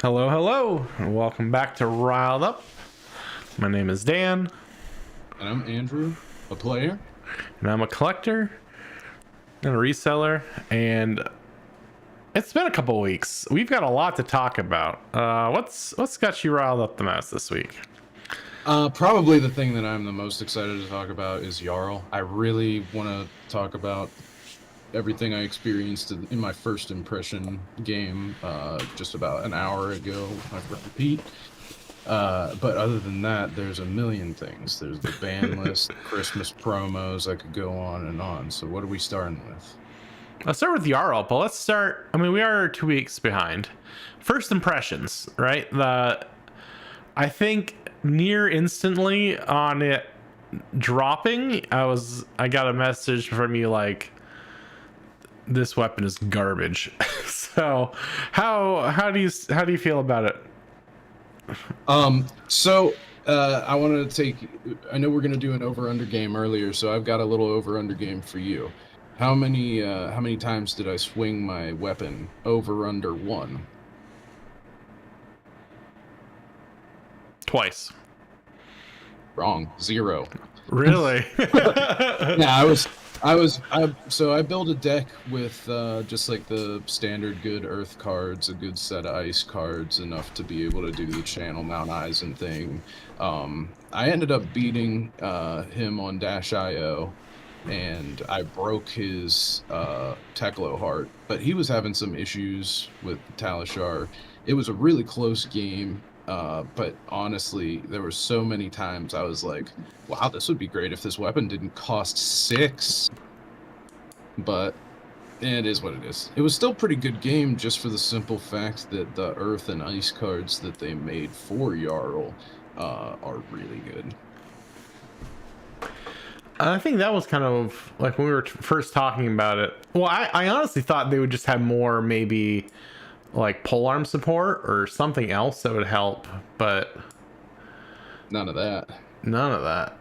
Hello, hello, and welcome back to Riled Up. My name is Dan, And I'm Andrew, a player. and I'm a collector and a reseller, and it's been a couple weeks. We've got a lot to talk about. What's got you riled up the most this week? Probably the thing that I'm the most excited to talk about is Jarl. I really want to talk about everything I experienced in my first impression game just about an hour ago with my friend Pete. But other than that, there's a million things. There's the ban list, Christmas promos. I could go on and on. So what are we starting with? Let's start with Jarl, but let's start. I mean, we are 2 weeks behind. First impressions, right? I think near instantly on it dropping, I got a message from you like, this weapon is garbage. So how do you feel about it? I wanted to I know we're going to do an over-under game earlier, so I've got a little over-under game for you. How many times did I swing my weapon over under one? Twice. Wrong. 0. Really? Yeah, I built a deck with just like the standard good earth cards, a good set of ice cards, enough to be able to do the channel Mount Eisen thing. I ended up beating him on Dash.io, and I broke his Teklo heart, but he was having some issues with Talishar. It was a really close game. But honestly, there were so many times I was like, wow, this would be great if this weapon didn't cost 6. But it is what it is. It was still a pretty good game just for the simple fact that the Earth and Ice cards that they made for Jarl are really good. I think that was kind of like when we were first talking about it. Well, I honestly thought they would just have more, maybe like polearm support or something else that would help, but None of that. none of that.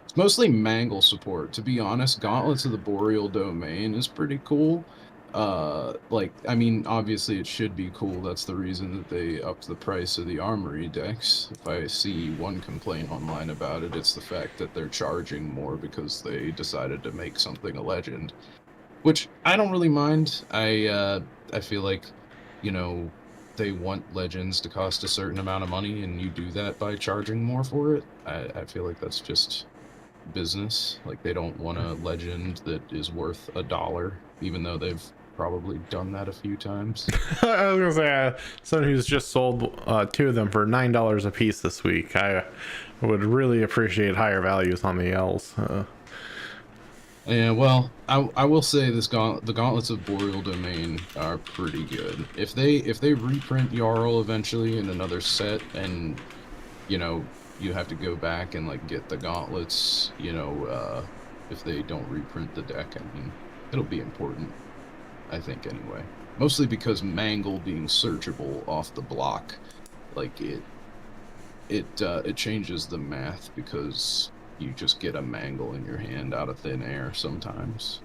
It's mostly Mangle support. To be honest, Gauntlets of the Boreal Domain is pretty cool. I mean, obviously it should be cool. That's the reason that they upped the price of the Armory decks. If I see one complaint online about it, it's the fact that they're charging more because they decided to make something a legend. Which I don't really mind. I feel like, they want legends to cost a certain amount of money, and you do that by charging more for it. I feel like that's just business. Like, they don't want a legend that is worth $1, even though they've probably done that a few times. I was gonna say, someone who's just sold 2 of them for $9 a piece this week. I would really appreciate higher values on the L's. Yeah, well, I will say the Gauntlets of Boreal Domain are pretty good. If they reprint Jarl eventually in another set, and you have to go back and like get the gauntlets, if they don't reprint the deck, I mean, it'll be important, I think, anyway. Mostly because Mangle being searchable off the block, like it changes the math because you just get a Mangle in your hand out of thin air sometimes.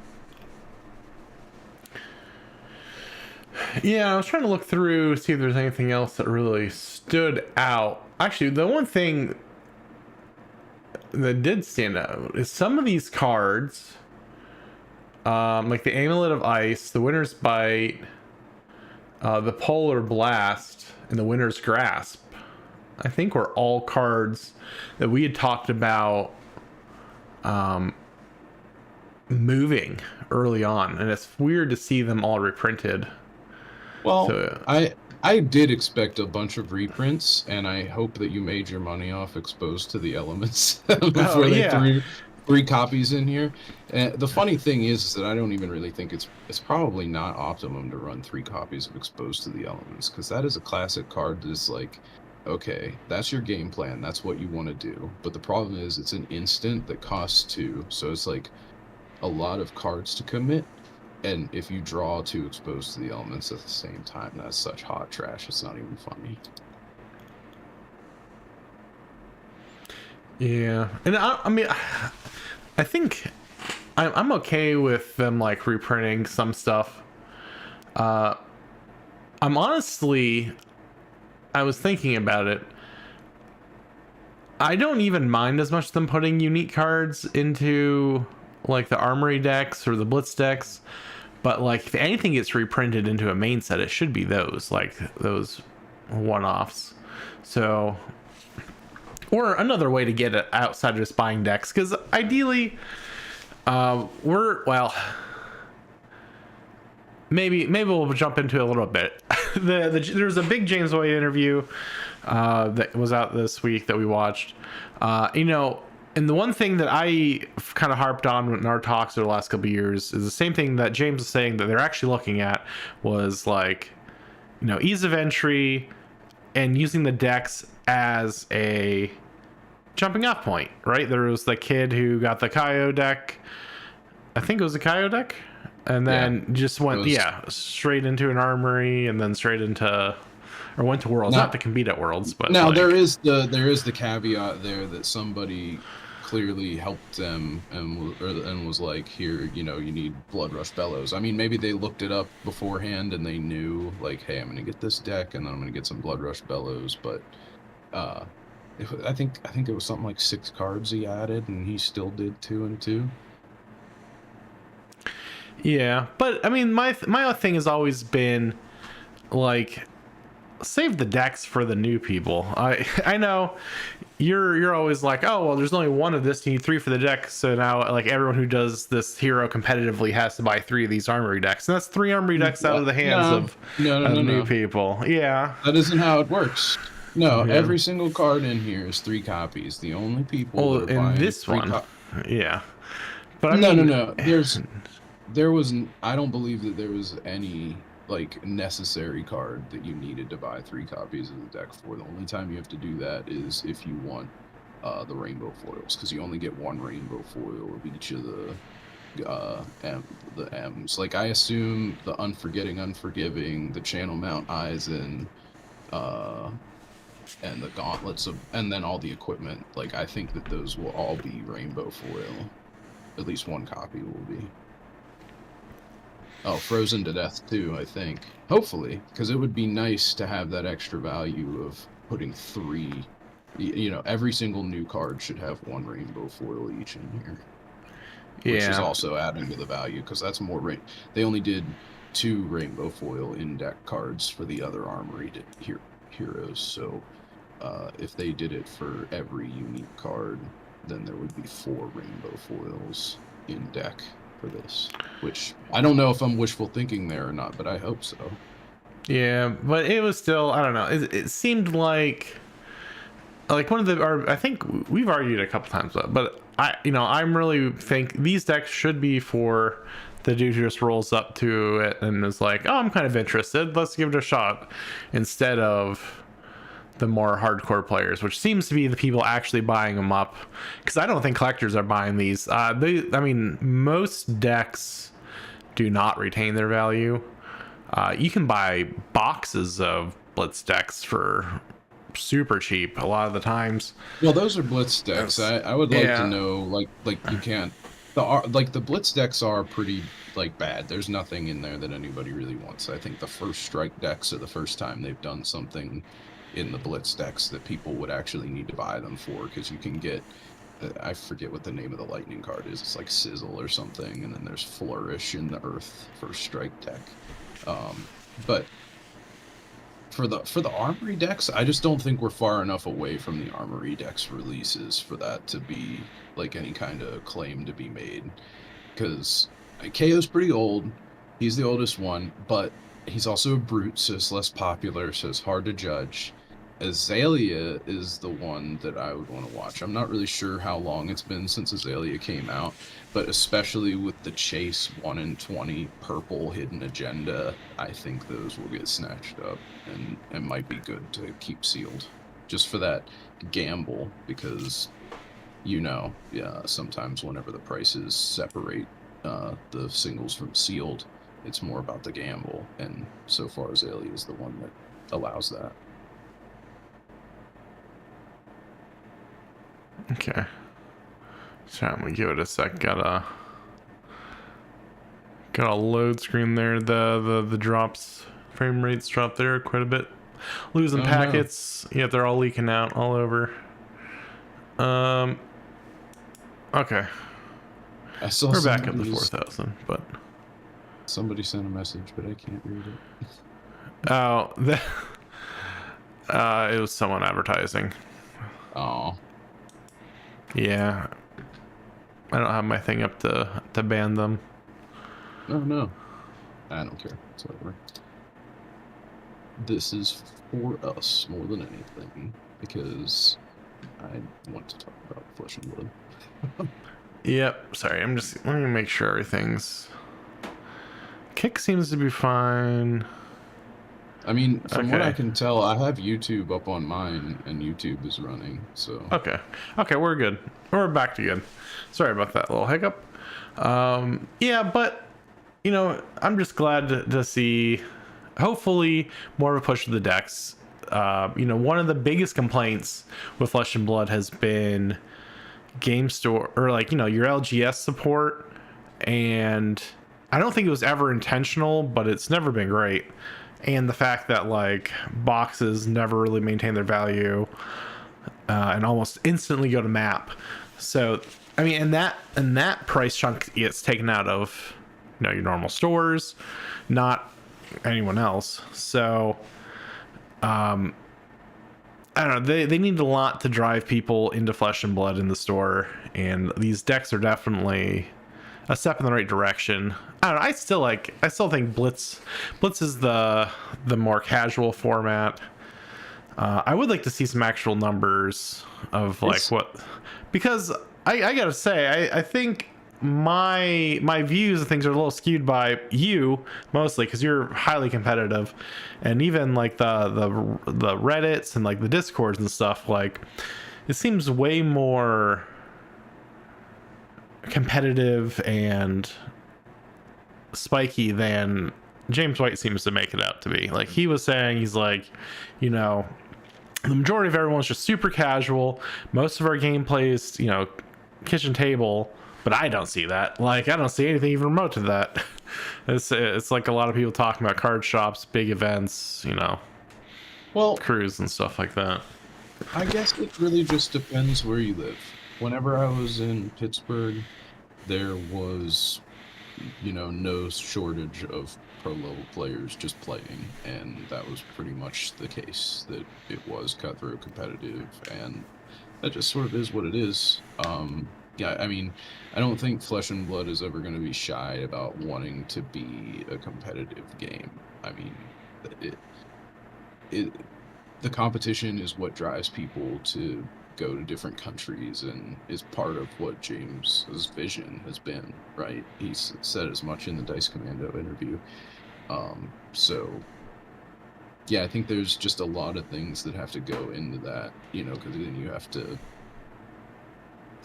Yeah, I was trying to look through, see if there's anything else that really stood out. Actually, the one thing that did stand out is some of these cards, like the Amulet of Ice, the Winter's Bite, the Polar Blast, and the Winter's Grasp, I think were all cards that we had talked about moving early on, and it's weird to see them all reprinted. Well, I did expect a bunch of reprints, and I hope that you made your money off Exposed to the Elements before they threw 3 copies in here. The funny thing is that I don't even really think it's probably not optimum to run 3 copies of Exposed to the Elements, because that is a classic card that's like, okay, that's your game plan, that's what you want to do, but the problem is it's an instant that costs 2, so it's like a lot of cards to commit. And if you draw 2 Exposed to the Elements at the same time, that's such hot trash, it's not even funny. Yeah, and I mean, I think I'm okay with them like reprinting some stuff. I'm honestly I was thinking about it. I don't even mind as much them putting unique cards into like the armory decks or the blitz decks, but like if anything gets reprinted into a main set, it should be those, like those one-offs. So, or another way to get it outside of just buying decks, because ideally, maybe we'll jump into it a little bit. There's a big James White interview that was out this week that we watched. And the one thing that I kind of harped on in our talks over the last couple of years is the same thing that James was saying that they're actually looking at, was like, ease of entry and using the decks as a jumping off point, right? There was the kid who got the Kaio deck. I think it was a Kaio deck. And then just went, straight into an armory and then straight into, or went to Worlds, not to compete at Worlds, but now there is the caveat there that somebody clearly helped them and was like, here, you need Blood Rush Bellows. I mean, maybe they looked it up beforehand and they knew, like, hey, I'm gonna get this deck and then I'm gonna get some Blood Rush Bellows, but I think it was something like 6 cards he added and he still did 2 and 2. Yeah, but I mean, my thing has always been like, save the decks for the new people. I know you're always like, oh well, there's only one of this, you need 3 for the deck, so now like everyone who does this hero competitively has to buy 3 of these armory decks, and that's 3 armory decks out of the hands of new people. Yeah, that isn't how it works. No, every single card in here is 3 copies. The only people that are buying this one, but I mean, no. I don't believe that there was any like necessary card that you needed to buy 3 copies of the deck for. The only time you have to do that is if you want the rainbow foils, because you only get 1 rainbow foil of each of the M's. Like, I assume the Unforgetting, Unforgiving, the Channel Mount Eisen, and the gauntlets and then all the equipment. Like, I think that those will all be rainbow foil. At least 1 copy will be. Oh, Frozen to Death too, I think. Hopefully, because it would be nice to have that extra value of putting 3. Every single new card should have 1 rainbow foil each in here. Which is also adding to the value, because that's more they only did 2 rainbow foil in deck cards for the other armory heroes. So if they did it for every unique card, then there would be 4 rainbow foils in deck for this, which I don't know if I'm wishful thinking there or not, but I hope so. Yeah, but it was still, I don't know, it seemed like one of the, I think we've argued a couple times about it, but I'm really think these decks should be for the dude who just rolls up to it and is like, oh, I'm kind of interested, let's give it a shot, instead of the more hardcore players, which seems to be the people actually buying them up, because I don't think collectors are buying these. Most decks do not retain their value. You can buy boxes of blitz decks for super cheap a lot of the times. Well, those are blitz decks. I would like to know, like you can't, the blitz decks are pretty bad. There's nothing in there that anybody really wants. I think the first strike decks are the first time they've done something in the blitz decks that people would actually need to buy them for, because you can get, I forget what the name of the lightning card is. It's like Sizzle or something, and then there's Flourish in the Earth first strike deck. But for the armory decks, I just don't think we're far enough away from the armory decks releases for that to be like any kind of claim to be made. Because KO's pretty old, he's the oldest one, but he's also a brute, so it's less popular, so it's hard to judge. Azalea is the one that I would want to watch. I'm not really sure how long it's been since Azalea came out, but especially with the Chase 1 in 20 purple hidden agenda, I think those will get snatched up and might be good to keep sealed. Just for that gamble, because sometimes whenever the prices separate the singles from sealed, it's more about the gamble, and so far Azalea is the one that allows that. Okay. So I'm gonna give it a sec. Got a load screen there. The drops, frame rates drop there quite a bit. losing Oh, no. packets. Yeah, they're all leaking out all over. Okay, I saw we're back up to somebody's 4,000, but somebody sent a message, but I can't read it. oh, it was someone advertising. Oh, Yeah, I don't have my thing up to ban them. no. I don't care. It's whatever. This is for us more than anything because I want to talk about Flesh and Blood. Yep. Sorry, let me make sure everything's. Kick seems to be fine. I mean, from what I Okay. can tell, I have YouTube up on mine, and YouTube is running. So Okay. Okay, we're good. We're back to good. Sorry about that little hiccup. Yeah, but I'm just glad to see, hopefully, more of a push to the decks. One of the biggest complaints with Flesh and Blood has been game store, or your LGS support, and I don't think it was ever intentional, but it's never been great. And the fact that boxes never really maintain their value, and almost instantly go to map. So I mean, and that price chunk gets taken out of your normal stores, not anyone else. So I don't know. They need a lot to drive people into Flesh and Blood in the store, and these decks are definitely a step in the right direction. I don't know. I still think Blitz is the more casual format. I would like to see some actual numbers of what, because I gotta say, I think my views and things are a little skewed by you mostly because you're highly competitive, and even the Reddits and the Discords and stuff, it seems way more competitive and spiky than James White seems to make it out to be. He was saying, he's the majority of everyone's just super casual. Most of our gameplay is, kitchen table, but I don't see that. I don't see anything even remote to that. It's like a lot of people talking about card shops, big events, well, crews and stuff like that. I guess it really just depends where you live. Whenever I was in Pittsburgh, there was, no shortage of pro level players just playing, and that was pretty much the case. That it was cutthroat competitive, and that just sort of is what it is. Yeah, I mean, I don't think Flesh and Blood is ever going to be shy about wanting to be a competitive game. I mean, it the competition is what drives people to go to different countries, and is part of what James's vision has been, right? He's said as much in the Dice Commando interview. So yeah, I think there's just a lot of things that have to go into that, because then you have to.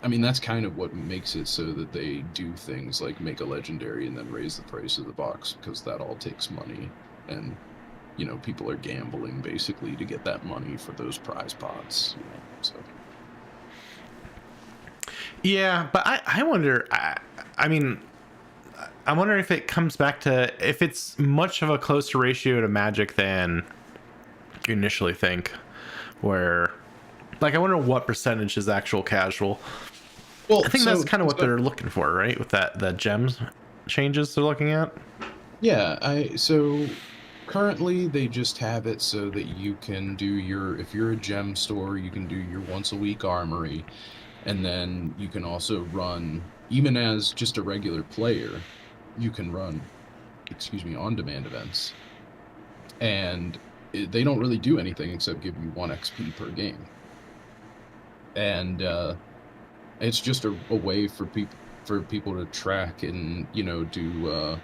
I mean, that's kind of what makes it so that they do things like make a legendary and then raise the price of the box, because that all takes money, and people are gambling basically to get that money for those prize pots. So. Yeah, but I wonder. I mean, I wonder if it comes back to if it's much of a closer ratio to Magic than you initially think. Where, I wonder what percentage is actual casual. Well, I think that's kind of what they're looking for, right? With the gems changes they're looking at. Yeah, so currently they just have it so that you can do if you're a gem store, you can do your once a week armory, and then you can also run, even as just a regular player, you can run, on-demand events, and they don't really do anything except give you 1 XP per game, and it's just a way for people to track and do a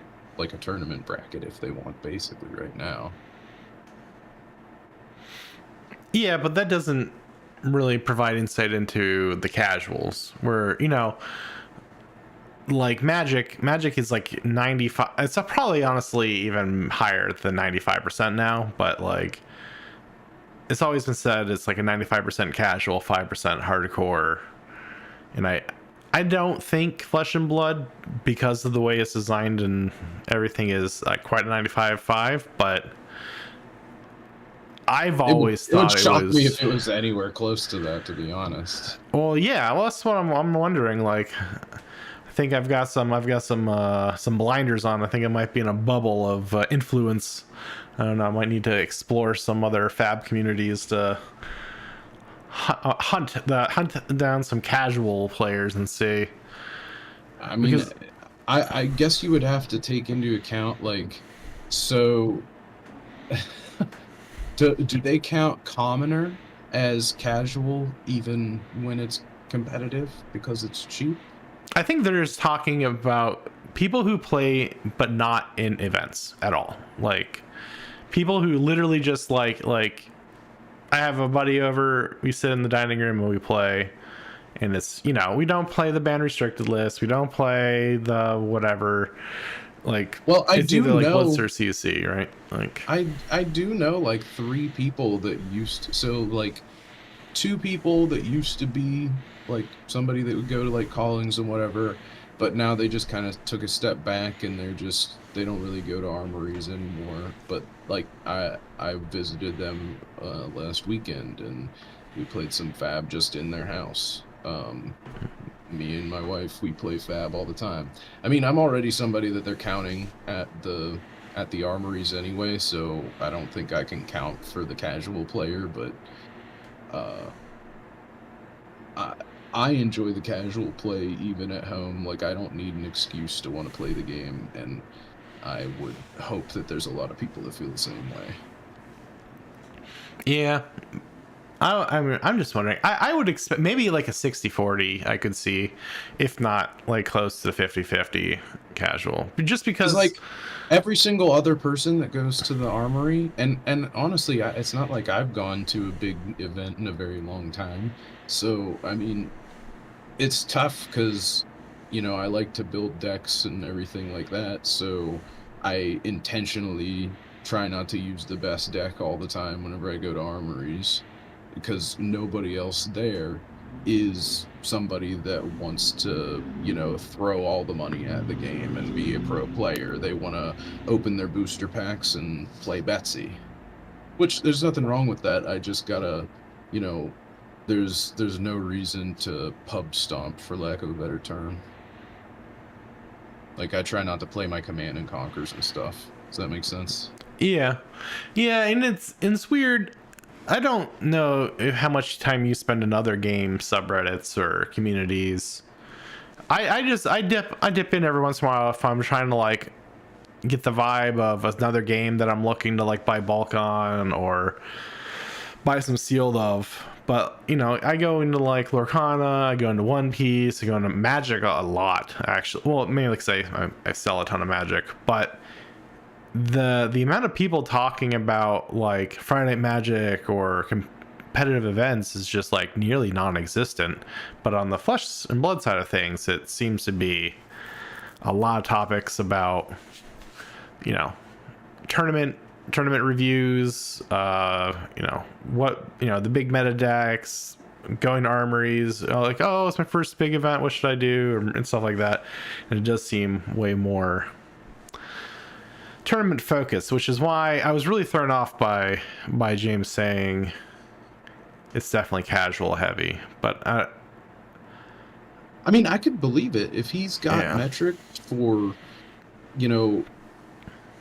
tournament bracket if they want, basically, right now. Yeah, but that doesn't really provide insight into the casuals, where Magic is 95. It's probably honestly even higher than 95% now, but it's always been said it's a 95% casual, 5% hardcore. And I don't think Flesh and Blood, because of the way it's designed and everything, is quite a 95.5, but I've always It would thought it shock me was. if it was anywhere close to that, to be honest. Well, yeah. Well, that's what I'm wondering. Like, I think I've got some blinders on. I think I might be in a bubble of influence. I don't know. I might need to explore some other fab communities to hunt down some casual players and see. I mean, Because I guess you would have to take into account, like, so do they count commoner as casual even when it's competitive because it's cheap? I think there's talking about people who play but not in events at all. Like people who literally just like I have a buddy over, we sit in the dining room and we play, and it's, we don't play the ban restricted list, we don't play the whatever, like Well, I it's do either like know Blitz or CC, right? Like I do know like 3 people that so like 2 people that used to be like somebody that would go to like callings and whatever, but now they just kind of took a step back and they don't really go to armories anymore. But like I visited them last weekend and we played some fab just in their house. Me and my wife, we play fab all the time. I mean, I'm already somebody that they're counting at the armories anyway, so I don't think I can count for the casual player, but uh I I enjoy the casual play even at home. Like I don't need an excuse to want to play the game, and I would hope that there's a lot of people that feel the same way. yeah. I'm just wondering. I would expect maybe like a 60-40 I could see, if not like close to the 50-50 casual. Just Because because. like every single other person that goes to the armory, and honestly, it's not like I've gone to a big event in a very long time. So I mean, it's tough because I like to build decks and everything like that. So I intentionally try not to use the best deck all the time whenever I go to armories, because nobody else there is somebody that wants to, throw all the money at the game and be a pro player. They want to open their booster packs and play Betsy, which there's nothing wrong with that. I just gotta, you know, there's no reason to pub stomp, for lack of a better term. Like I try not to play my command and conquers and stuff. Does that make sense? Yeah, yeah, and it's weird. I don't know how much time you spend in other game subreddits or communities. I dip in every once in a while if I'm trying to like get the vibe of another game that I'm looking to like buy bulk on or buy some sealed of. But I go into like Lorcana, I go into One Piece, I go into Magic a lot actually. Well, mainly because I sell a ton of Magic, but the amount of people talking about like Friday Night Magic or competitive events is just like nearly non-existent. But on the Flesh and Blood side of things, it seems to be a lot of topics about tournament reviews, the big meta decks, going to armories, like, oh, it's my first big event, what should I do, and stuff like that. And it does seem way more tournament focused, which is why I was really thrown off by James saying it's definitely casual heavy. But I mean, I could believe it if he's got metrics for,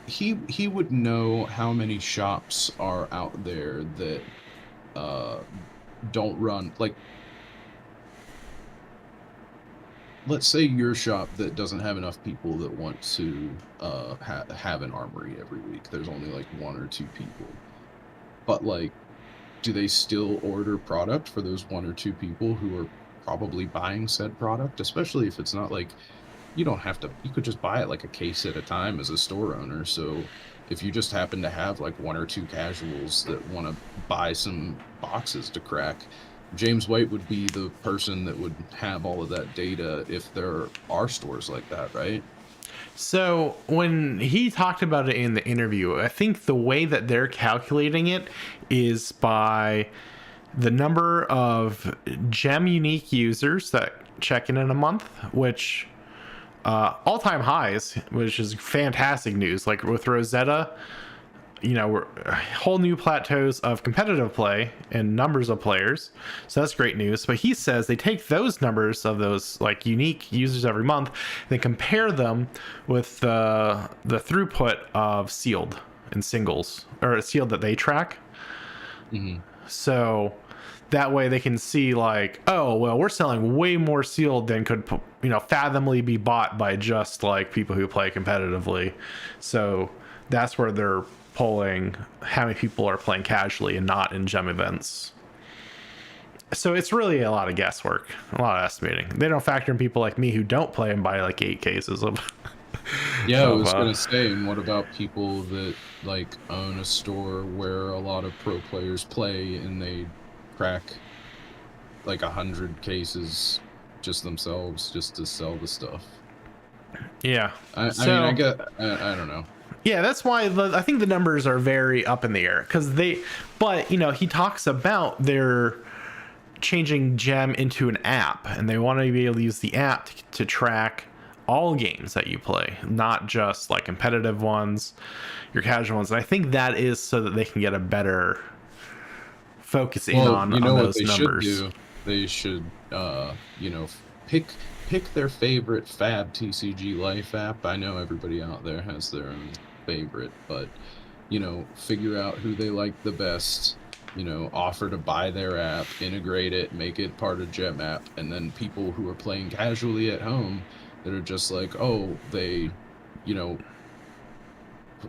he would know how many shops are out there that don't run, like, let's say your shop that doesn't have enough people that want to have an armory every week. There's only like 1 or 2 people, but like, do they still order product for those 1 or 2 people who are probably buying said product? Especially if it's not like, you could just buy it like a case at a time as a store owner. So if you just happen to have like 1 or 2 casuals that want to buy some boxes to crack, James White would be the person that would have all of that data if there are stores like that, right? So when he talked about it in the interview, I think the way that they're calculating it is by the number of gem unique users that check in a month, which all-time highs, which is fantastic news. Like with Rosetta, whole new plateaus of competitive play and numbers of players. So that's great news. But he says they take those numbers of those like unique users every month, they compare them with the throughput of sealed and singles, or sealed that they track. Mm-hmm. So that way they can see like, oh well, we're selling way more sealed than could fathomably be bought by just like people who play competitively. So that's where they're pulling how many people are playing casually and not in gem events. So it's really a lot of guesswork, a lot of estimating. They don't factor in people like me who don't play and buy like 8 cases of Yeah, I was gonna say, and what about people that like own a store where a lot of pro players play and they crack like 100 cases just themselves just to sell the stuff? Yeah. I mean, I get, I don't know. Yeah, that's why I think the numbers are very up in the air because but he talks about their changing Gem into an app, and they want to be able to use the app to track all games that you play, not just like competitive ones, your casual ones. And I think that is so that they can get a better focus in on those numbers. Should do? They should, pick their favorite Fab TCG Life app. I know everybody out there has their own favorite, but figure out who they like the best, offer to buy their app, integrate it, make it part of Gem app, and then people who are playing casually at home that are just like, oh, they,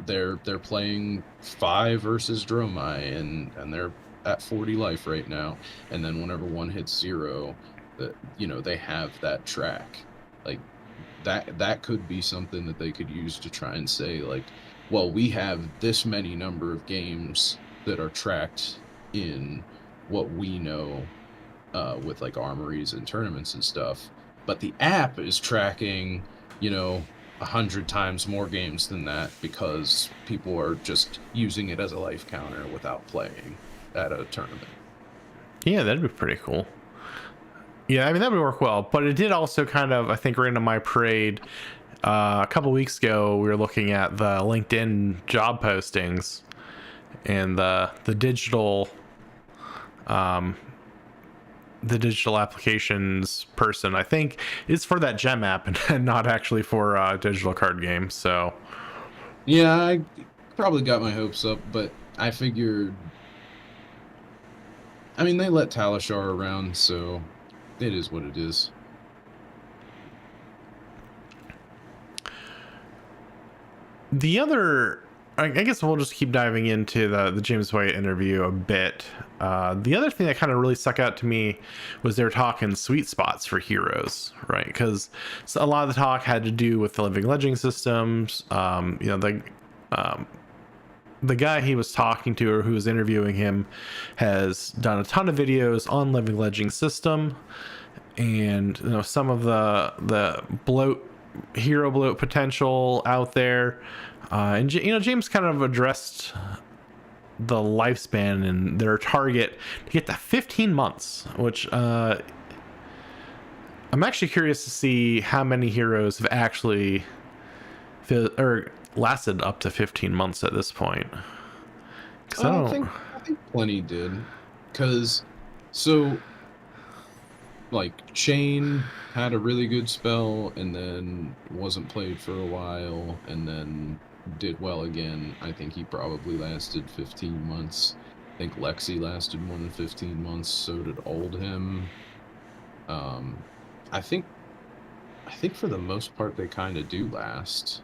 they're playing 5 versus Dromai and they're at 40 life right now, and then whenever one hits 0, that they have that track. Like that could be something that they could use to try and say like, well, we have this many number of games that are tracked in what we know with like armories and tournaments and stuff, but the app is tracking 100 times more games than that because people are just using it as a life counter without playing at a tournament. Yeah, that'd be pretty cool. Yeah, I mean, that would work well, but it did also kind of, I think, rain on my parade. A couple weeks ago, we were looking at the LinkedIn job postings, and the digital applications person, I think, is for that Gem app and not actually for a digital card game. So yeah, I probably got my hopes up, but I figured, I mean, they let Talishar around, so it is what it is. The other, I guess we'll just keep diving into the James White interview a bit. The other thing that kind of really stuck out to me was they're talking sweet spots for heroes, right? Because a lot of the talk had to do with the Living Legend systems. The guy he was talking to, or who was interviewing him, has done a ton of videos on Living Legend system, and some of the hero bloat potential out there, and James kind of addressed the lifespan and their target to get to 15 months, which I'm actually curious to see how many heroes have actually lasted up to 15 months at this point. I think plenty did, because like Chain had a really good spell and then wasn't played for a while and then did well again. I think he probably lasted 15 months. I think Lexi lasted more than 15 months, so did Oldhim. I think for the most part they kind of do last,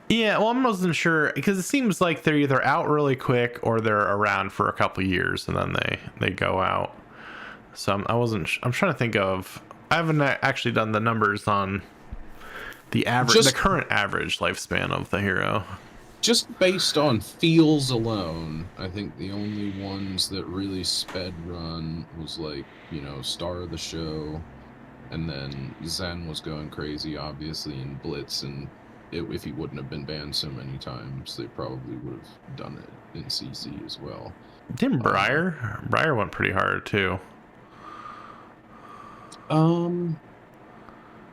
Yeah, well, I wasn't sure because it seems like they're either out really quick or they're around for a couple years and then they go out. So I'm trying to think of. I haven't actually done the numbers on the current average lifespan of the hero. Just based on feels alone, I think the only ones that really sped run was like, Star of the Show, and then Zen was going crazy, obviously, in Blitz, and if he wouldn't have been banned so many times, they probably would have done it in CC as well. Didn't Briar went pretty hard too.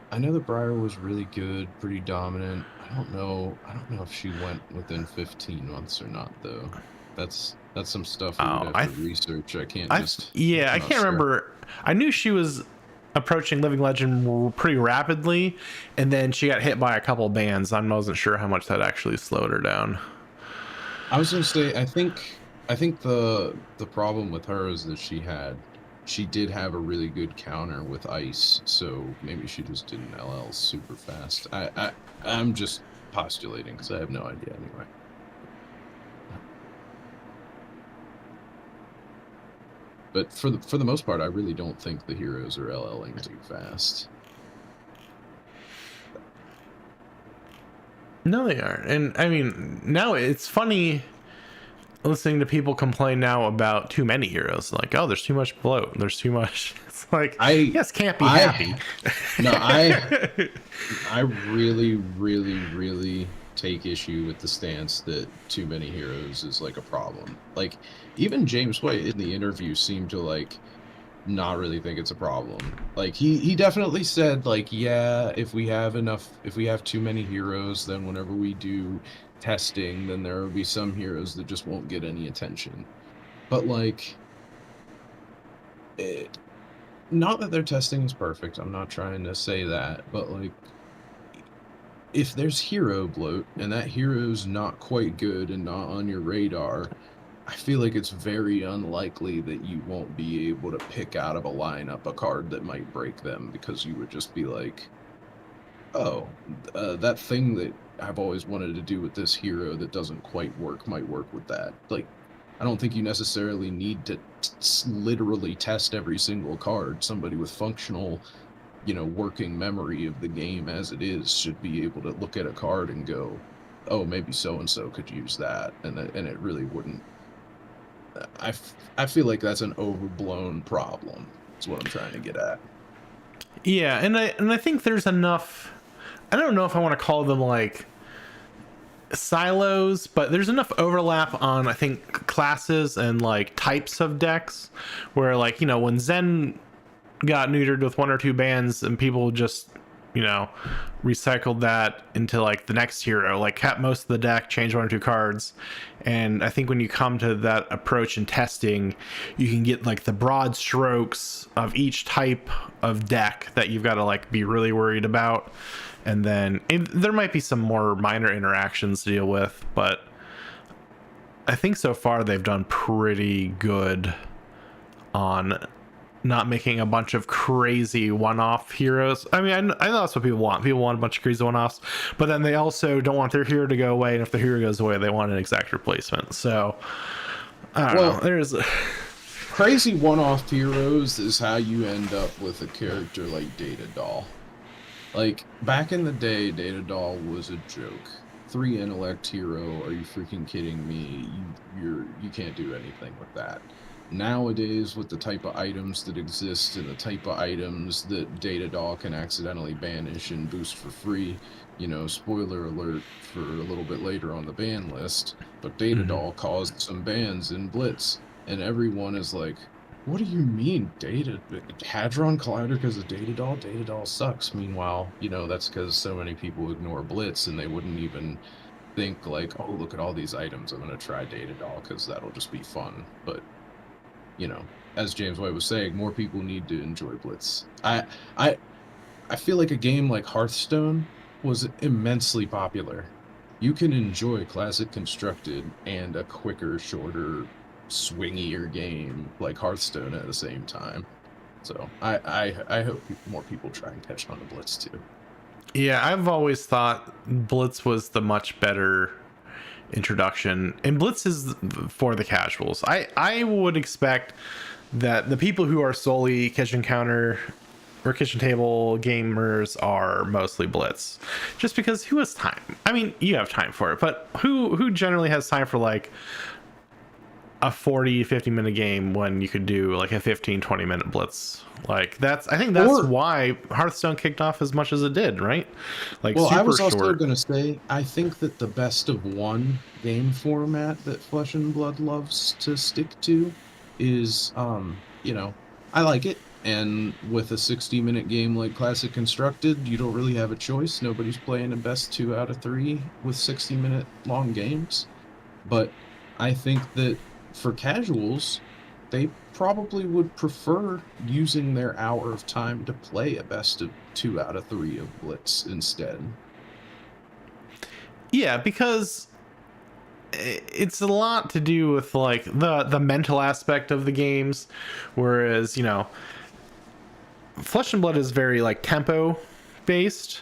I know that Briar was really good, pretty dominant. I don't know. I don't know if she went within 15 months or not, though. That's some stuff we would Oh, have to research. I can't just yeah, I can't trust her. remember. I knew she was approaching Living Legend pretty rapidly, and then she got hit by a couple bans. I wasn't sure how much that actually slowed her down. I was gonna say, I think the problem with her is that she did have a really good counter with ice, so maybe she just didn't LL super fast. I'm just postulating because I have no idea anyway. But for the most part, I really don't think the heroes are LLing too fast. No, they aren't. And I mean, now it's funny listening to people complain now about too many heroes. Like, oh, there's too much bloat. There's too much. It's like, I yes, can't be happy. I no, I really, really, really take issue with the stance that too many heroes is like a problem. Like, even James White in the interview seemed to like not really think it's a problem. Like, he definitely said like, yeah, if we have too many heroes, then whenever we do testing, then there will be some heroes that just won't get any attention. But like, it, not that their testing is perfect. I'm not trying to say that, but like, if there's hero bloat and that hero's not quite good and not on your radar, I feel like it's very unlikely that you won't be able to pick out of a lineup a card that might break them, because you would just be like, oh, that thing that I've always wanted to do with this hero that doesn't quite work might work with that. Like, I don't think you necessarily need to literally test every single card. Somebody with functional, working memory of the game as it is should be able to look at a card and go, oh, maybe so and so could use that, and it really wouldn't. I feel like that's an overblown problem. That's what I'm trying to get at. Yeah, and I think there's enough. I don't know if I want to call them like silos, but there's enough overlap on, I think, classes and like types of decks where, like, when Zen got neutered with one or two bans and people just recycled that into like the next hero, like kept most of the deck, changed one or two cards. And I think when you come to that approach in testing, you can get like the broad strokes of each type of deck that you've got to like be really worried about. And then there might be some more minor interactions to deal with, but I think so far they've done pretty good on not making a bunch of crazy one-off heroes. I mean, I know that's what people want. People want a bunch of crazy one-offs, but then they also don't want their hero to go away, and if the hero goes away, they want an exact replacement. So I don't know. There's crazy one-off heroes is how you end up with a character like Data Doll. Like, back in the day, Data Doll was a joke. 3 intellect hero, are you freaking kidding me? You can't do anything with that. Nowadays, with the type of items that exist and the type of items that Data Doll can accidentally banish and boost for free, spoiler alert for a little bit later on the ban list, but Data Doll caused some bans in Blitz, and everyone is like, what do you mean, Hadron Collider because of Data Doll? Data Doll sucks. Meanwhile, that's because so many people ignore Blitz and they wouldn't even think like, oh, look at all these items. I'm going to try Data Doll because that'll just be fun. But, as James White was saying, more people need to enjoy Blitz. I feel like a game like Hearthstone was immensely popular. You can enjoy Classic Constructed and a quicker, shorter, swingier game like Hearthstone at the same time. So I hope more people try and catch on to Blitz too. Yeah, I've always thought Blitz was the much better introduction, and Blitz is for the casuals. I would expect that the people who are solely kitchen counter or kitchen table gamers are mostly Blitz, just because who has time? I mean, you have time for it, but who generally has time for like a 40-50 minute game when you could do like a 15-20 minute Blitz? Like, I think that's why Hearthstone kicked off as much as it did, right? Like, well, super I was also short. going to say, I think that the best of one game format that Flesh and Blood loves to stick to is, I like it. And with a 60-minute game like Classic Constructed, you don't really have a choice. Nobody's playing a best 2 out of 3 with 60-minute long games. But I think that for casuals, they probably would prefer using their hour of time to play a best of 2 out of 3 of Blitz instead. Yeah, because it's a lot to do with like the mental aspect of the games, whereas Flesh and Blood is very like tempo based,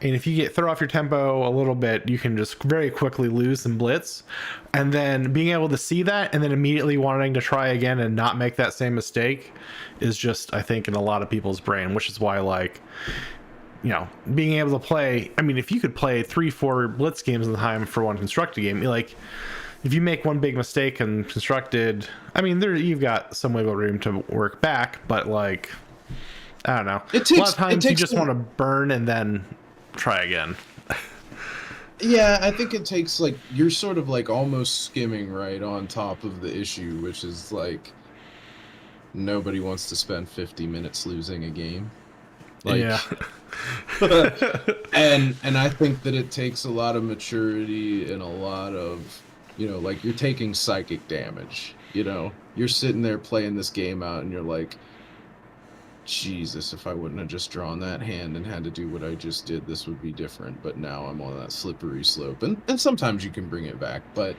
and if you get throw off your tempo a little bit, you can just very quickly lose in Blitz. And then being able to see that and then immediately wanting to try again and not make that same mistake is just, I think, in a lot of people's brain, which is why like being able to play, I mean, if you could play 3-4 Blitz games in the time for one constructed game, like if you make one big mistake in constructed, I mean, there you've got some wiggle room to work back, but like I don't know. A lot of times you just want to burn and then try again. Yeah, I think it takes like you're sort of like almost skimming right on top of the issue, which is like nobody wants to spend 50 minutes losing a game. Like, yeah. and I think that it takes a lot of maturity and a lot of, like you're taking psychic damage, you're sitting there playing this game out and you're like, Jesus, if I wouldn't have just drawn that hand and had to do what I just did, this would be different. But now I'm on that slippery slope. And sometimes you can bring it back, but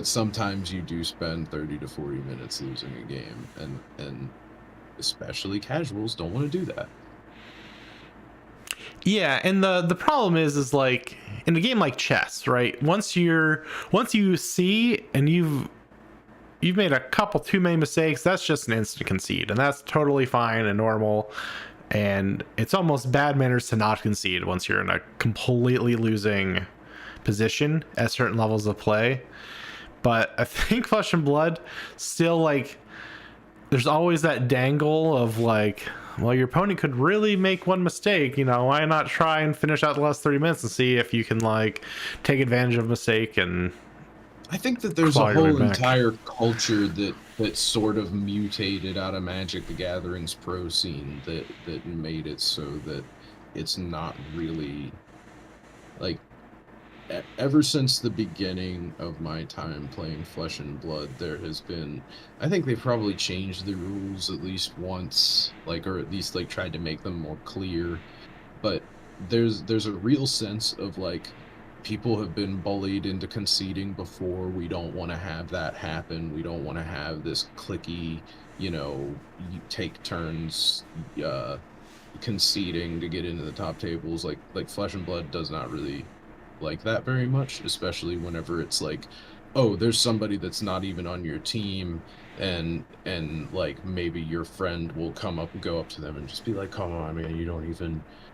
sometimes you do spend 30 to 40 minutes losing a game. And especially casuals don't want to do that. Yeah, and the problem is like in a game like chess, right? Once you see and you've made a couple too many mistakes, that's just an instant concede, and that's totally fine and normal. And it's almost bad manners to not concede once you're in a completely losing position at certain levels of play. But I think Flesh and Blood still, like, there's always that dangle of like, well, your opponent could really make one mistake, why not try and finish out the last 30 minutes and see if you can like take advantage of a mistake. And I think that there's a whole entire culture that sort of mutated out of Magic the Gathering's pro scene that made it so that it's not really like ever since the beginning of my time playing Flesh and Blood, there has been, I think they've probably changed the rules at least once, like, or at least like tried to make them more clear, but there's a real sense of like people have been bullied into conceding before. We don't want to have that happen. We don't want to have this clicky, you take turns conceding to get into the top tables. Like Flesh and Blood does not really like that very much, especially whenever it's like, oh, there's somebody that's not even on your team, and like maybe your friend will go up to them and just be like, come on, man,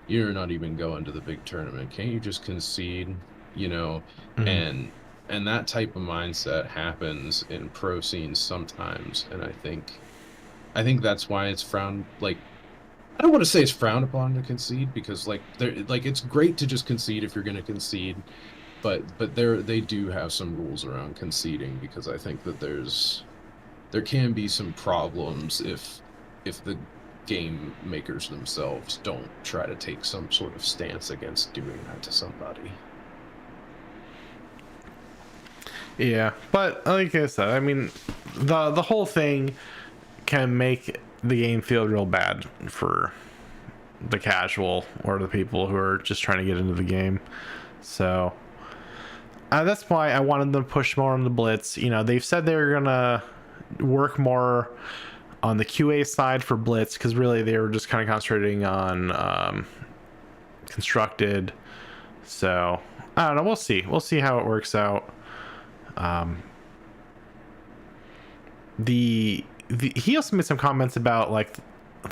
you're not even going to the big tournament, can't you just concede? And that type of mindset happens in pro scenes sometimes, and I think that's why it's frowned, like, I don't want to say it's frowned upon to concede, because like it's great to just concede if you're going to concede, but they do have some rules around conceding, because I think that there can be some problems if the game makers themselves don't try to take some sort of stance against doing that to somebody. Yeah, but like I said, I mean, the whole thing can make the game feel real bad for the casual or the people who are just trying to get into the game. So that's why I wanted them to push more on the Blitz. They've said they're gonna work more on the QA side for Blitz, because really they were just kind of concentrating on constructed. So I don't know, we'll see how it works out. He also made some comments about like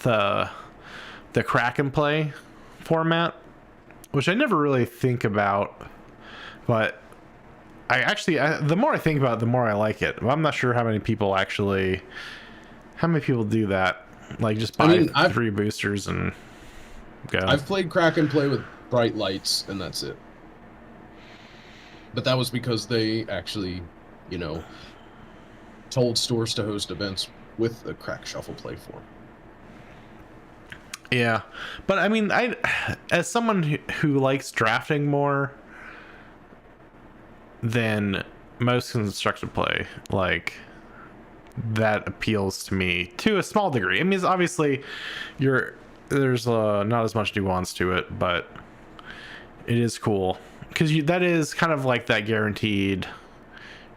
the crack and play format, which I never really think about, but the more I think about it, the more I like it. I'm not sure how many people do that, like just buy 3 boosters and go. I've played crack and play with bright lights, and that's it. But that was because they actually, told stores to host events with the crack shuffle play form. Yeah, but I mean, as someone who likes drafting more than most constructed play, like that appeals to me to a small degree. I mean, it's obviously you're there's not as much nuance to it, but it is cool because that is kind of like that guaranteed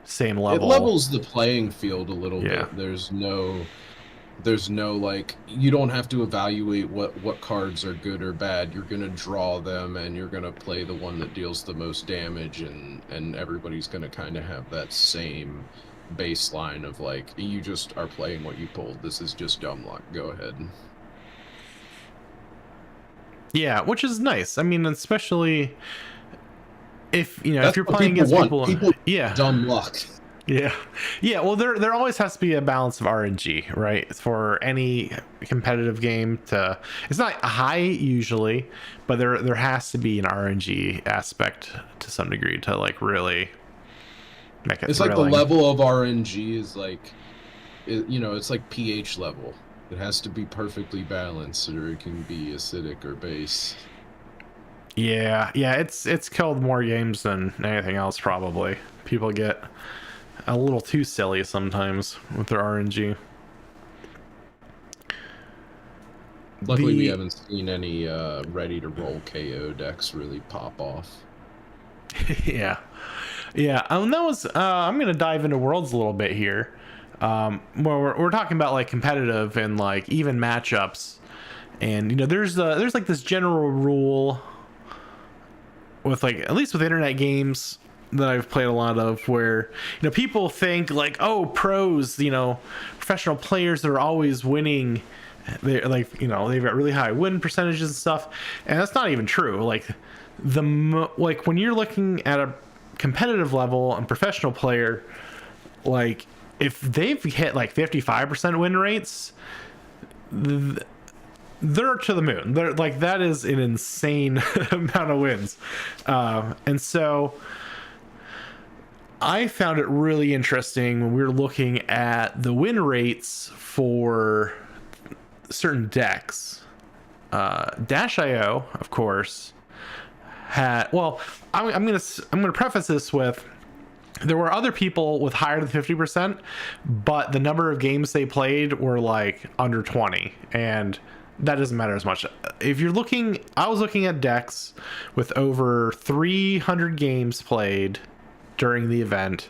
same It level. levels the playing field a little Yeah. bit. There's no like, you don't have to evaluate what cards are good or bad. You're gonna draw them and you're gonna play the one that deals the most damage, and everybody's gonna kind of have that same baseline of like, you just are playing what you pulled. This is just dumb luck. Go ahead. Yeah, which is nice. I mean, especially if if That's you're what playing people against want. people. People Yeah. dumb luck. Yeah. Yeah, well there always has to be a balance of RNG, right? For any competitive game to it's not high usually, but there has to be an RNG aspect to some degree to like really make it It's like the thrilling. level of RNG is like, it's like pH level. It has to be perfectly balanced, or it can be acidic or base. Yeah, yeah, it's killed more games than anything else probably. People get a little too silly sometimes with their RNG. Luckily, we The haven't seen any ready to roll KO decks really pop off. yeah. Yeah, that was I'm going to dive into worlds a little bit here. Where we're talking about like competitive and like even matchups. And there's like this general rule with like at least with internet games that I've played a lot of where people think like, oh, pros, professional players that are always winning, they're like they've got really high win percentages and stuff, and that's not even true. Like like when you're looking at a competitive level and professional player, like if they've hit like 55% win rates, they're to the moon. They're like, that is an insane amount of wins. And so I found it really interesting when we were looking at the win rates for certain decks. Dash.io, of course, had I'm gonna preface this with there were other people with higher than 50%, but the number of games they played were like under 20, and that doesn't matter as much. If you're looking, I was looking at decks with over 300 games played during the event,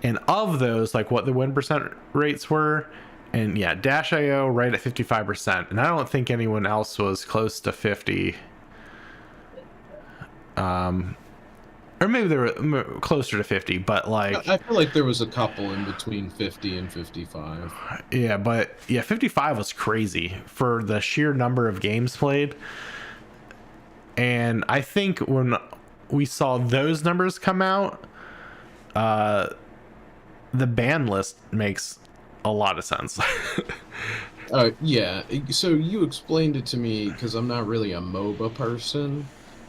and of those, like what the win percent rates were, and yeah, Dash.io right at 55%, and I don't think anyone else was close to 50. Or maybe they were closer to 50, but like I feel like there was a couple in between 50 and 55. yeah, but yeah, 55 was crazy for the sheer number of games played. And I think when we saw those numbers come out, the ban list makes a lot of sense. Yeah, so you explained it to me because I'm not really a MOBA person.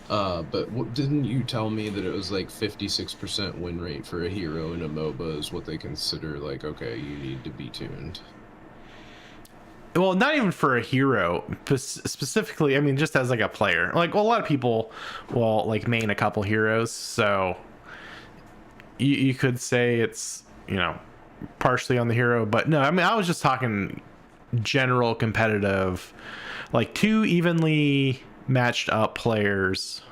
But didn't you tell me that it was like 56% win rate for a hero in a MOBA is what they consider like, okay, you need to be tuned? Well, not even for a hero specifically. I mean, just as like a player, like a lot of people will like main a couple heroes, so you could say it's partially on the hero, but no, I mean I was just talking general competitive, like two evenly matched up players,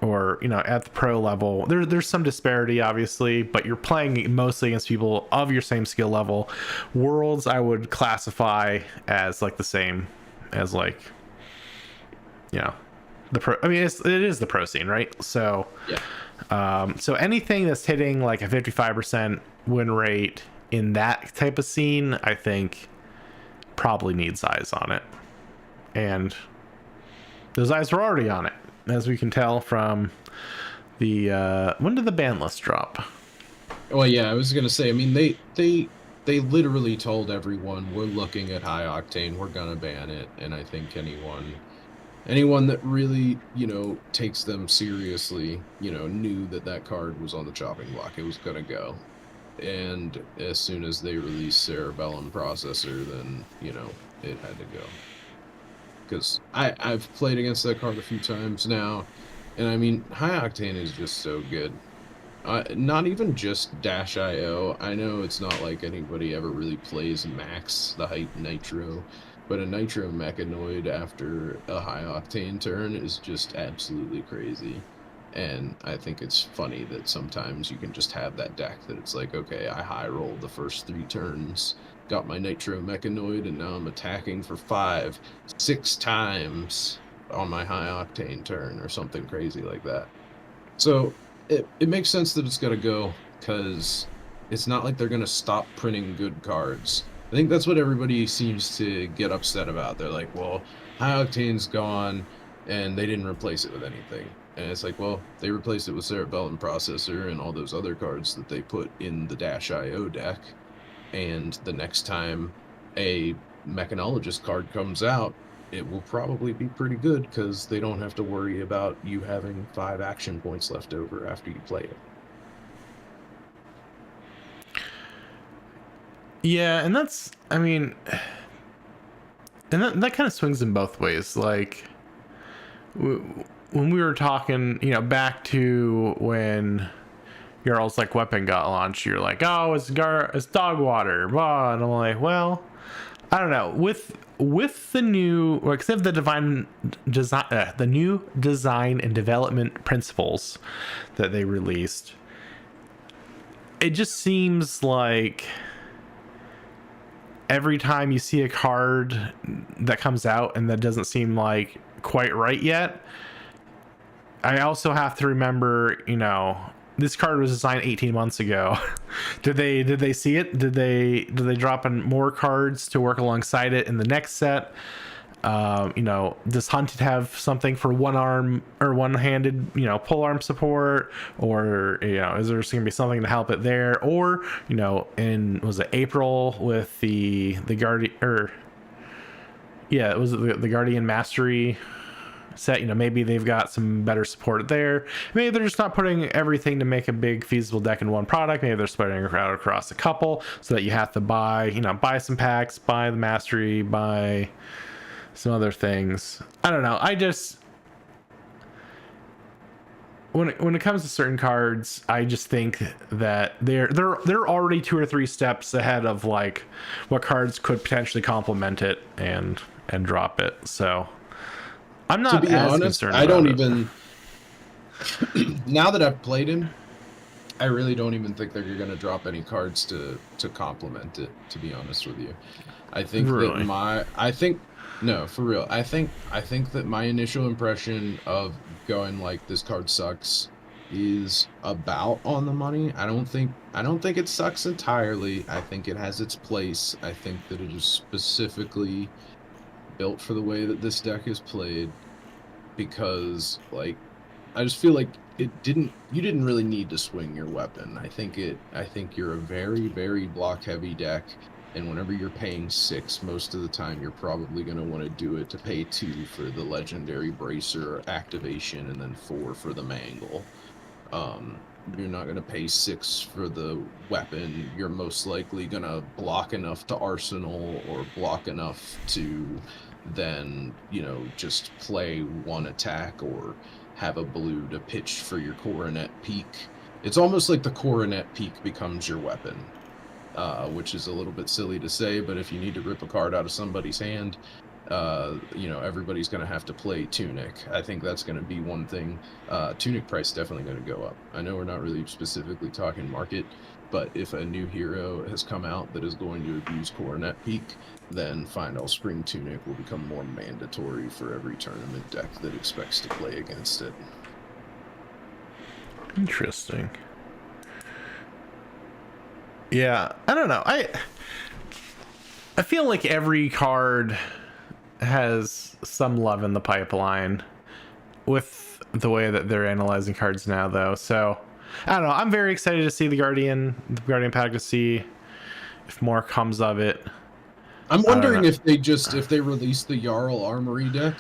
or at the pro level. There's some disparity obviously, but you're playing mostly against people of your same skill level. Worlds I would classify as like the same as like the pro. I mean it is the pro scene, right? So Yeah. so anything that's hitting like a 55% win rate in that type of scene, I think probably needs eyes on it, and those eyes were already on it, as we can tell from the when did the ban list drop? Well, yeah, I was gonna say, I mean, they literally told everyone, we're looking at high octane, we're gonna ban it, and I think anyone that really, takes them seriously, knew that card was on the chopping block. It was gonna go. And as soon as they released Cerebellum Processor, then, it had to go. because I've played against that card a few times now, and I mean High Octane is just so good. Not even just Dash IO. I know it's not like anybody ever really plays Max the height Nitro, but a Nitro Mechanoid after a High Octane turn is just absolutely crazy. And I think it's funny that sometimes you can just have that deck that it's like, okay, I high rolled the first 3 turns, got my Nitro Mechanoid, and now I'm attacking for 5, 6 times on my High Octane turn or something crazy like that. So it makes sense that it's got to go because it's not like they're going to stop printing good cards. I think that's what everybody seems to get upset about. They're like, well, High Octane's gone and they didn't replace it with anything. And it's like, well, they replaced it with Cerebellum Processor and all those other cards that they put in the Dash IO deck. And the next time a Mechanologist card comes out, it will probably be pretty good because they don't have to worry about you having 5 action points left over after you play it. Yeah, and that's, I mean, and that kind of swings in both ways. Like, when we were talking, back to when Jarl's like weapon got launched, you're like, oh, it's dog water, blah. And I'm like, well, I don't know. With the new, or except the the new design and development principles that they released, it just seems like every time you see a card that comes out and that doesn't seem like quite right yet, I also have to remember, this card was designed 18 months ago. did they see it? Did they drop in more cards to work alongside it in the next set? Does Hunted have something for one arm or one-handed, pull arm support, or is there going to be something to help it there? Or in, was it April with the Guardian, or yeah, it was the Guardian Mastery set, maybe they've got some better support there. Maybe they're just not putting everything to make a big feasible deck in one product. Maybe they're spreading it out across a couple so that you have to buy some packs, buy the Mastery, buy some other things. I don't know. I just, when it comes to certain cards, I just think that they're already 2 or 3 steps ahead of like what cards could potentially complement it and drop it. So I'm not, to be as honest, concerned. I don't even. Now that I've played him, I really don't even think they're going to drop any cards to complement it. To be honest with you, I think really? No, for real. I think that my initial impression of going like this card sucks is about on the money. I don't think it sucks entirely. I think it has its place. I think that it is specifically built for the way that this deck is played, because like I just feel like you didn't really need to swing your weapon. I think you're a very, very block heavy deck, and whenever you're paying 6, most of the time you're probably going to want to do it to pay 2 for the legendary bracer activation and then 4 for the mangle. You're not going to pay 6 for the weapon. You're most likely going to block enough to arsenal or block enough to then, just play 1 attack or have a blue to pitch for your coronet peak. It's almost like the coronet peak becomes your weapon, which is a little bit silly to say, but if you need to rip a card out of somebody's hand, everybody's going to have to play Tunic. I think that's going to be one thing. Tunic price definitely going to go up. I know we're not really specifically talking market, but if a new hero has come out that is going to abuse Coronet Peak, then Final Spring Tunic will become more mandatory for every tournament deck that expects to play against it. Interesting. Yeah, I don't know. I feel like every card has some love in the pipeline with the way that they're analyzing cards now, though. So I don't know. I'm very excited to see the Guardian pack, to see if more comes of it. I'm wondering if they release the Jarl Armory deck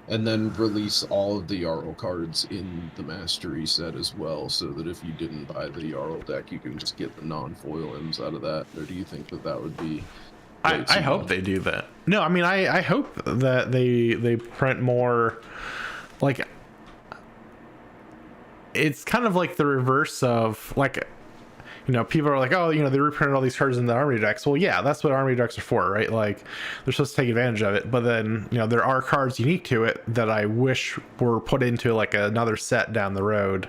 and then release all of the Jarl cards in the Mastery set as well, so that if you didn't buy the Jarl deck, you can just get the non-foil M's out of that. Or do you think that would be way I too hope much. they do that. No, I mean, I hope that they print more. Like, it's kind of like the reverse of like, people are like, oh, they reprinted all these cards in the army decks. Well, yeah, that's what army decks are for, right? Like, they're supposed to take advantage of it. But then, there are cards unique to it that I wish were put into like another set down the road,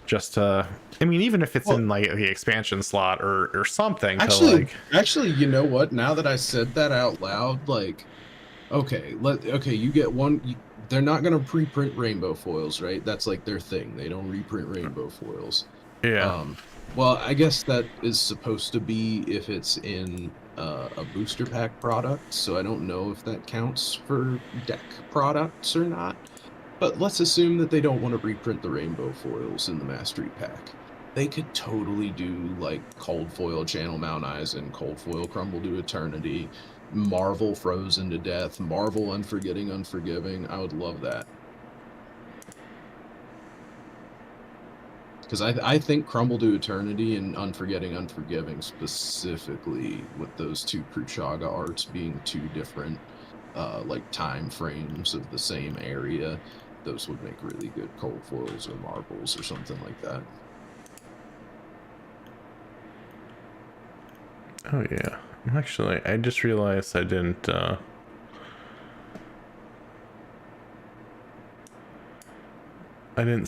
just to. I mean, even if it's Well, in like the expansion slot or something to actually, like. actually, you know what? Now that I said that out loud, like, okay, you get one. They're not gonna pre-print rainbow foils, right? That's like their thing. They don't reprint rainbow foils. Yeah. Um, well, I guess that is supposed to be if it's in a booster pack product. So I don't know if that counts for deck products or not. But let's assume that they don't want to reprint the rainbow foils in the mastery pack. They could totally do like cold foil channel Mount Eisen, cold foil crumble to eternity, Marvel frozen to death, Marvel unforgetting unforgiving. I would love that. Because I think Crumble to Eternity and Unforgetting Unforgiving specifically with those two Kruchaga arts being two different like time frames of the same area, those would make really good cold foils or marbles or something like that. Oh yeah. Actually, I just realized I didn't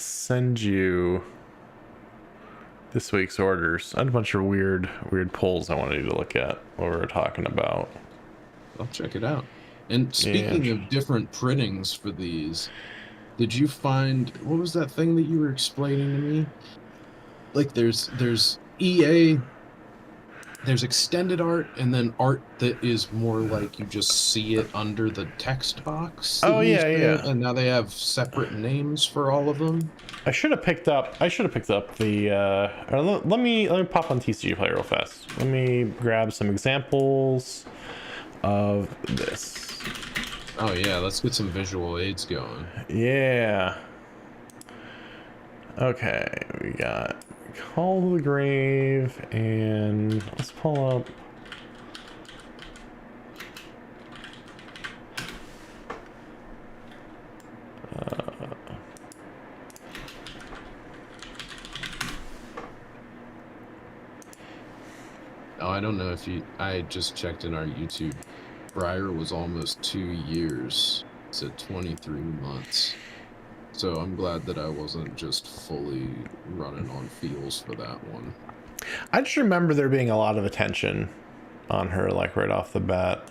send you this week's orders. I had a bunch of weird polls I wanted you to look at what we were talking about. I'll check it out. And Yeah. speaking of different printings for these, did you find what was that thing that you were explaining to me? Like there's EA, there's extended art, and then art that is more like you just see it under the text box that Oh you yeah, said, yeah. and now they have separate names for all of them. I should have picked up the or let me pop on TCG Play real fast. Let me grab some examples of this. Oh yeah, let's get some visual aids going. Yeah. Okay, we got Call to the Grave, and let's pull up. Oh, I don't know if you. I just checked in our YouTube. Briar was almost 2 years. It said 23 months. So I'm glad that I wasn't just fully running on feels for that one. I just remember there being a lot of attention on her, like right off the bat.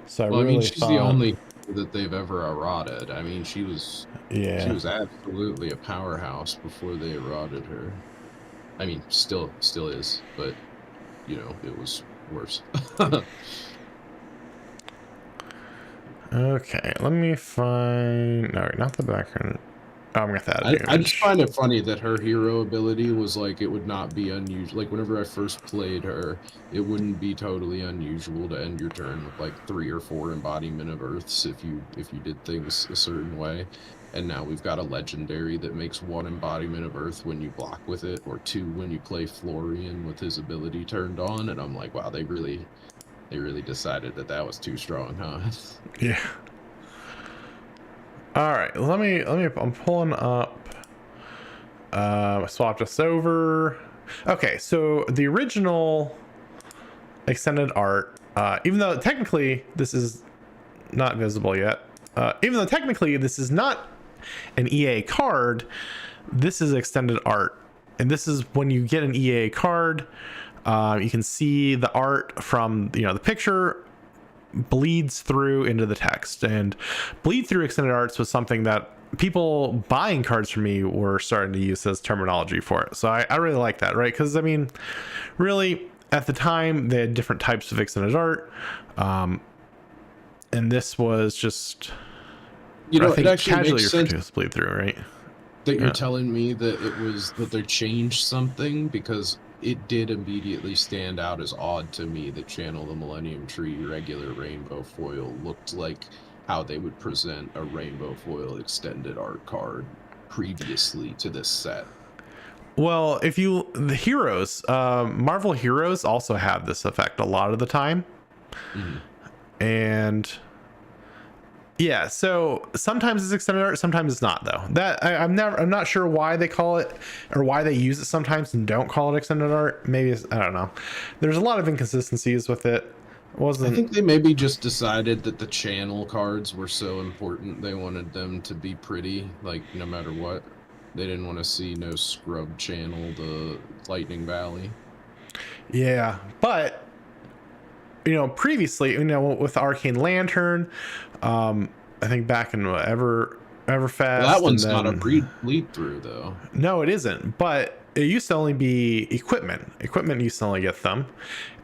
So I Well, I mean, really she's the thought, only that they've ever eroded. I mean, she yeah. was absolutely a powerhouse before they eroded her. I mean, still is, but it was worse. Okay, let me find. No, not the background. Oh, I'm gonna get that I just image. find it funny that her hero ability was like it would not be unusual. Like whenever I first played her, it wouldn't be totally unusual to end your turn with like 3 or 4 embodiment of Earths if you did things a certain way. And now we've got a legendary that makes 1 embodiment of Earth when you block with it, or 2 when you play Florian with his ability turned on. And I'm like, wow, they really decided that that was too strong, huh? Yeah. All right, let me. I'm pulling up. I swapped this over. Okay, so the original extended art, even though technically this is not visible yet, even though technically this is not an EA card, this is extended art, and this is when you get an EA card. You can see the art from the picture bleeds through into the text, and bleed through extended arts was something that people buying cards from me were starting to use as terminology for it. So I really like that, right? Because I mean, really at the time they had different types of extended art, and this was just I It think actually casually makes referred sense to as bleed through, right? that you're Yeah. telling me that they changed something, because it did immediately stand out as odd to me that Channel the Millennium Tree regular rainbow foil looked like how they would present a rainbow foil extended art card previously to this set. Well, the heroes, Marvel heroes also have this effect a lot of the time. Mhm. And yeah, so sometimes it's extended art, sometimes it's not though. I'm not sure why they call it or why they use it sometimes and don't call it extended art. Maybe I don't know. There's a lot of inconsistencies with it. I think they maybe just decided that the channel cards were so important they wanted them to be pretty, like no matter what. They didn't want to see no scrub channel the Lightning Valley. Yeah, but previously, with Arcane Lantern, I think back in Everfast. Well, that one's not a bleed through though. No, it isn't. But it used to only be equipment. Equipment used to only get them,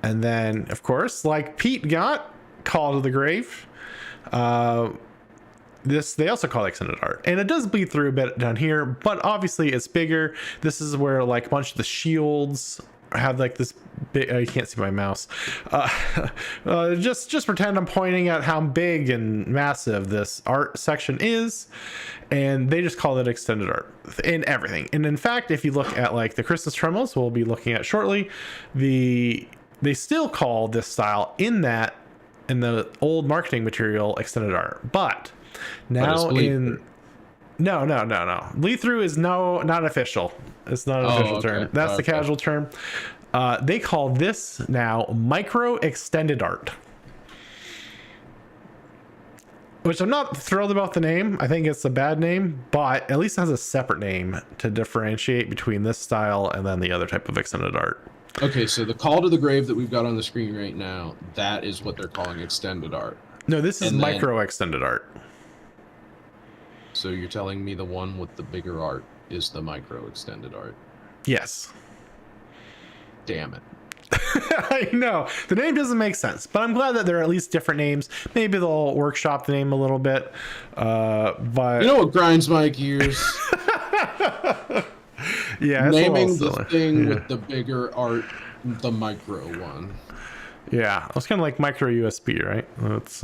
and then of course, like Pete got Call to the Grave. This they also call it extended art, and it does bleed through a bit down here, but obviously it's bigger. This is where like a bunch of the shields have like this big, you can't see my mouse. Just pretend I'm pointing at how big and massive this art section is, and they just call it extended art in everything. And in fact, if you look at like the Christmas Trembles we'll be looking at shortly, they still call this style in the old marketing material extended art, but now no. Bleed through is not official. It's not an official term. That's the casual term. They call this now micro extended art, which I'm not thrilled about the name. I think it's a bad name, but at least it has a separate name to differentiate between this style and then the other type of extended art. Okay, so the Call to the Grave that we've got on the screen right now, that is what they're calling extended art. No, this is micro extended art. So you're telling me the one with the bigger art is the micro extended art? Yes. Damn it. I know. The name doesn't make sense, but I'm glad that there are at least different names. Maybe they'll workshop the name a little bit. But you know what grinds my gears? Yeah, naming the thing with the bigger art the micro one. Yeah, it was kind of like micro USB, right? That's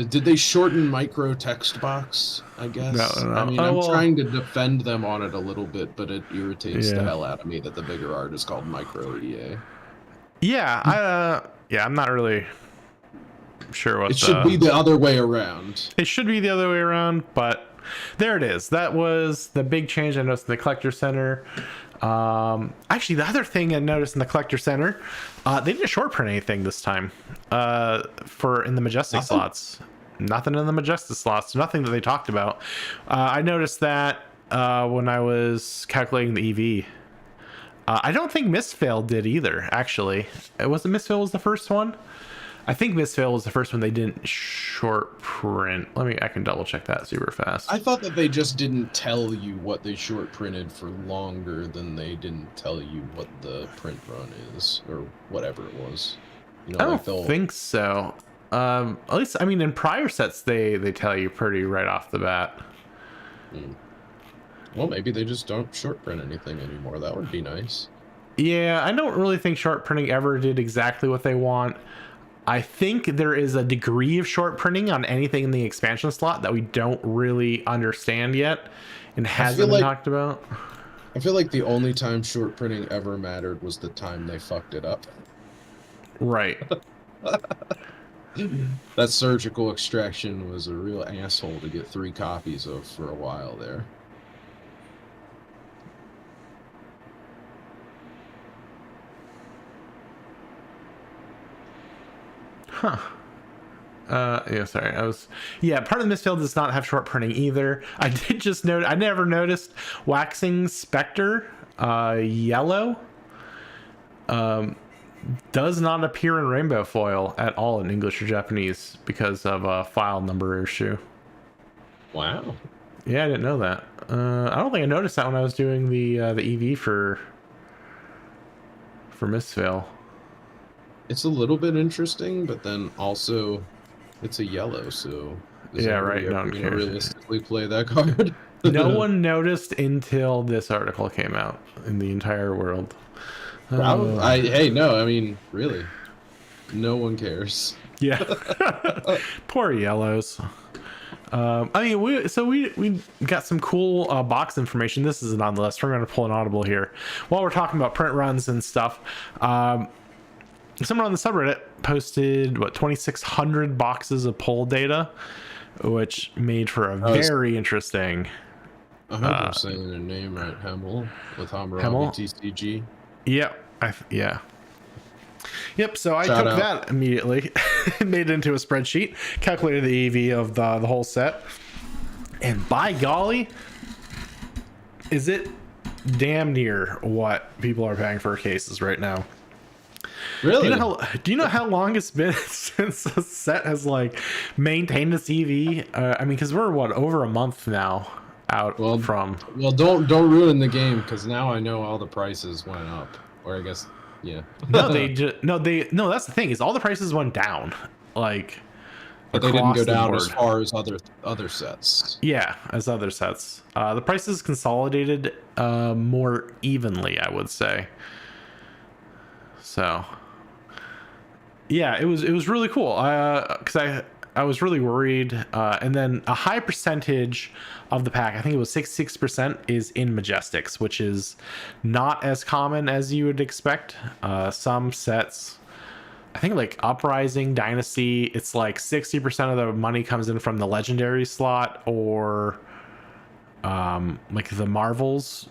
Did they shorten micro text box? I guess. No. I mean, I'm trying to defend them on it a little bit, but it irritates the hell out of me that the bigger art is called micro EA. Yeah, I'm not really sure what it should be the other way around. It should be the other way around, but there it is. That was the big change I noticed in the Collector Center. Actually, the other thing I noticed in the Collector Center, they didn't short print anything this time in the Majestic slots. Nothing in the Majestic slots. Nothing that they talked about. I noticed that when I was calculating the EV. I don't think Mistveil did either, actually. Wasn't Mistveil was the first one? I think Mistveil was the first one they didn't short print. I can double check that super fast. I thought that they just didn't tell you what they short printed for longer than they didn't tell you what the print run is, or whatever it was. I don't think so. At least, I mean, in prior sets, they tell you pretty right off the bat. Well, maybe they just don't short print anything anymore. That would be nice. Yeah, I don't really think short printing ever did exactly what they want. I think there is a degree of short printing on anything in the expansion slot that we don't really understand yet and hasn't been talked about. I feel like the only time short printing ever mattered was the time they fucked it up. Right. That surgical extraction was a real asshole to get 3 copies of for a while there. Huh. Yeah, sorry. Part of the Mistveil does not have short printing either. I did just note, I never noticed Waxing Spectre, yellow, does not appear in rainbow foil at all in English or Japanese because of a file number issue. Wow. Yeah, I didn't know that. I don't think I noticed that when I was doing the EV for Mistveil. It's a little bit interesting, but then also it's a yellow, so yeah, right. No one cares. Realistically play that card. No one noticed until this article came out in the entire world. Hey, no, I mean, really, no one cares. Yeah. Poor yellows. I mean, we got some cool box information. This isn't on the list. We're going to pull an audible here while we're talking about print runs and stuff. someone on the subreddit posted what 2,600 boxes of poll data, which made for a very interesting. I hope I'm saying their name right. Hemel with Hammurabi TCG. Yep. Yeah. Yep. So I took that immediately, made it into a spreadsheet, calculated the EV of the whole set, and by golly, is it damn near what people are paying for cases right now. Really? Do you know how long it's been since the set has like maintained its EV? I mean, because we're over a month now out from. Well, don't ruin the game, because now I know all the prices went up, or I guess yeah. No, that's the thing, is all the prices went down, like. But they didn't go down as far as other sets. Yeah, as other sets. The prices consolidated more evenly, I would say. So, yeah, it was really cool. Because I was really worried. And then a high percentage of the pack, I think it was 66%, is in Majestics, which is not as common as you would expect. Some sets, I think like Uprising, Dynasty, it's like 60% of the money comes in from the Legendary slot, or like the Marvels,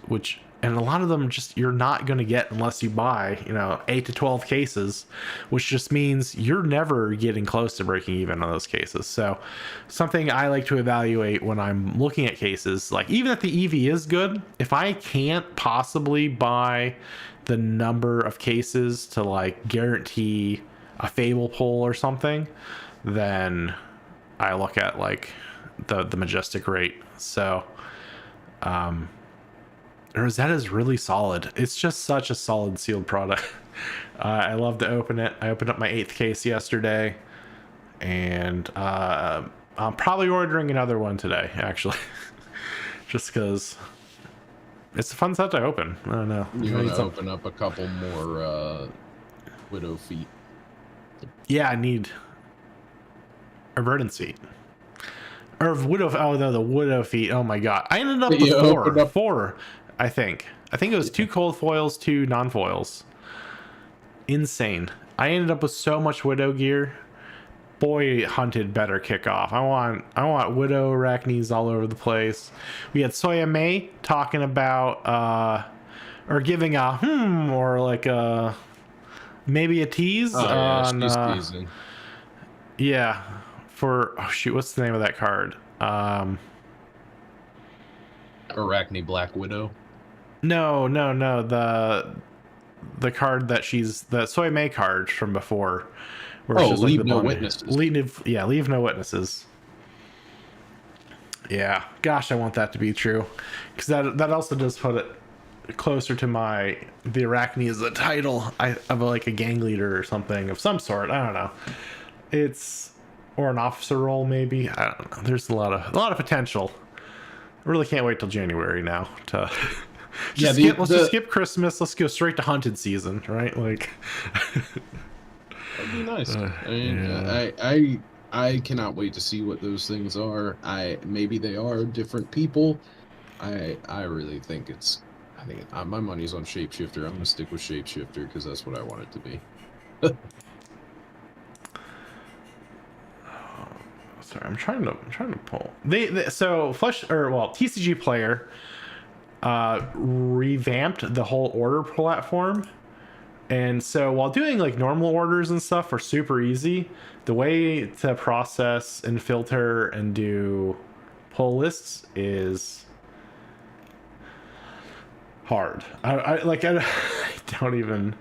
and a lot of them just you're not going to get unless you buy 8 to 12 cases, which just means you're never getting close to breaking even on those cases. So something I like to evaluate when I'm looking at cases, like even if the EV is good, if I can't possibly buy the number of cases to like guarantee a Fable pull or something, then I look at like the Majestic rate. So Rosetta is really solid. It's just such a solid sealed product. I love to open it. I opened up my 8th case yesterday, and I'm probably ordering another one today, actually. Just because it's a fun set to open. I don't know. You want to open up a couple more Widow feet? Yeah, I need a Verdant seat. Or Widow. Oh no, the Widow feet. Oh my god, I ended up with four. I think it was 2 cold foils, 2 non-foils. Insane. I ended up with so much Widow gear. Boy, Hunted better kick off. I want Widow Arachnes all over the place. We had Soya May talking about or giving a or like a maybe a tease on she's teasing. Yeah, for shoot, what's the name of that card? Arachne Black Widow. No, the card that the Soy May card from before. Where it's leave no witnesses. Leave no witnesses. Yeah, gosh, I want that to be true, because that also does put it closer to the Arachne as a title of like a gang leader or something of some sort. I don't know. Or an officer role maybe. I don't know. There's a lot of potential. I really can't wait till January now to. Let's just skip Christmas. Let's go straight to Hunted season, right? Like, that'd be nice. I mean, I cannot wait to see what those things are. Maybe they are different people. I really think my money's on Shapeshifter. I'm gonna stick with Shapeshifter because that's what I want it to be. Sorry, I'm trying to pull. TCG Player revamped the whole order platform, and so while doing like normal orders and stuff are super easy, the way to process and filter and do pull lists is hard. I don't even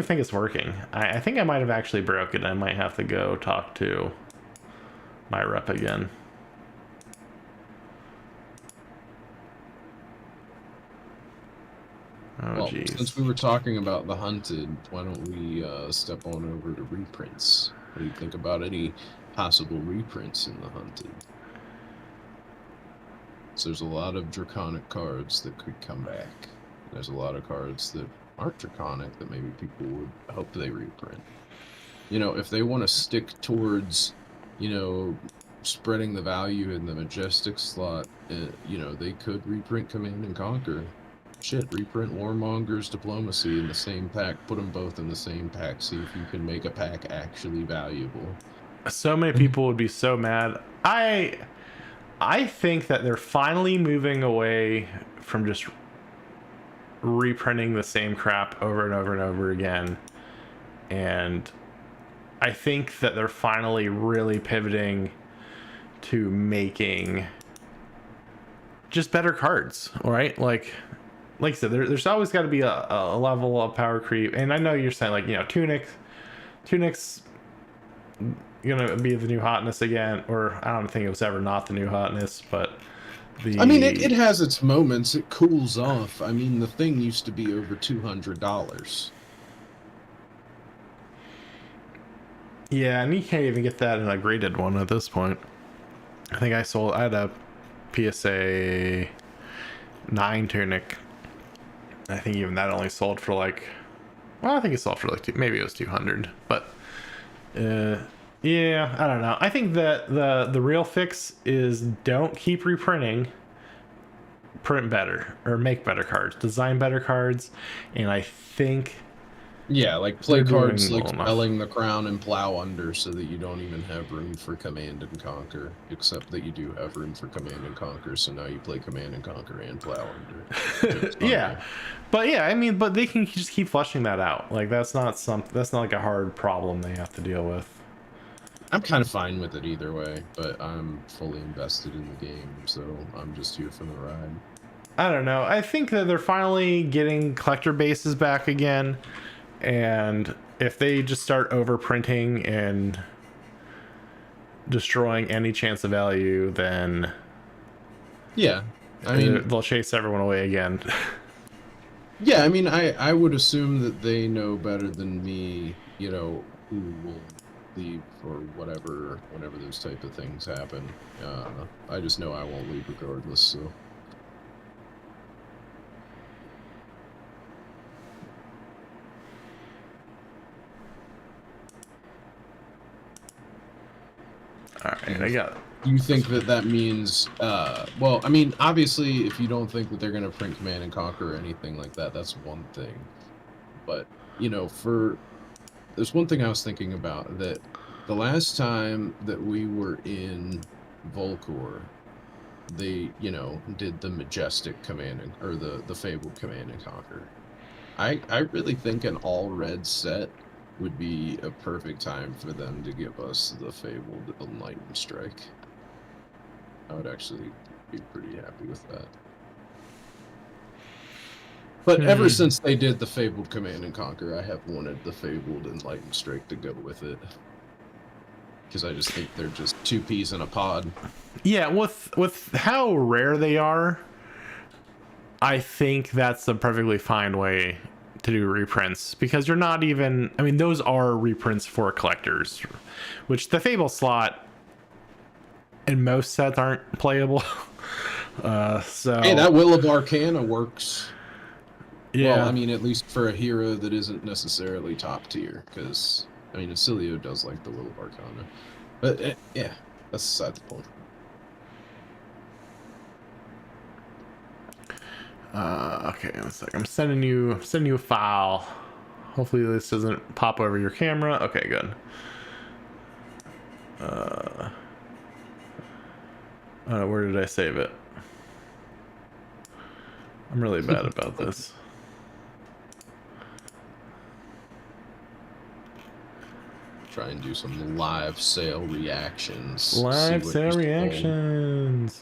think it's working. I think I might have actually broken. I might have to go talk to my rep again. Geez. Since we were talking about the Hunted, why don't we step on over to reprints? What do you think about any possible reprints in the Hunted? So there's a lot of draconic cards that could come back. There's a lot of cards that aren't draconic that maybe people would hope they reprint. If they want to stick towards, spreading the value in the Majestic slot, they could reprint Command and Conquer. Shit, reprint Warmonger's Diplomacy in the same pack. Put them both in the same pack. See if you can make a pack actually valuable. So many people would be so mad. I think that they're finally moving away from just reprinting the same crap over and over and over again. And I think that they're finally really pivoting to making just better cards, right? Like I said, there's always got to be a level of power creep. And I know you're saying, like, you know, Tunic's gonna be the new hotness again, or I don't think it was ever not the new hotness, but I mean, it has its moments. It cools off. I mean, the thing used to be over $200. Yeah, and you can't even get that in a graded one at this point. I think I had a PSA 9 Tunic. I think even that only sold for like, well, I think it sold for like maybe it was 200, but yeah, I don't know. I think that the real fix is don't keep reprinting. Print better, or make better cards, design better cards, and I think yeah, like play cards like well Felling the Crown and Plow Under, so that you don't even have room for Command and Conquer, except that you do have room for Command and Conquer, so now you play Command and Conquer and Plow Under. Yeah, but yeah, I mean, but they can just keep fleshing that out. Like that's not like a hard problem they have to deal with. I'm kind of fine with it either way, but I'm fully invested in the game, so I'm just here for the ride. I don't know. I think that they're finally getting collector bases back again, and if they just start overprinting and destroying any chance of value, then yeah, I mean, they'll chase everyone away again. Yeah, I mean, I would assume that they know better than me, you know, who will leave or whatever whenever those type of things happen. I just know I won't leave regardless, so. All right, I got it. You think that means, well, I mean, obviously, if you don't think that they're going to print Command and Conquer or anything like that, that's one thing. But, you know, there's one thing I was thinking about, that the last time that we were in Volcor, they, you know, did the Majestic Command, or the Fabled Command and Conquer. I really think an all-red set would be a perfect time for them to give us the Fabled Enlightened Strike. I would actually be pretty happy with that. But ever since they did the Fabled Command and Conquer, I have wanted the Fabled Enlightened Strike to go with it. Because I just think they're just two peas in a pod. Yeah, with how rare they are, I think that's a perfectly fine way to do reprints, because you're not even, I mean, those are reprints for collectors, which the Fable slot in most sets aren't playable. So hey, that Will of Arcana works. Yeah, well, I mean, at least for a hero that isn't necessarily top tier, because I mean, Acilio does like the Will of Arcana, but yeah, that's beside the point. Okay, one sec. I'm sending you a file. Hopefully this doesn't pop over your camera. Okay, good. Where did I save it? I'm really bad about this. Try and do some live sale reactions. Live sale reactions.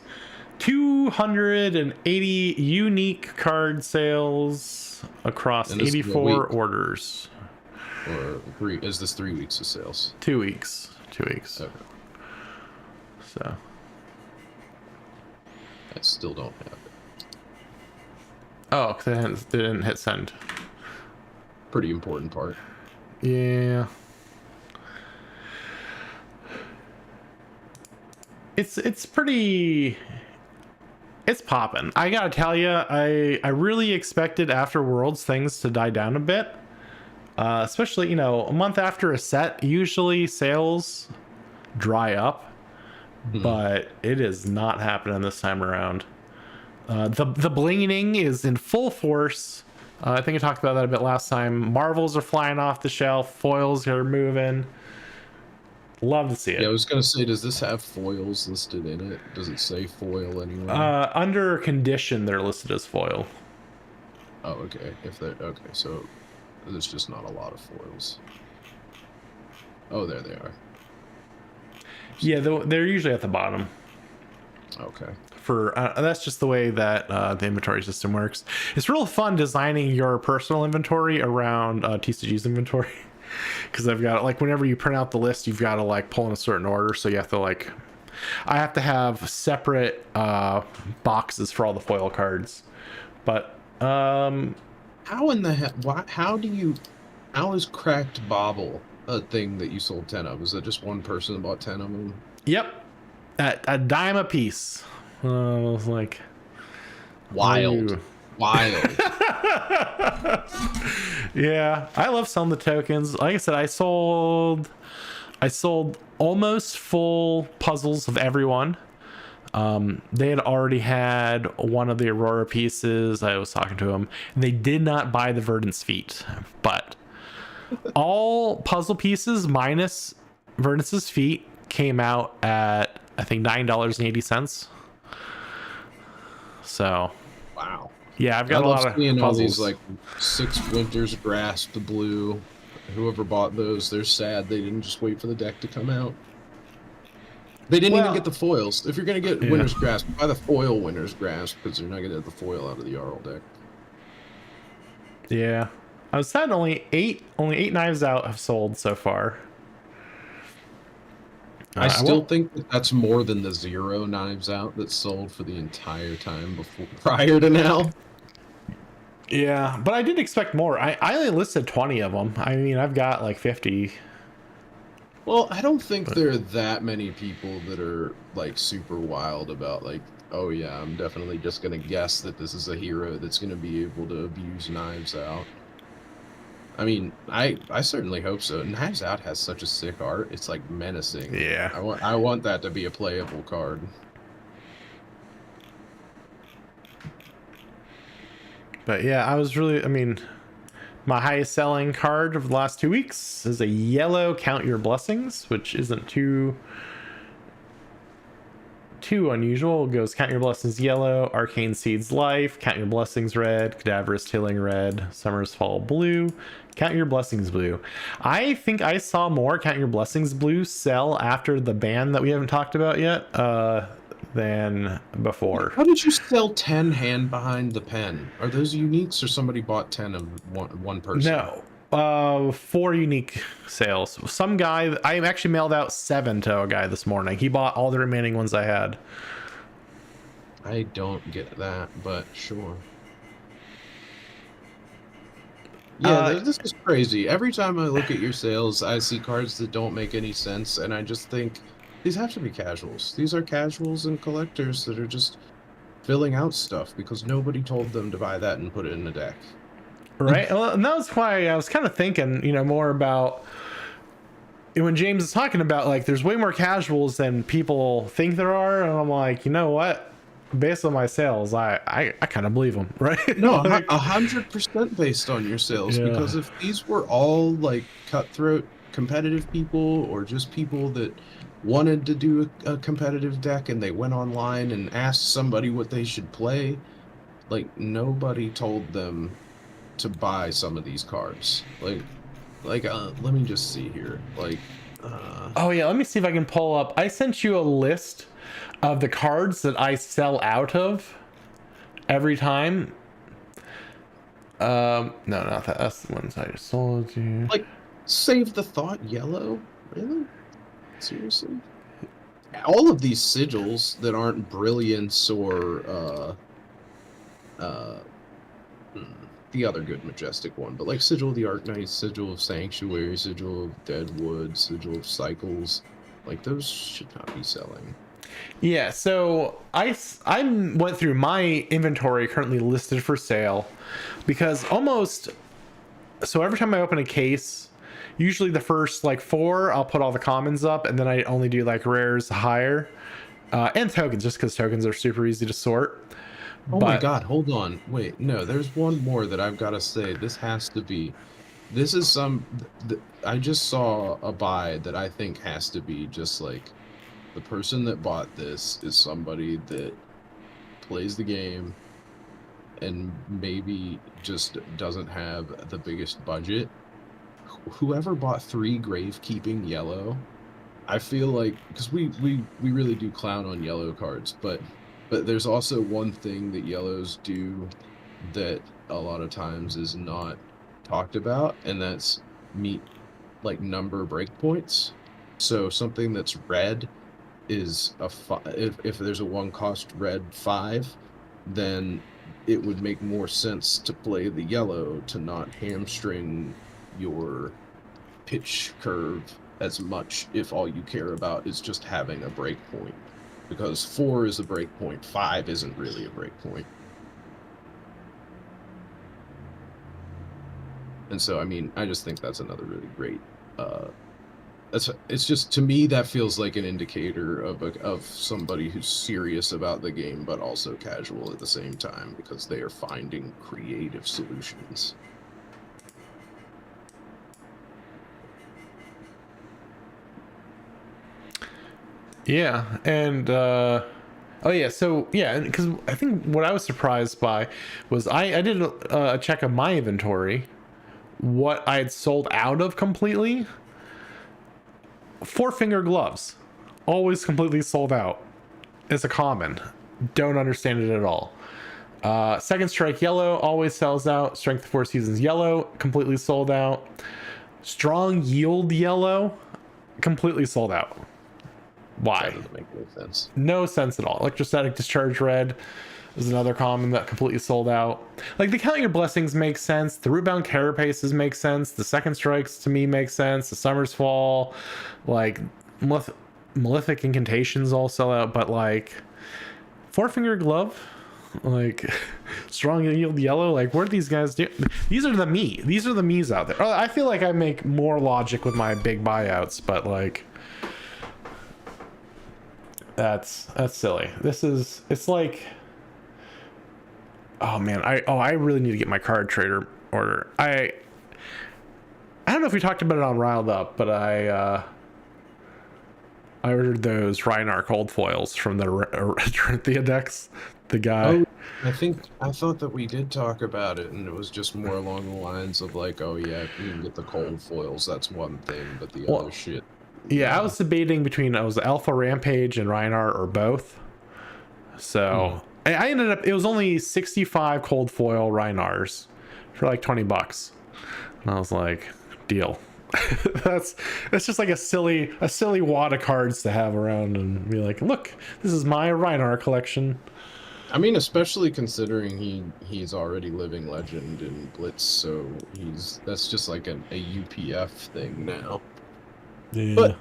280 unique card sales across 84 orders. Or is this 3 weeks of sales? 2 weeks. 2 weeks. Okay. So. I still don't have it. Oh, because they didn't hit send. Pretty important part. Yeah. It's pretty. It's popping. I gotta tell you, I really expected after Worlds things to die down a bit. Especially, you know, a month after a set, usually sales dry up. But it is not happening this time around. The blinging is in full force. I think I talked about that a bit last time. Marvels are flying off the shelf. Foils are moving. Love to see it. Yeah, I was gonna say, does this have foils listed in it? Does it say foil anywhere? Under condition, they're listed as foil. Oh, okay. If they're okay, so there's just not a lot of foils. Oh, there they are. Yeah, they're usually at the bottom. Okay. For that's just the way that the inventory system works. It's real fun designing your personal inventory around TCG's inventory, because I've got, like, whenever you print out the list, you've got to like pull in a certain order, so you have to like, I have to have separate boxes for all the foil cards. But how in the heck? How is Cracked Bobble a thing that you sold 10 of? Is that just one person that bought 10 of them? Yep, at a dime a piece. I was like, wild. ooh. Wild. Yeah, I love selling the tokens. Like I said, I sold almost full puzzles of everyone. They had already had one of the Aurora pieces. I was talking to them, and they did not buy the Verdant's feet, but all puzzle pieces minus Verdant's feet came out at, I think, $9.80. So Wow. yeah, I've got a lot of seeing puzzles. all these like 6 Winters Grasp the blue. Whoever bought those, they're sad they didn't just wait for the deck to come out. They didn't even get the foils. If you're gonna get Winter's Grasp, buy the foil Winter's Grasp, because you're not gonna get the foil out of the Jarl deck. Yeah, I was sad only eight knives out have sold so far. I still think that's more than the 0 knives out that sold for the entire time prior to now. Yeah, but I did expect more. I only listed 20 of them. I mean, I've got like 50. Well, I don't think there are that many people that are like super wild about like, oh yeah, I'm definitely just gonna guess that this is a hero that's gonna be able to abuse Knives Out. I mean, I certainly hope so. Knives Out has such a sick art. It's like menacing. Yeah. I want that to be a playable card. But yeah, I mean, my highest selling card of the last 2 weeks is a yellow Count Your Blessings, which isn't too unusual. It goes Count Your Blessings yellow, Arcane Seeds life, Count Your Blessings red, Cadaverous Tilling red, Summer's Fall blue, Count Your Blessings blue. I think I saw more Count Your Blessings blue sell after the ban that we haven't talked about yet than before. How did you sell 10 Hand Behind the Pen? Are those uniques, or somebody bought 10 of one person? No. 4 unique sales. Some guy, I actually mailed out 7 to a guy this morning. He bought all the remaining ones I had. I don't get that, but sure. Yeah, this is crazy. Every time I look at your sales, I see cards that don't make any sense, and I just think, these have to be casuals. These are casuals and collectors that are just filling out stuff because nobody told them to buy that and put it in the deck. Right? Well, and that was why I was kind of thinking, more about when James is talking about, like, there's way more casuals than people think there are. And I'm like, you know what? Based on my sales, I kind of believe them, right? No, 100% based on your sales. Yeah. Because if these were all like cutthroat competitive people, or just people that wanted to do a competitive deck and they went online and asked somebody what they should play, like, nobody told them to buy some of these cards. Like let me just see here. Oh yeah, let me see if I can pull up. I sent you a list of the cards that I sell out of every time. No, not that. That's the ones I just sold you. Like, Save the Thought yellow? Really? Seriously? All of these sigils that aren't Brilliance or the other good Majestic one, but like Sigil of the Arknight, Sigil of Sanctuary, Sigil of Deadwood, Sigil of Cycles, like, those should not be selling. Yeah, so I went through my inventory currently listed for sale, because so every time I open a case, usually the first like 4 I'll put all the commons up, and then I only do like rares higher and tokens, just because tokens are super easy to sort. Oh my But God, hold on. Wait, no, there's one more that I've got to say. This is I just saw a buy that I think has to be just like the person that bought this is somebody that plays the game and maybe just doesn't have the biggest budget. Whoever bought 3 Gravekeeping Yellow, I feel like because we really do clown on yellow cards, but there's also one thing that yellows do that a lot of times is not talked about, and that's meet like number breakpoints. So something that's red is if there's a 1 cost red 5, then it would make more sense to play the yellow to not hamstring your pitch curve as much if all you care about is just having a breakpoint, because 4 is a breakpoint, 5 isn't really a breakpoint. And so, I mean, I just think that's another really great. It's just, to me, that feels like an indicator of somebody who's serious about the game, but also casual at the same time, because they are finding creative solutions. yeah, and oh yeah, so yeah, because I think what I was surprised by was I did a check of my inventory, what I had sold out of completely. 4-finger gloves, always completely sold out. It's a common. Don't understand it at all. Second strike yellow always sells out. Strength of 4 seasons yellow completely sold out. Strong yield yellow completely sold out. Why? That doesn't make any sense. No sense at all. Electrostatic discharge red is another common that completely sold out. Like, the Count Your Blessings make sense. The Rootbound Carapaces make sense. The Second Strikes to me make sense. The Summer's Fall, like Malefic Incantations all sell out. But like 4-finger glove, like strong yield yellow, like what are these guys do? These are the me. These are the me's out there. I feel like I make more logic with my big buyouts, but like that's silly. It's like, oh man, I really need to get my card trader order. I don't know if we talked about it on Riled Up, but I ordered those Rhinar cold foils from the Dorinthia decks. The guy. Oh, I thought that we did talk about it, and it was just more along the lines of like, oh yeah, if you can get the cold foils, that's one thing, but the other shit. Yeah, I was debating between Alpha Rampage and Rhinar or both. So I ended up, it was only 65 cold foil Rhinars for like $20. And I was like, deal. that's just like a silly wad of cards to have around and be like, look, this is my Rhinar collection. I mean, especially considering he's already living legend in Blitz, so that's just like a UPF thing now. Yeah. But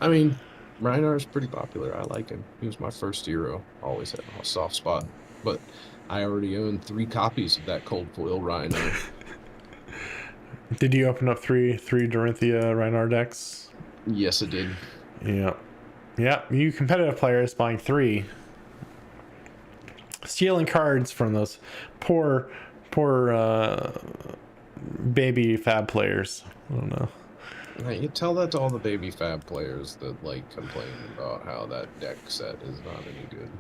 I mean, Rhinar's pretty popular. I like him. He was my first hero. Always had a soft spot. But I already own 3 copies of that cold foil Rhinar. Did you open up three Dorinthia Rhinar decks? Yes, I did. Yeah. Yeah, you competitive players buying 3. Stealing cards from those poor baby fab players. I don't know. Right, you tell that to all the baby fab players that like complain about how that deck set is not any good.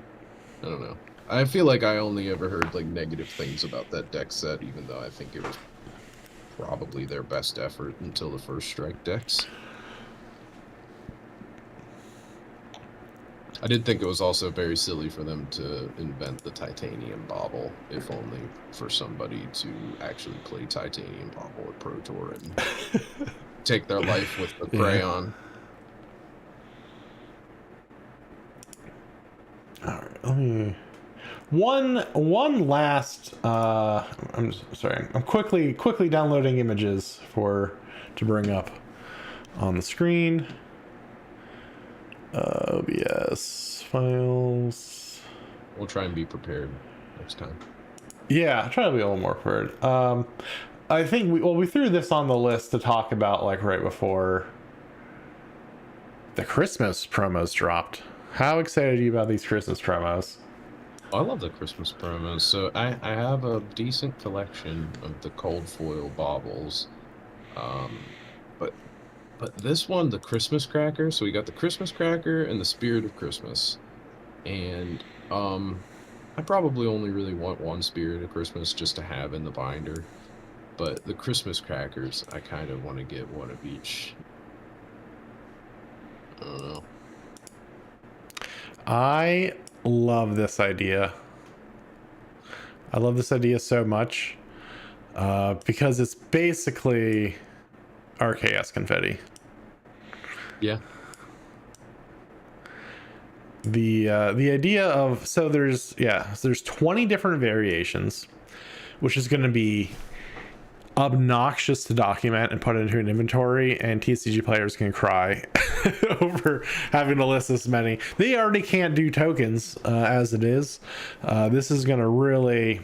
I don't know. I feel like I only ever heard like negative things about that deck set, even though I think it was probably their best effort until the first strike decks. I did think it was also very silly for them to invent the titanium bauble, if only for somebody to actually play titanium bauble at Pro Tour and take their life with the crayon. All right, let me. One last. I'm sorry. I'm quickly downloading images to bring up on the screen. OBS files. We'll try and be prepared next time. Yeah, try to be a little more prepared. I think we threw this on the list to talk about like right before the Christmas promos dropped. How excited are you about these Christmas promos? I love the Christmas promos. So I have a decent collection of the cold foil baubles. Um, but this one, the Christmas cracker. So we got the Christmas cracker and the Spirit of Christmas. And I probably only really want one Spirit of Christmas just to have in the binder. But the Christmas crackers, I kind of want to get one of each. I don't know. I love this idea. I love this idea so much because it's basically RKS confetti. Yeah. The idea of, so there's 20 different variations, which is going to be obnoxious to document and put into an inventory, and TCG players can cry over having to list this many. They already can't do tokens as it is. This is going to really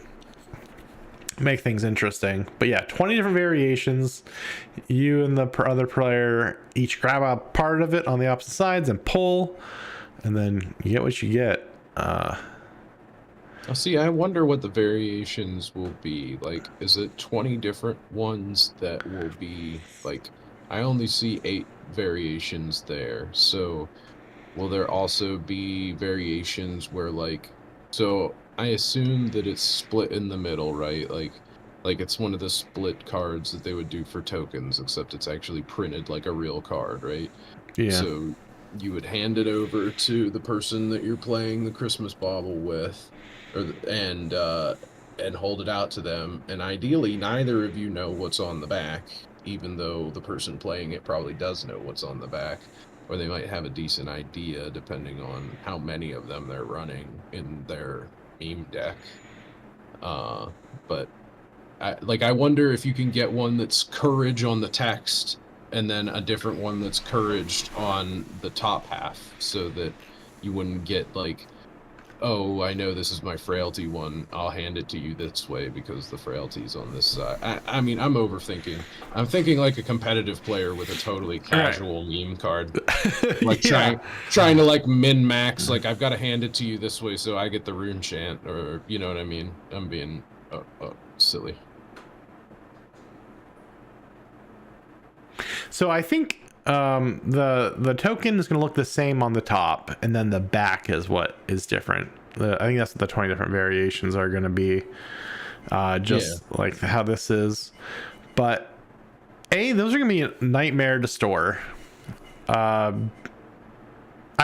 make things interesting. But yeah, 20 different variations. You and the other player each grab a part of it on the opposite sides and pull, and then you get what you get. See, I wonder what the variations will be. Like, is it 20 different ones that will be, like, I only see 8 variations there. So, will there also be variations where, like, so I assume that it's split in the middle, right? Like it's one of the split cards that they would do for tokens, except it's actually printed like a real card, right? Yeah. So you would hand it over to the person that you're playing the Christmas bauble with, and hold it out to them. And ideally, neither of you know what's on the back, even though the person playing it probably does know what's on the back, or they might have a decent idea depending on how many of them they're running in their meme deck. But I wonder if you can get one that's courage on the text and then a different one that's courage on the top half, so that you wouldn't get like, oh, I know this is my frailty one, I'll hand it to you this way because the frailty's on this side. I mean, I'm overthinking. I'm thinking like a competitive player with a totally casual meme card. Like trying to like min-max, like I've got to hand it to you this way so I get the rune chant, or you know what I mean? I'm being silly. So I think the token is going to look the same on the top, and then the back is what is different. I think that's what the 20 different variations are going to be, like how this is. But those are going to be a nightmare to store. I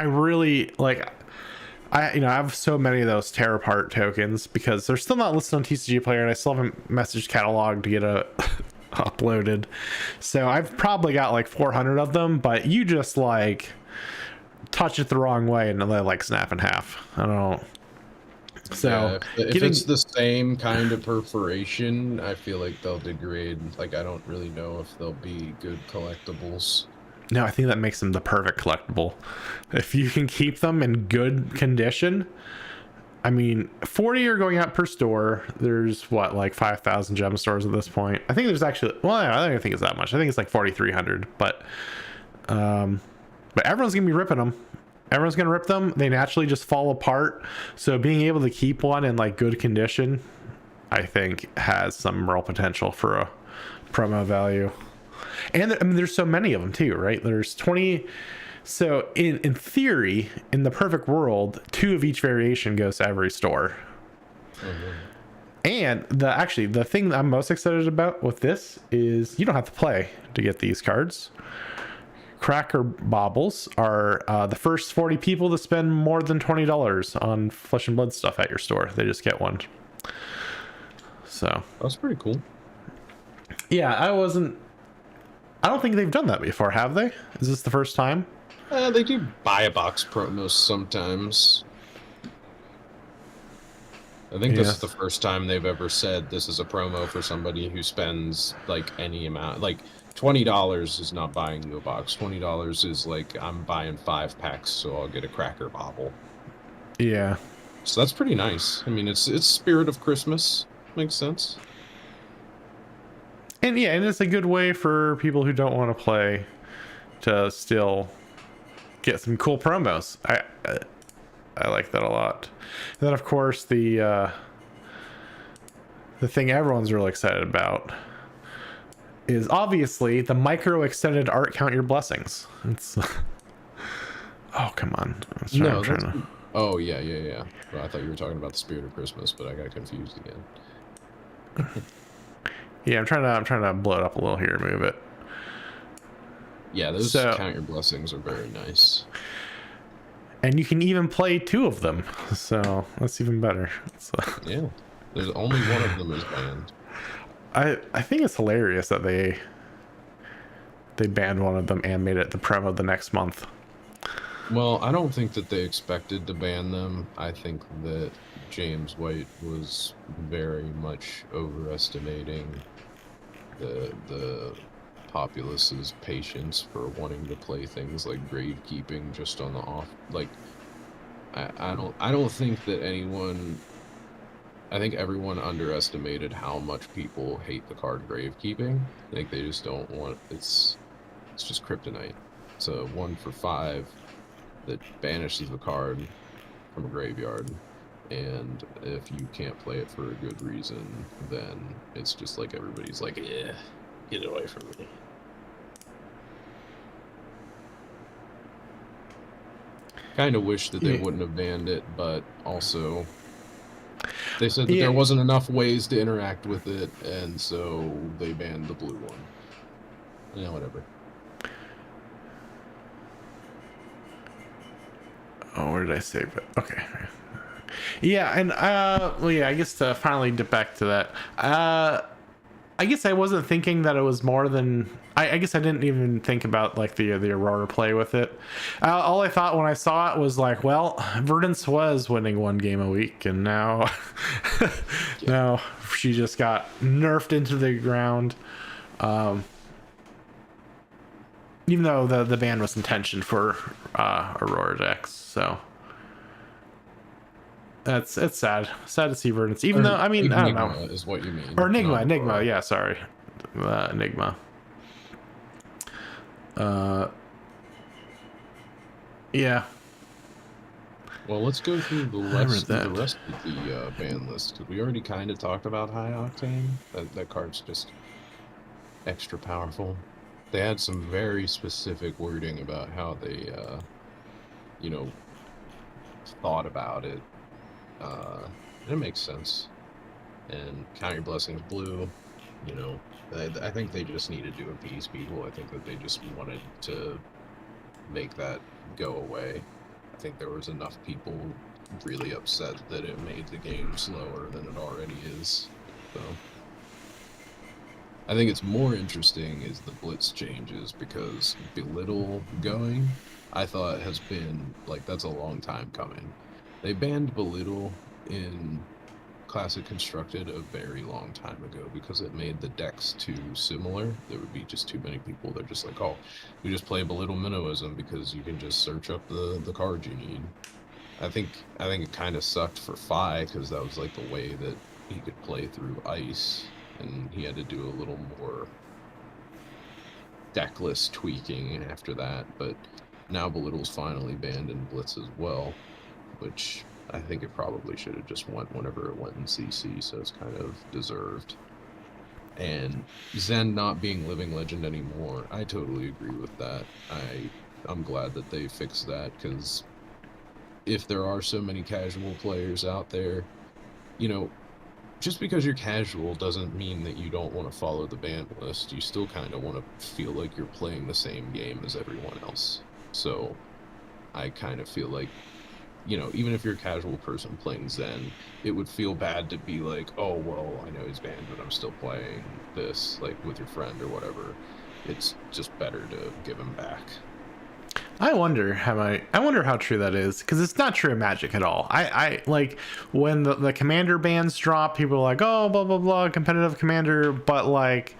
really like. I have so many of those tear apart tokens because they're still not listed on TCG Player, and I still haven't messaged catalog to get a uploaded. So I've probably got like 400 of them, but you just like touch it the wrong way and they like snap in half. I don't know. So if it's the same kind of perforation, I feel like they'll degrade. Like I don't really know if they'll be good collectibles. No, I think that makes them the perfect collectible. If you can keep them in good condition. I mean, 40 are going out per store. There's what, like 5,000 gem stores at this point. I think there's actually, well, I don't think it's that much. I think it's like 4,300. But everyone's gonna be ripping them. Everyone's gonna rip them. They naturally just fall apart. So being able to keep one in like good condition, I think, has some real potential for a promo value. And I mean, there's so many of them too, right? There's 20. So in theory, in the perfect world, 2 of each variation goes to every store. Mm-hmm. And the thing that I'm most excited about with this is you don't have to play to get these cards. Cracker Baubles are the first 40 people to spend more than $20 on Flesh and Blood stuff at your store. They just get one. So that's pretty cool. Yeah, I don't think they've done that before, have they? Is this the first time? They do buy a box promos sometimes. I think this is the first time they've ever said this is a promo for somebody who spends like any amount. Like $20 is not buying you a box. $20 is like I'm buying 5 packs, so I'll get a cracker bauble. Yeah. So that's pretty nice. I mean, it's spirit of Christmas. Makes sense. And yeah, and it's a good way for people who don't want to play to still get some cool promos. I like that a lot. And then of course the thing everyone's really excited about is obviously the micro extended art count your blessings. It's oh come on. No, that's oh yeah, yeah, yeah. Well, I thought you were talking about the Spirit of Christmas, but I got confused again. Yeah, I'm trying to blow it up a little here, move it. Yeah, those count your blessings are very nice. And you can even play 2 of them, so that's even better. So, yeah, there's only one of them is banned. I think it's hilarious that they banned one of them and made it the promo the next month. Well, I don't think that they expected to ban them. I think that James White was very much overestimating the populace's patience for wanting to play things like gravekeeping just on the off. Like, I don't think that anyone. I think everyone underestimated how much people hate the card gravekeeping. Like, they just don't want. It's just kryptonite. It's a 1 for 5 that banishes the card from a graveyard, and if you can't play it for a good reason, then it's just like everybody's like, yeah, get it away from me. Kind of wish that they wouldn't have banned it, but also they said that there wasn't enough ways to interact with it, and so they banned the blue one. Yeah, whatever. Oh, where did I save it? Okay. Yeah, and well, yeah, I guess to finally get back to that, I guess I wasn't thinking that it was more than. I guess I didn't even think about like the Aurora play with it. All I thought when I saw it was like, well, Verdance was winning 1 game a week, and now, now she just got nerfed into the ground. Even though the ban was intentioned for Aurora decks, so it's sad to see Verdance. Even though I mean Enigma, I don't know, is what you mean, or Enigma, yeah, sorry, Enigma. Yeah. Well, let's go through the rest of the ban list, because we already kind of talked about High Octane. That card's just extra powerful. They had some very specific wording about how they, you know, thought about it. And it makes sense. And Count Your Blessings Blue, you know, I think they just needed to appease people. I think that they just wanted to make that go away. I think there was enough people really upset that it made the game slower than it already is. So I think it's more interesting is the blitz changes, because Belittle going, I thought has been, like, that's a long time coming. They banned Belittle in Classic Constructed a very long time ago because it made the decks too similar. There would be just too many people. They're just like, oh, you just play Belittle Minnowism because you can just search up the cards you need. I think it kind of sucked for Fi, because that was like the way that he could play through Ice, and he had to do a little more deck list tweaking after that. But now Belittle's finally banned in Blitz as well, which I think it probably should have just went whenever it went in CC, so it's kind of deserved. And Zen not being Living Legend anymore, I totally agree with that. I'm glad that they fixed that, because if there are so many casual players out there, you know, just because you're casual doesn't mean that you don't want to follow the ban list. You still kind of want to feel like you're playing the same game as everyone else. So I kind of feel like, you know, even if you're a casual person playing Zen, it would feel bad to be like, oh, well, I know he's banned, but I'm still playing this, like, with your friend or whatever. It's just better to give him back. I wonder how true that is, because it's not true in Magic at all. I like when the commander bans drop, people are like, oh, blah blah blah, competitive commander, but like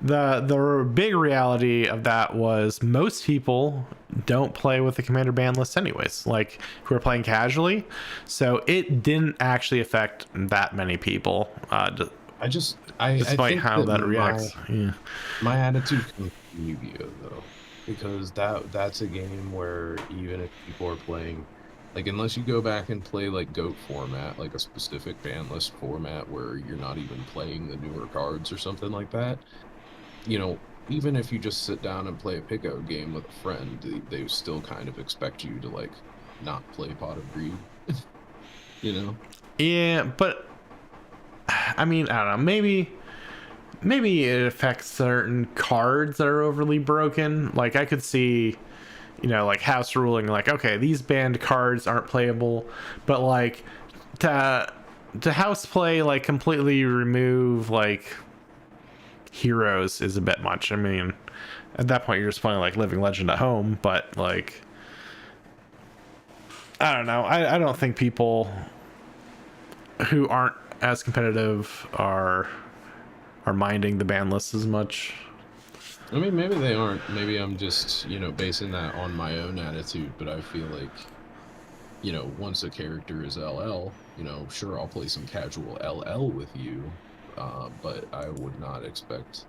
the big reality of that was most people don't play with the commander ban list anyways, like who are playing casually, so it didn't actually affect that many people. Despite how that reacts. Yeah. My attitude comes from Yu-Gi-Oh though, because that's a game where even if people are playing Like, unless you go back and play like GOAT format, like a specific ban list format where you're not even playing the newer cards or something like that, you know, even if you just sit down and play a pickout game with a friend, they still kind of expect you to like not play Pot of Greed, you know? Yeah, but I mean, I don't know. Maybe it affects certain cards that are overly broken. Like I could see, like house ruling, like, okay, these banned cards aren't playable, but like to house play, like completely remove like heroes is a bit much. I mean, at that point you're just playing like Living Legend at home, but like, I don't know. I don't think people who aren't as competitive are minding the ban list as much. I mean, maybe they aren't. Maybe I'm just, basing that on my own attitude, but I feel like, once a character is LL, sure, I'll play some casual LL with you, but I would not expect,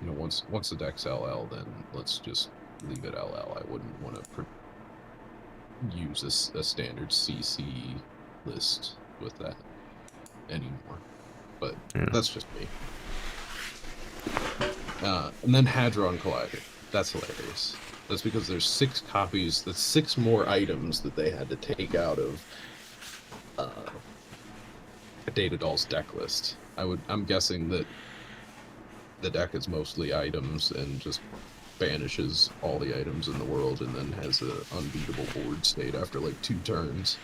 once the deck's LL, then let's just leave it LL. I wouldn't want to use a standard CC list with that anymore, but that's just me. And then Hadron Collider. That's hilarious. That's because there's 6 copies. That's 6 more items that they had to take out of Data Doll's deck list. I'm guessing that the deck is mostly items and just banishes all the items in the world and then has an unbeatable board state after like 2 turns.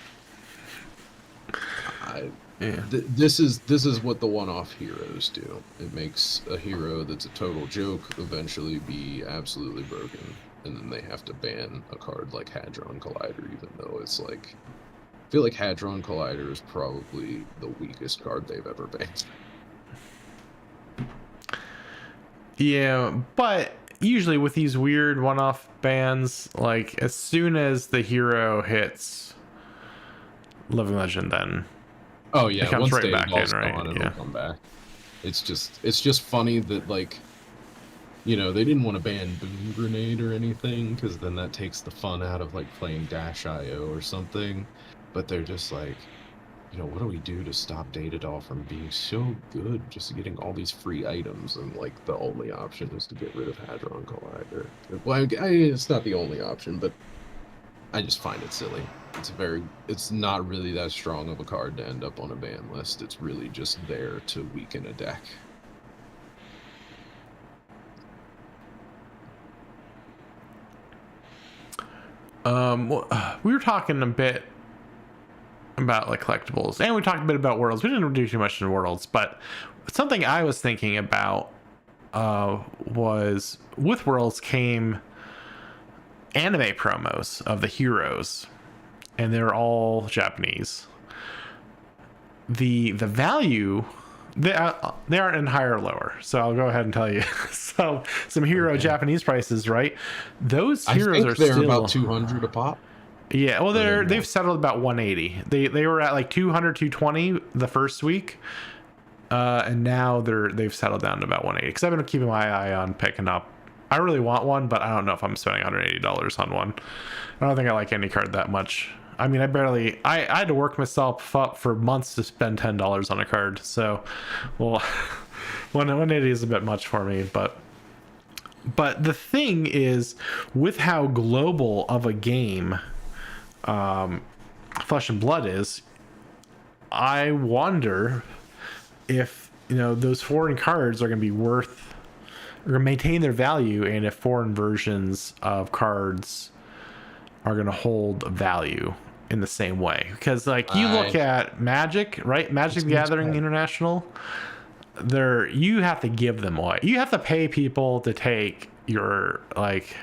This is what the one-off heroes do. It makes a hero that's a total joke eventually be absolutely broken, and then they have to ban a card like Hadron Collider, even though it's like, I feel like Hadron Collider is probably the weakest card they've ever banned. Yeah, but usually with these weird one-off bans, like as soon as the hero hits Living Legend, then oh yeah, it comes once right back in, right? Gone, it'll come back. It's just funny that like, they didn't want to ban Boom Grenade or anything because then that takes the fun out of like playing Dash IO or something. But they're just like, what do we do to stop Datadol from being so good, just getting all these free items? And like the only option is to get rid of Hadron Collider. Well, it's not the only option, but I just find it silly. It's not really that strong of a card to end up on a ban list. It's really just there to weaken a deck. We were talking a bit about like collectibles, and we talked a bit about worlds. We didn't do too much in worlds, but something I was thinking about was with worlds came anime promos of the heroes, and they're all Japanese. The value, they aren't in higher or lower, so I'll go ahead and tell you. So some hero Japanese prices, right? Those heroes are they're still about 200 a pop. Yeah, well, they've settled about 180. They were at like 200, 220 the first week, and now they've settled down to about 180. Because I've been keeping my eye on picking up. I really want one, but I don't know if I'm spending $180 on one. I don't think I like any card that much. I mean, I had to work myself up for months to spend $10 on a card. So, well, 180 is a bit much for me, but the thing is, with how global of a game Flesh and Blood is, I wonder if those foreign cards are going to be worth or maintain their value, and if foreign versions of cards are going to hold value in the same way. Because like you look at Magic, right? Magic the Gathering International, you have to give them away. You have to pay people to take your like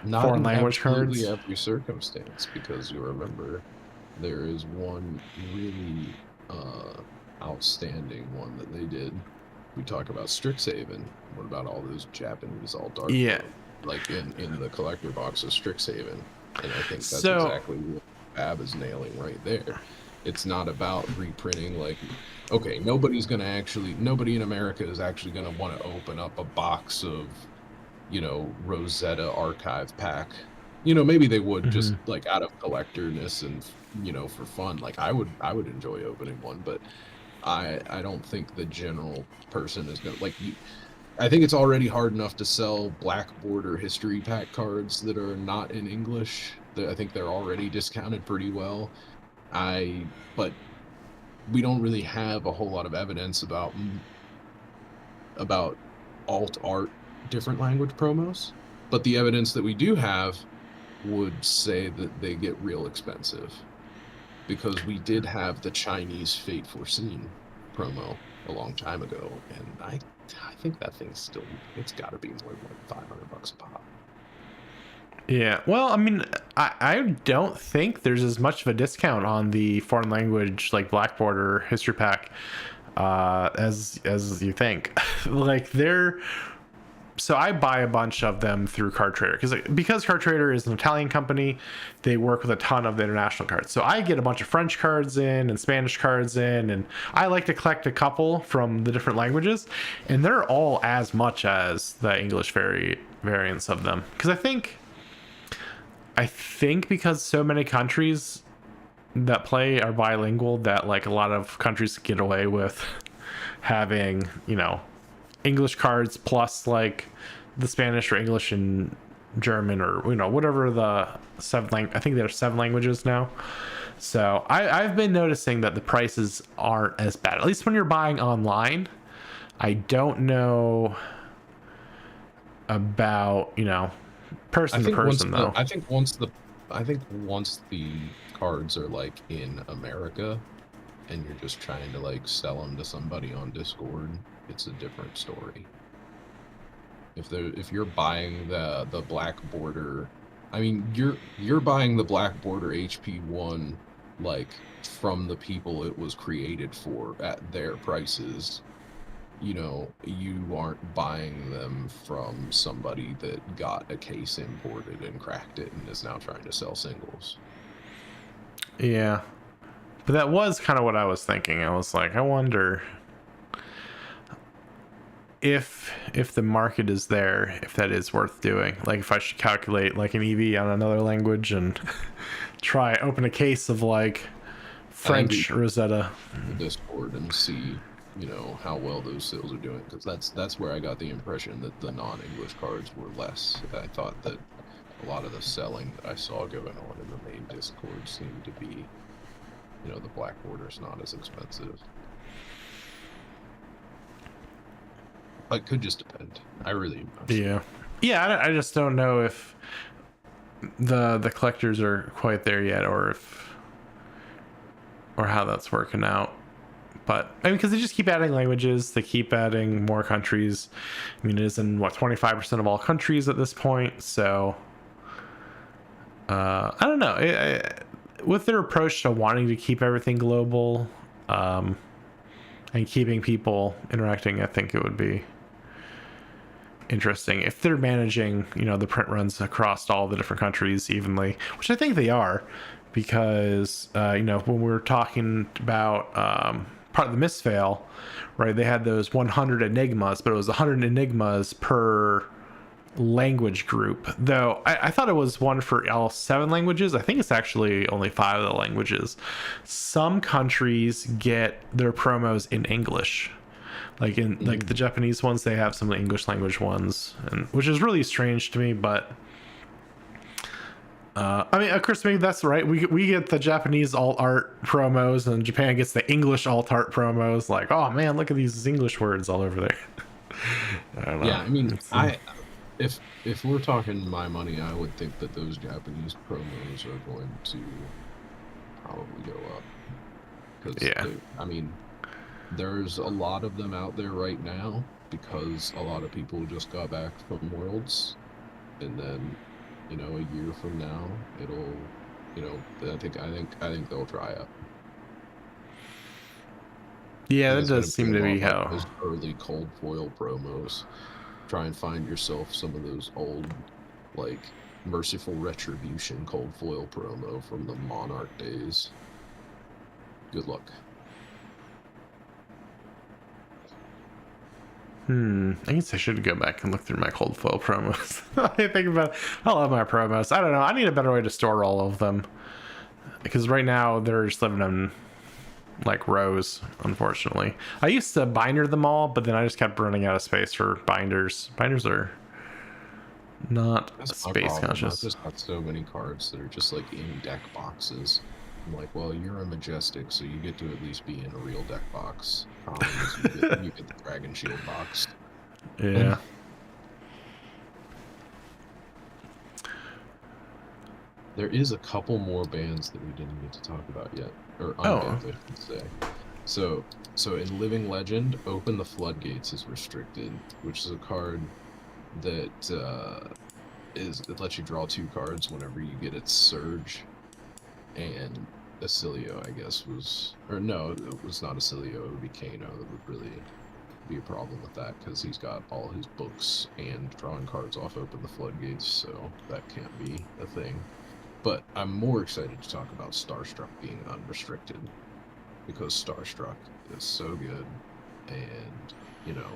not foreign language cards. Every circumstance, because you remember there is one really outstanding one that they did. We talk about Strixhaven. What about all those Japanese all dark? Yeah, like in the collector box of Strixhaven, and I think that's exactly what Fab is nailing right there. It's not about reprinting. Like, okay, nobody in America is actually going to want to open up a box of Rosetta archive pack. Maybe they would just like out of collectorness and for fun. Like I would enjoy opening one, but I don't think the general person is gonna like you. I think it's already hard enough to sell black border history pack cards that are not in English. I think they're already discounted pretty well. But we don't really have a whole lot of evidence about alt art different language promos. But the evidence that we do have would say that they get real expensive because we did have the Chinese Fate Foreseen promo a long time ago, and I think that thing's still, it's got to be more than like $500 a pop. Yeah, well, I mean, I don't think there's as much of a discount on the foreign language like Black Border history pack as you think. Like they're so I buy a bunch of them through Card Trader because Card Trader is an Italian company. They work with a ton of the international cards, so I get a bunch of French cards in and Spanish cards in, and I like to collect a couple from the different languages, and they're all as much as the English variants of them because I think because so many countries that play are bilingual that like a lot of countries get away with having, English cards plus like the Spanish or English and German or, whatever the I think there's 7 languages now. So I've been noticing that the prices aren't as bad, at least when you're buying online. I don't know about, person to person though. I think once the cards are like in America and you're just trying to like sell them to somebody on Discord, it's a different story. If you're buying the Black Border, I mean you're buying the Black Border HP1 like from the people it was created for at their prices. You aren't buying them from somebody that got a case imported and cracked it and is now trying to sell singles. Yeah. But that was kind of what I was thinking. I was like, I wonder if the market is there, if that is worth doing. Like if I should calculate like an EV on another language and try open a case of like French Rosetta Discord and see how well those sales are doing, because that's where I got the impression that the non-English cards were less. I thought that a lot of the selling that I saw going on in the main Discord seemed to be the Black Border's not as expensive. It could just depend. I really yeah I just don't know if the collectors are quite there yet or how that's working out. But I mean, because they just keep adding languages, they keep adding more countries. I mean, it is in 25% of all countries at this point. So I don't know. With their approach to wanting to keep everything global and keeping people interacting, I think it would be interesting if they're managing, the print runs across all the different countries evenly, which I think they are, because when we were talking about part of the misfail, right, they had those 100 enigmas, but it was 100 enigmas per language group, though I thought it was one for all 7 languages. I think it's actually only 5 of the languages. Some countries get their promos in English, like in like the Japanese ones, they have some of the English language ones, and which is really strange to me. But I mean, of course, maybe that's right. We get the Japanese alt art promos, and Japan gets the English alt art promos. Like, oh man, look at these English words all over there. I don't know. Yeah, I mean, if we're talking my money, I would think that those Japanese promos are going to probably go up. Because I mean, there's a lot of them out there right now because a lot of people just got back from Worlds, and then a year from now it'll I think they'll dry up. Yeah, that does seem to be how those early cold foil promos. Try and find yourself some of those old like Merciful Retribution cold foil promo from the Monarch days. Good luck. I guess I should go back and look through my cold foil promos. I think about I love my promos. I don't know. I need a better way to store all of them. because right now they're just living in like rows, unfortunately. I used to binder them all, but then I just kept running out of space for binders. Binders are not That's my space problem. I've conscious. just got so many cards that are just like in deck boxes. I'm like, well, you're a Majestic, so you get to at least be in a real deck box. You get the Dragon Shield box. Yeah. There is a couple more bans that we didn't get to talk about yet, or Oh. unbans, I should say. So in Living Legend, Open the Floodgates is restricted, which is a card that it lets you draw 2 cards whenever you get its Surge, and Acilio, I guess, was, or no, it was not Acilio, it would be Kano that would really be a problem with that, because he's got all his books and drawing cards off Open the Floodgates, so that can't be a thing. But I'm more excited to talk about Starstruck being unrestricted, because Starstruck is so good, and you know,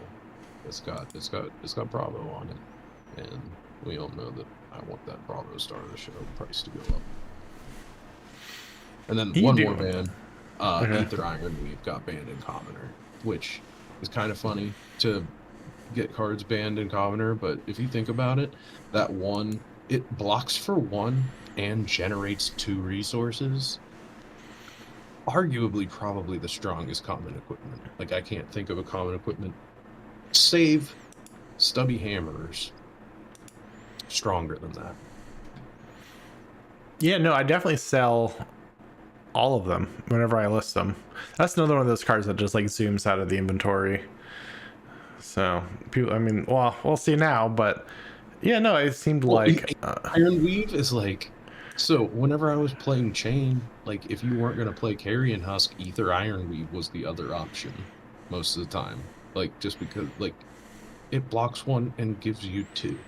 it's got Bravo on it, and we all know that I want that Bravo Star of the Show price to go up. And then one more ban, Ether Ironweave got banned in Commoner, which is kind of funny to get cards banned in Commoner, but if you think about it, that one, it blocks for 1 and generates 2 resources. Arguably, probably the strongest common equipment. Like, I can't think of a common equipment, save Stubby Hammers, stronger than that. Yeah, no, I definitely sell all of them whenever I list them. That's another one of those cards that just like zooms out of the inventory. So people, I mean, well, we'll see now, but yeah, no, it seemed like Ironweave is like, so whenever I was playing Chain, like if you weren't gonna play Carrion Husk, Ether Ironweave was the other option most of the time. Like, just because like it blocks 1 and gives you 2.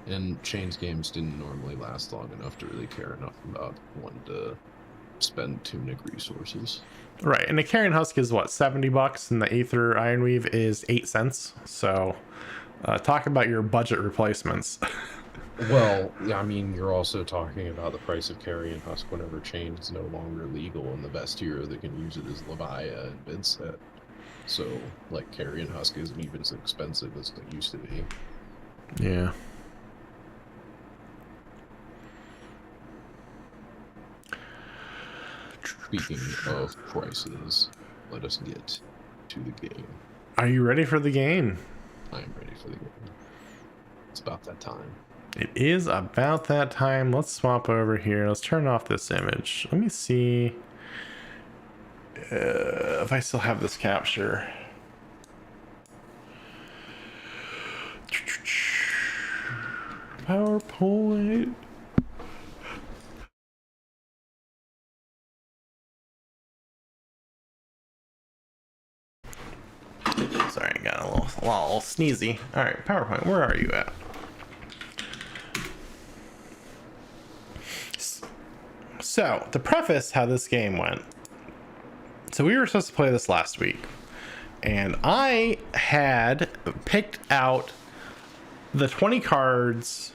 And Chain's games didn't normally last long enough to really care enough about wanting to spend Tunic resources. Right, and the Carrion Husk is what, $70, and the Aether Ironweave is 8 cents. So talk about your budget replacements. Well, I mean, you're also talking about the price of Carrion Husk whenever Chain is no longer legal, and the best hero that can use it is Leviah and Bidset. So, like, Carrion Husk isn't even as expensive as it used to be. Yeah. Speaking of prices, let us get to the game. Are you ready for the game? I am ready for the game. It's about that time. It is about that time. Let's swap over here. Let's turn off this image. Let me see if I still have this capture. PowerPoint. Sorry, I got a little sneezy. All right, PowerPoint, where are you at? So, to preface how this game went, so we were supposed to play this last week, and I had picked out the 20 cards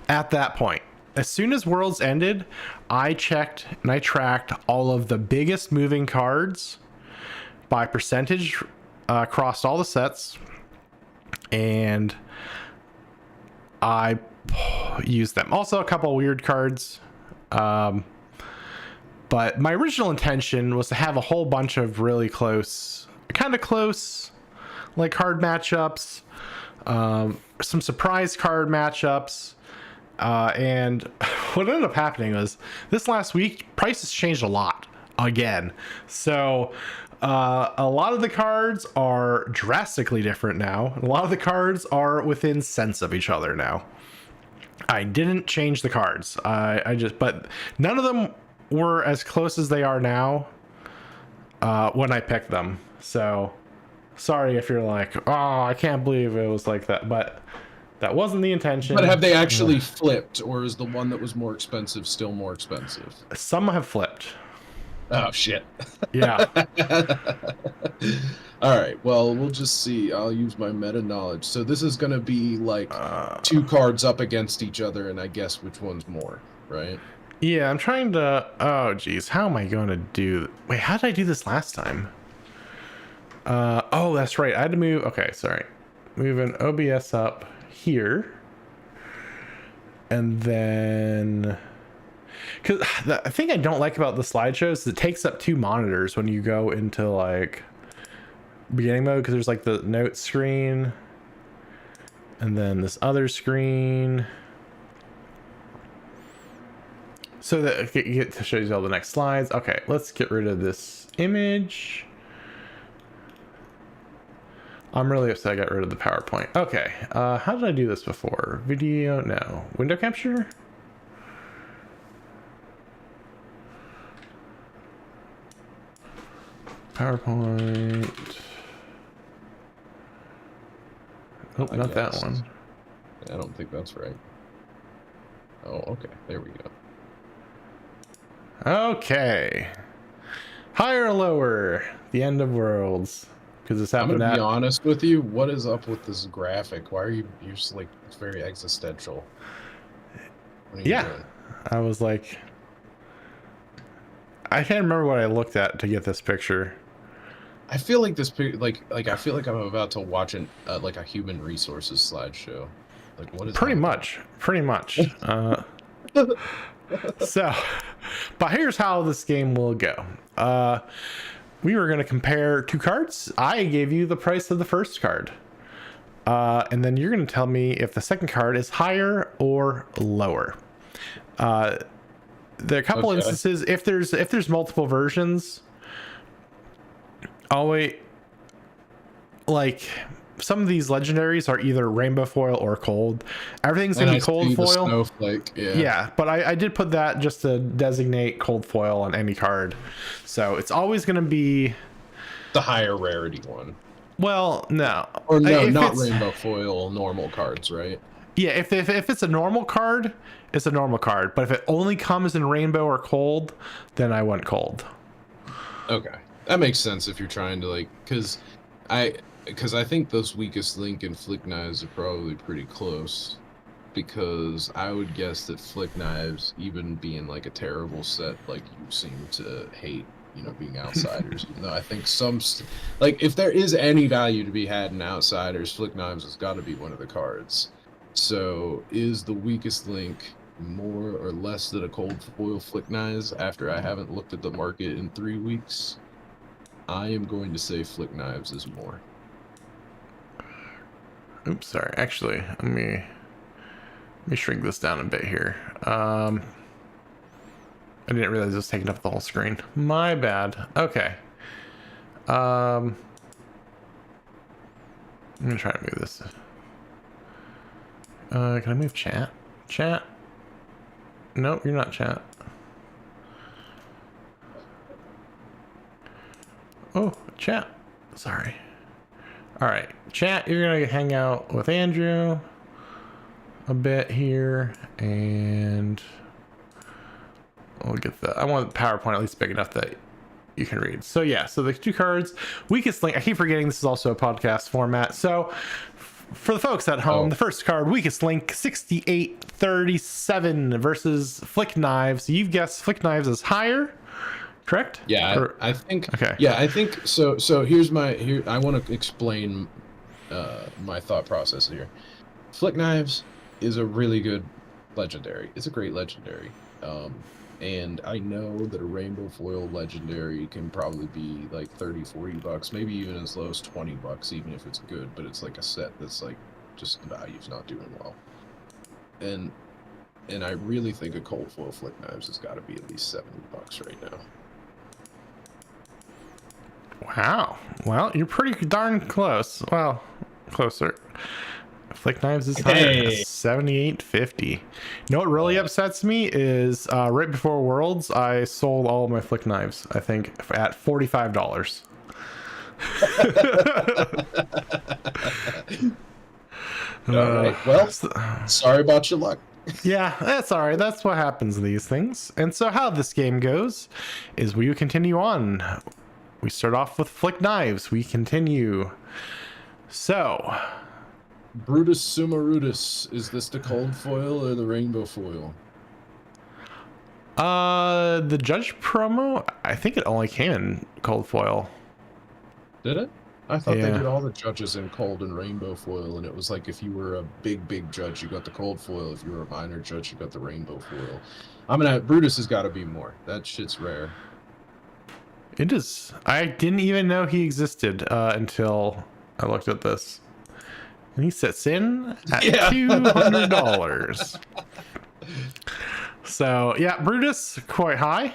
at that point. As soon as Worlds ended, I checked and I tracked all of the biggest moving cards by percentage across all the sets, and I used them. Also, a couple weird cards. But my original intention was to have a whole bunch of really close, like card matchups, some surprise card matchups, and what ended up happening was this last week prices changed a lot again. So a lot of the cards are drastically different now. A lot of the cards are within cents of each other now. I didn't change the cards. But none of them were as close as they are now when I picked them. So sorry if you're like, oh, I can't believe it was like that. But that wasn't the intention. But have they actually flipped, or is the one that was more expensive still more expensive? Some have flipped. Oh, shit. Yeah. All right, well, we'll just see. I'll use my meta knowledge. So this is going to be like 2 cards up against each other, and I guess which one's more, right? Yeah, I'm trying to. Oh, geez, how am I going to do? Wait, how did I do this last time? Oh, that's right. I had to move. Okay, sorry. Moving OBS up here, and then because the thing I don't like about the slideshows is it takes up two monitors when you go into like beginning mode, because there's like the note screen and then this other screen, so that it get to show you all the next slides. Okay, let's get rid of this image. I'm really upset I got rid of the PowerPoint. Okay, how did I do this before? Video, no. Window capture? PowerPoint. Nope, not that one. I don't think that's right. Oh, okay. There we go. Okay. Higher or lower? The end of worlds. Because it's happened. I'm gonna be honest with you. What is up with this graphic? Why are you're just like, it's very existential? What are you doing? I was like, I can't remember what I looked at to get this picture. I feel like this like I feel like I'm about to watch an like a human resources slideshow. Like, what is pretty much. So, but here's how this game will go. We were going to compare two cards. I gave you the price of the first card, and then you're going to tell me if the second card is higher or lower. There are a couple instances if there's multiple versions. Always, like, some of these legendaries are either rainbow foil or cold. Everything's gonna be cold foil. Snowflake, yeah, but I did put that just to designate cold foil on any card, so it's always gonna be the higher rarity one. Well, no, or no, not rainbow foil, normal cards, right? Yeah, if it's a normal card, it's a normal card. But if it only comes in rainbow or cold, then I want cold. Okay. That makes sense if you're trying to, like, because I think those weakest link and flick knives are probably pretty close, because I would guess that flick knives, even being like a terrible set, like you seem to hate, you know, being outsiders. Even though I think like, if there is any value to be had in outsiders, flick knives has got to be one of the cards. So is the weakest link more or less than a cold foil flick knives after I haven't looked at the market in 3 weeks? I am going to say flick knives is more. Oops, sorry. Actually, let me shrink this down a bit here. I didn't realize it was taking up the whole screen. My bad. Okay. I'm gonna try to move this. Can I move chat? Chat? Nope, you're not chat. Oh, chat. Sorry. All right, chat, you're gonna hang out with Andrew a bit here, and we'll get the, I want the PowerPoint at least big enough that you can read. So yeah, so the two cards, weakest link, I keep forgetting this is also a podcast format. So for the folks at home, the first card, weakest link, 6837 versus flick knives. You've guessed flick knives is higher, correct? Yeah, I think. Okay. Yeah, I think so. So here's I want to explain my thought process here. Flick knives is a really good legendary. It's a great legendary. And I know that a rainbow foil legendary can probably be like 30, 40 bucks, maybe even as low as 20 bucks, even if it's good, but it's like a set that's like just the value's not doing well. And I really think a cold foil flick knives has got to be at least 70 bucks right now. Wow. Well, you're pretty darn close. Well, closer. Flick knives is higher. 78.50. You know what really upsets me is right before Worlds, I sold all of my flick knives, I think, at $45. All right. Well, sorry about your luck. Yeah, that's all right. That's what happens in these things. And so how this game goes is we continue on. We start off with flick knives. We continue. So, Brutus Sumarudus, is this the cold foil or the rainbow foil? The Judge promo, I think it only came in cold foil. Did it? I thought they Yeah. did all the judges in cold and rainbow foil, and it was like if you were a big judge, you got the cold foil. If you were a minor judge, you got the rainbow foil. Brutus has got to be more. That shit's rare. It is. I didn't even know he existed until I looked at this. And he sits in at $200. So yeah, Brutus quite high.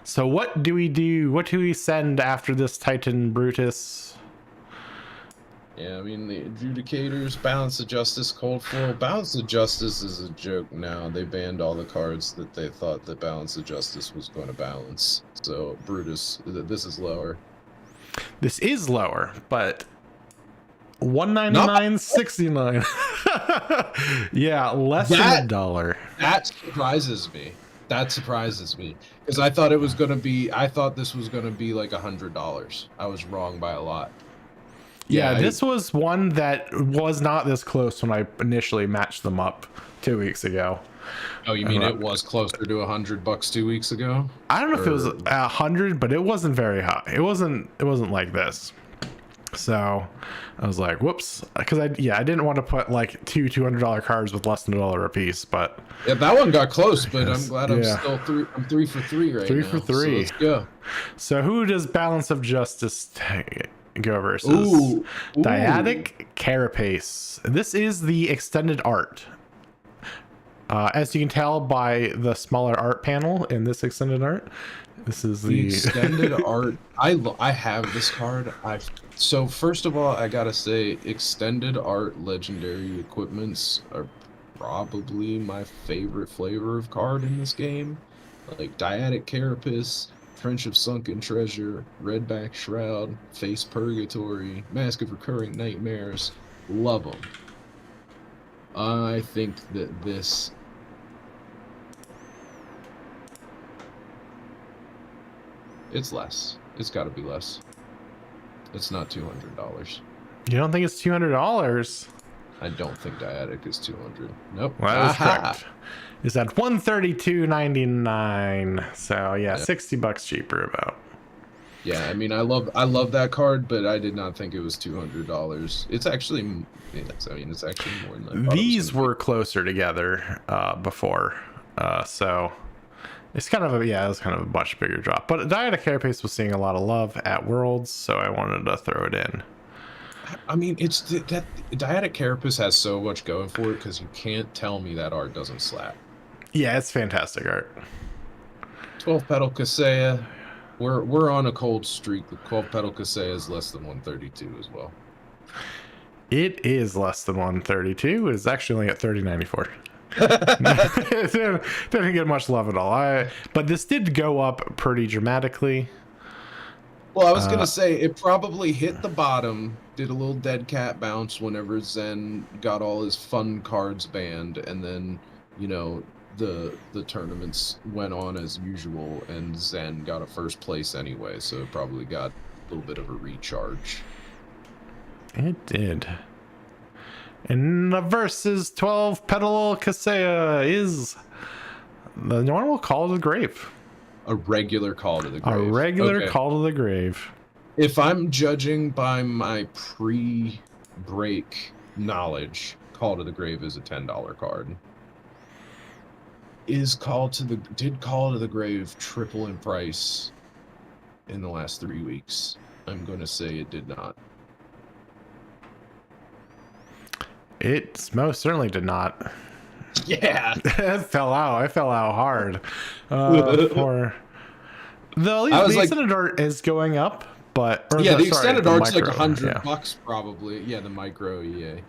So what do we do? What do we send after this Titan Brutus? Yeah, I mean, the adjudicators, balance of justice, cold foil. Balance of justice is a joke now. They banned all the cards that they thought that balance of justice was going to balance. So Brutus, this is lower. This is lower, but 199.69. Yeah, less than $1. That surprises me. That surprises me because I thought it was going to be. I thought this was going to be like $100. I was wrong by a lot. Yeah, this was one that was not this close when I initially matched them up 2 weeks ago. Oh, you mean it was closer to $100 2 weeks ago? I don't know if it was 100, but it wasn't very high. It wasn't like this. So I was like, whoops, because I didn't want to put like two $200 cards with less than $1 a piece, but yeah, that one got close. But I'm glad I'm still I'm 3 for 3 right now. 3 for 3. So let's go. So who does Balance of Justice go versus? Ooh. Dyadic Carapace. This is the extended art. As you can tell by the smaller art panel in this extended art, this is the extended art. I have this card. So first of all, I gotta say, extended art legendary equipments are probably my favorite flavor of card in this game. Like Dyadic Carapace, Trench of Sunken Treasure, Redback Shroud, Face Purgatory, Mask of Recurring Nightmares. Love them. I think that this... It's less. It's got to be less. It's not $200. You don't think it's $200? I don't think Dyadic is 200. Nope. Well, that was correct. Is at $132.99. So yeah, $60 cheaper about. Yeah, I mean, I love that card, but I did not think it was $200. It's actually, it's actually more than that. These were closer together before, so it's kind of it was kind of a much bigger drop. But Dyadic Carapace was seeing a lot of love at Worlds, so I wanted to throw it in. I mean, it's that Dyadic Carapace has so much going for it because you can't tell me that art doesn't slap. Yeah, it's fantastic art. 12 Petal Kaseya. We're on a cold streak. The 12 Petal Kaseya is less than 132 as well. It is less than 132. It's actually only at 3094. It didn't get much love at all. But this did go up pretty dramatically. Well, I was gonna say it probably hit the bottom, did a little dead cat bounce whenever Zen got all his fun cards banned, and then the tournaments went on as usual, and Zen got a first place anyway, so it probably got a little bit of a recharge. It did. And the versus 12 Petal Kaseya is the normal Call to the Grave. A regular Call to the Grave. A regular Call to the Grave. If I'm judging by my pre-break knowledge, Call to the Grave is a $10 card. Did Call to the Grave triple in price in the last 3 weeks? I'm going to say it did not. It most certainly did not. Yeah. It fell out. I fell out hard. The extended art is going up, but the extended art's like $100 probably. Yeah, the micro EA.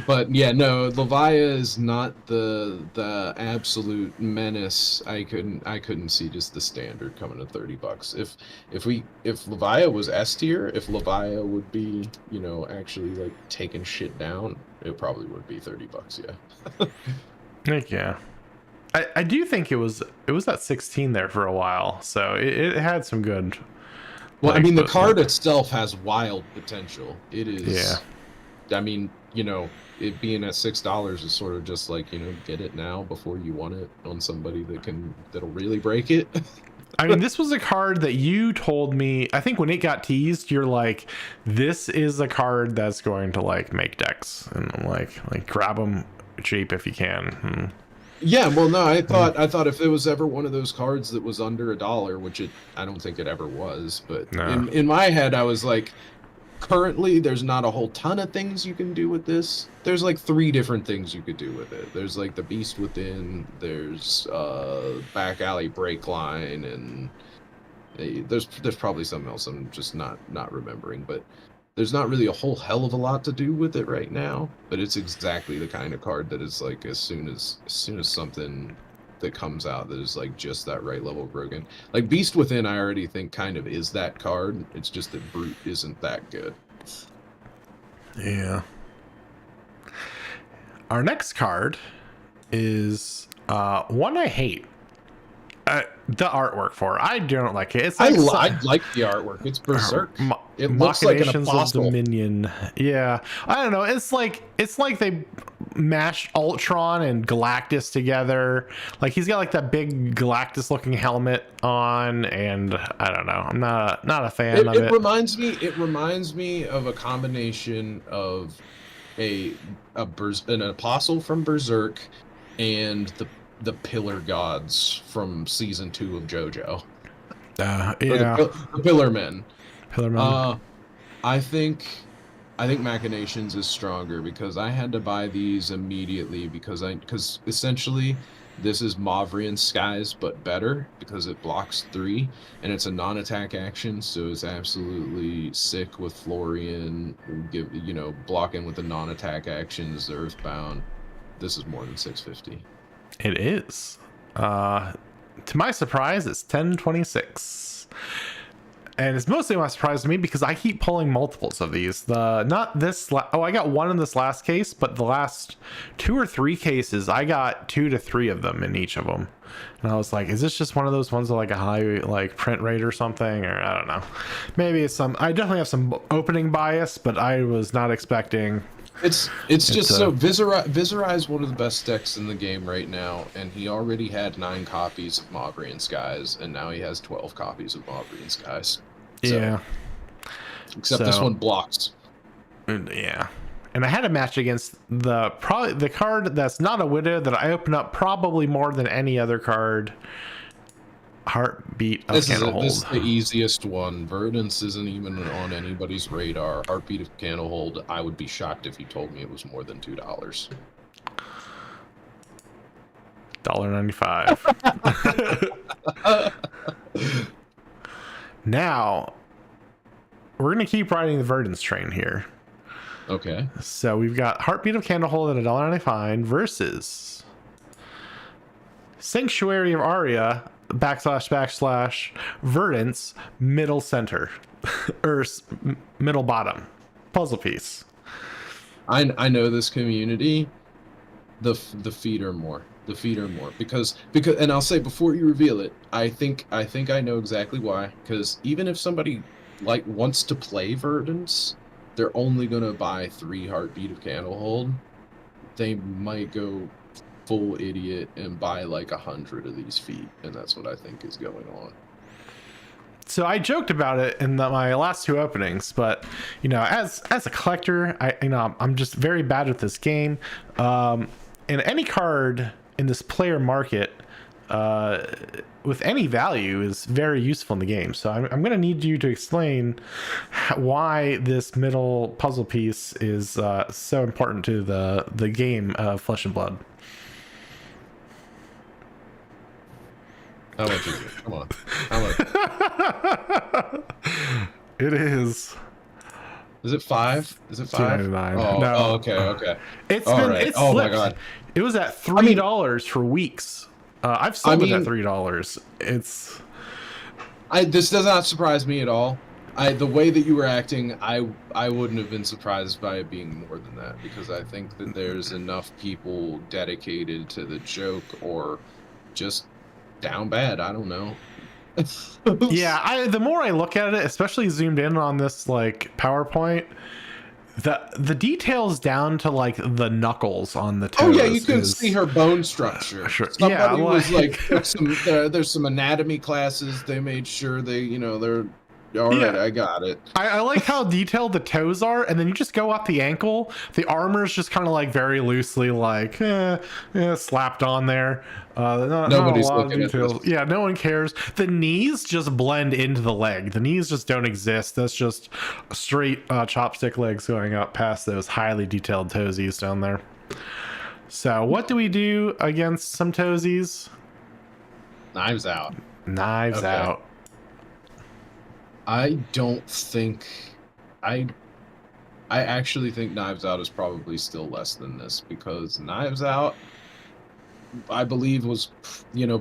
But yeah, no, Levia is not the absolute menace. I couldn't see just the standard coming to $30. If Levia was S tier, if Levia would be, actually like taking shit down, it probably would be $30, yeah. Yeah. I do think it was at 16 there for a while, so it had some good. Well, I mean, the card itself has wild potential. It is. Yeah. I mean, you know, it being at $6 is sort of just like, get it now before you want it on somebody that'll really break it. I mean, this was a card that you told me, I think when it got teased, you're like, this is a card that's going to like make decks, and I'm like grab them cheap if you can. Yeah, well, no, I thought if it was ever one of those cards that was under $1, which I don't think it ever was, but No. in my head I was like, currently there's not a whole ton of things you can do with this. There's like 3 different things you could do with it. There's like the Beast Within, there's back alley break line, and there's probably something else I'm just not remembering, but there's not really a whole hell of a lot to do with it right now. But it's exactly the kind of card that is like, as soon as something that comes out that is like just that right level broken. Like Beast Within, I already think kind of is that card. It's just that Brute isn't that good. Yeah. Our next card is one I hate. The artwork for. I don't like it. It's like I like the artwork. It's berserk. It looks like an apostle. Of Dominion. Yeah, I don't know. It's like they mashed Ultron and Galactus together. Like he's got like that big Galactus looking helmet on, and I don't know. I'm not a fan of it. It reminds me of a combination of an apostle from Berserk and the Pillar Gods from season 2 of JoJo. Yeah, the Pillar Men. Pillar Men. I think Machinations is stronger because I had to buy these immediately because essentially this is Mavrian Skies but better because it blocks 3 and it's a non-attack action, so it's absolutely sick with Florian. Blocking with the non-attack actions, Earthbound. This is more than 650. It is. To my surprise, it's 1026. And it's mostly my surprise to me because I keep pulling multiples of these. I got one in this last case, but the last 2 or 3 cases, I got 2 to 3 of them in each of them. And I was like, is this just one of those ones with like a high like print rate or something? Or I don't know. Maybe it's I definitely have some opening bias, but I was not expecting. It's just so Viserai is one of the best decks in the game right now, and he already had 9 copies of Mavrian Skies, and now he has 12 copies of Mavrian Skies. So, yeah. Except this one blocks. Yeah. And I had a match against the card that's not a Widow that I open up probably more than any other card. Heartbeat of Candlehold. This is the easiest one. Verdance isn't even on anybody's radar. Heartbeat of Candlehold, I would be shocked if you told me it was more than $2. $1.95. Now, we're going to keep riding the Verdance train here. Okay. So we've got Heartbeat of Candlehold at $1.95 versus Sanctuary of Aria / Verdance middle center or middle bottom puzzle piece. I know this community. The feet are more. The feet are more because and I'll say before you reveal it, I think I know exactly why. Because even if somebody like wants to play Verdance, they're only gonna buy 3 Heartbeat of Candlehold. They might go full idiot and buy like 100 of these feet, and that's what I think is going on. So I joked about it in my last 2 openings, but as a collector, I'm just very bad at this game. And any card in this player market with any value is very useful in the game. So I'm going to need you to explain why this middle puzzle piece is so important to the game of Flesh and Blood. How much is it? Come on. How much? It is. Is it 5? Is it 5? $2.99. No. Oh, okay. It's oh my god. It was at $3 for weeks. I've sold it at $3. This does not surprise me at all. The way that you were acting, I wouldn't have been surprised by it being more than that, because I think that there's enough people dedicated to the joke or just down bad. I don't know. Yeah, the more I look at it, especially zoomed in on this like PowerPoint, The details down to like the knuckles on the Oh toes. yeah, you can is, see her bone structure. Sure. Somebody Yeah, was like, took some. There's some anatomy classes. They made sure they, they're all right. Yeah. I got it. I like how detailed the toes are, and then you just go up the ankle. The armor is just kind of like very loosely like slapped on there. Not a Nobody's lot of looking at this. details. Yeah, no one cares. The knees just blend into the leg. The knees just don't exist. That's just straight chopstick legs going up past those highly detailed toesies down there. So what do we do against some toesies? Knives Out. Knives out. I don't think I actually think Knives Out is probably still less than this, because Knives Out, I believe, was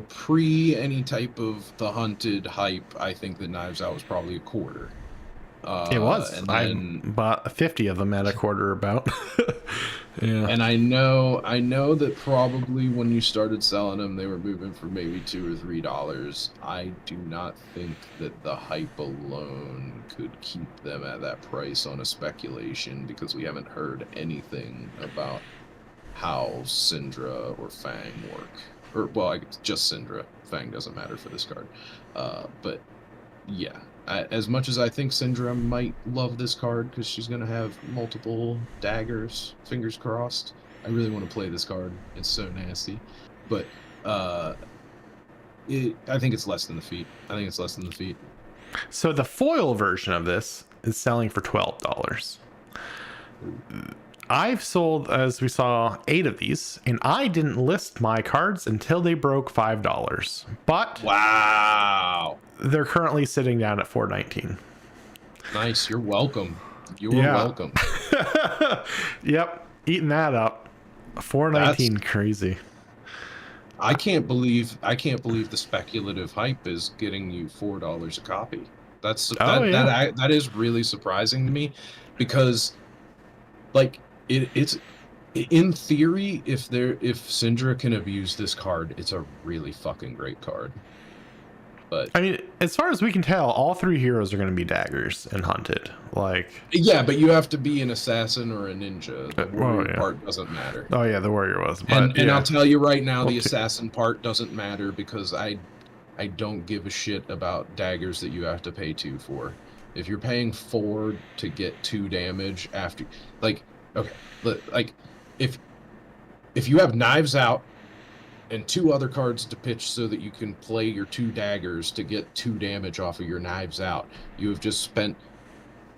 pre any type of the Hunted hype. I think that Knives Out was probably a quarter. It was. And then, I bought 50 of them at a quarter about. Yeah. And I know that probably when you started selling them, they were moving for maybe $2 or $3. I do not think that the hype alone could keep them at that price on a speculation, because we haven't heard anything about how Syndra or Fang work. Or, well, just Syndra. Fang doesn't matter for this card. But yeah, as much as I think Syndra might love this card because she's going to have multiple daggers, fingers crossed, I really want to play this card. It's so nasty. But I think it's less than the feat. So the foil version of this is selling for $12. I've sold, as we saw, 8 of these, and I didn't list my cards until they broke $5. But wow, they're currently sitting down at $4.19. Nice. You're welcome. You're welcome. Yep, eating that up. $4.19, crazy. I can't believe the speculative hype is getting you $4 a copy. That is really surprising to me, because like it's in theory, if Syndra can abuse this card, it's a really fucking great card. But I mean, as far as we can tell, all 3 heroes are going to be daggers and Hunted. Like, yeah, but you have to be an assassin or a ninja. The warrior part doesn't matter. Oh yeah, the warrior was. But, and I'll tell you right now, the assassin part doesn't matter, because I don't give a shit about daggers that you have to pay 2 for. If you're paying 4 to get 2 damage after, like, okay, like if you have Knives Out and 2 other cards to pitch so that you can play your 2 daggers to get 2 damage off of your Knives Out, you have just spent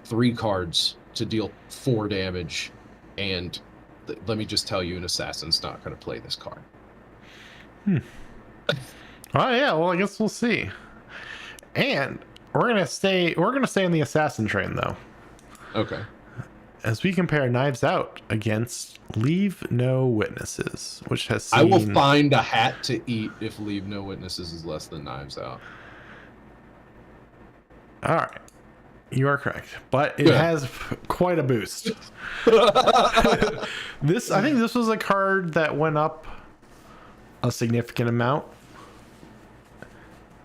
3 cards to deal 4 damage, and let me just tell you, an assassin's not going to play this card. Oh yeah, well I guess we'll see. And we're gonna stay on the assassin train though. Okay. As we compare Knives Out against Leave No Witnesses, which has seen... I will find a hat to eat if Leave No Witnesses is less than Knives Out. All right. You are correct, but it has quite a boost. I think this was a card that went up a significant amount,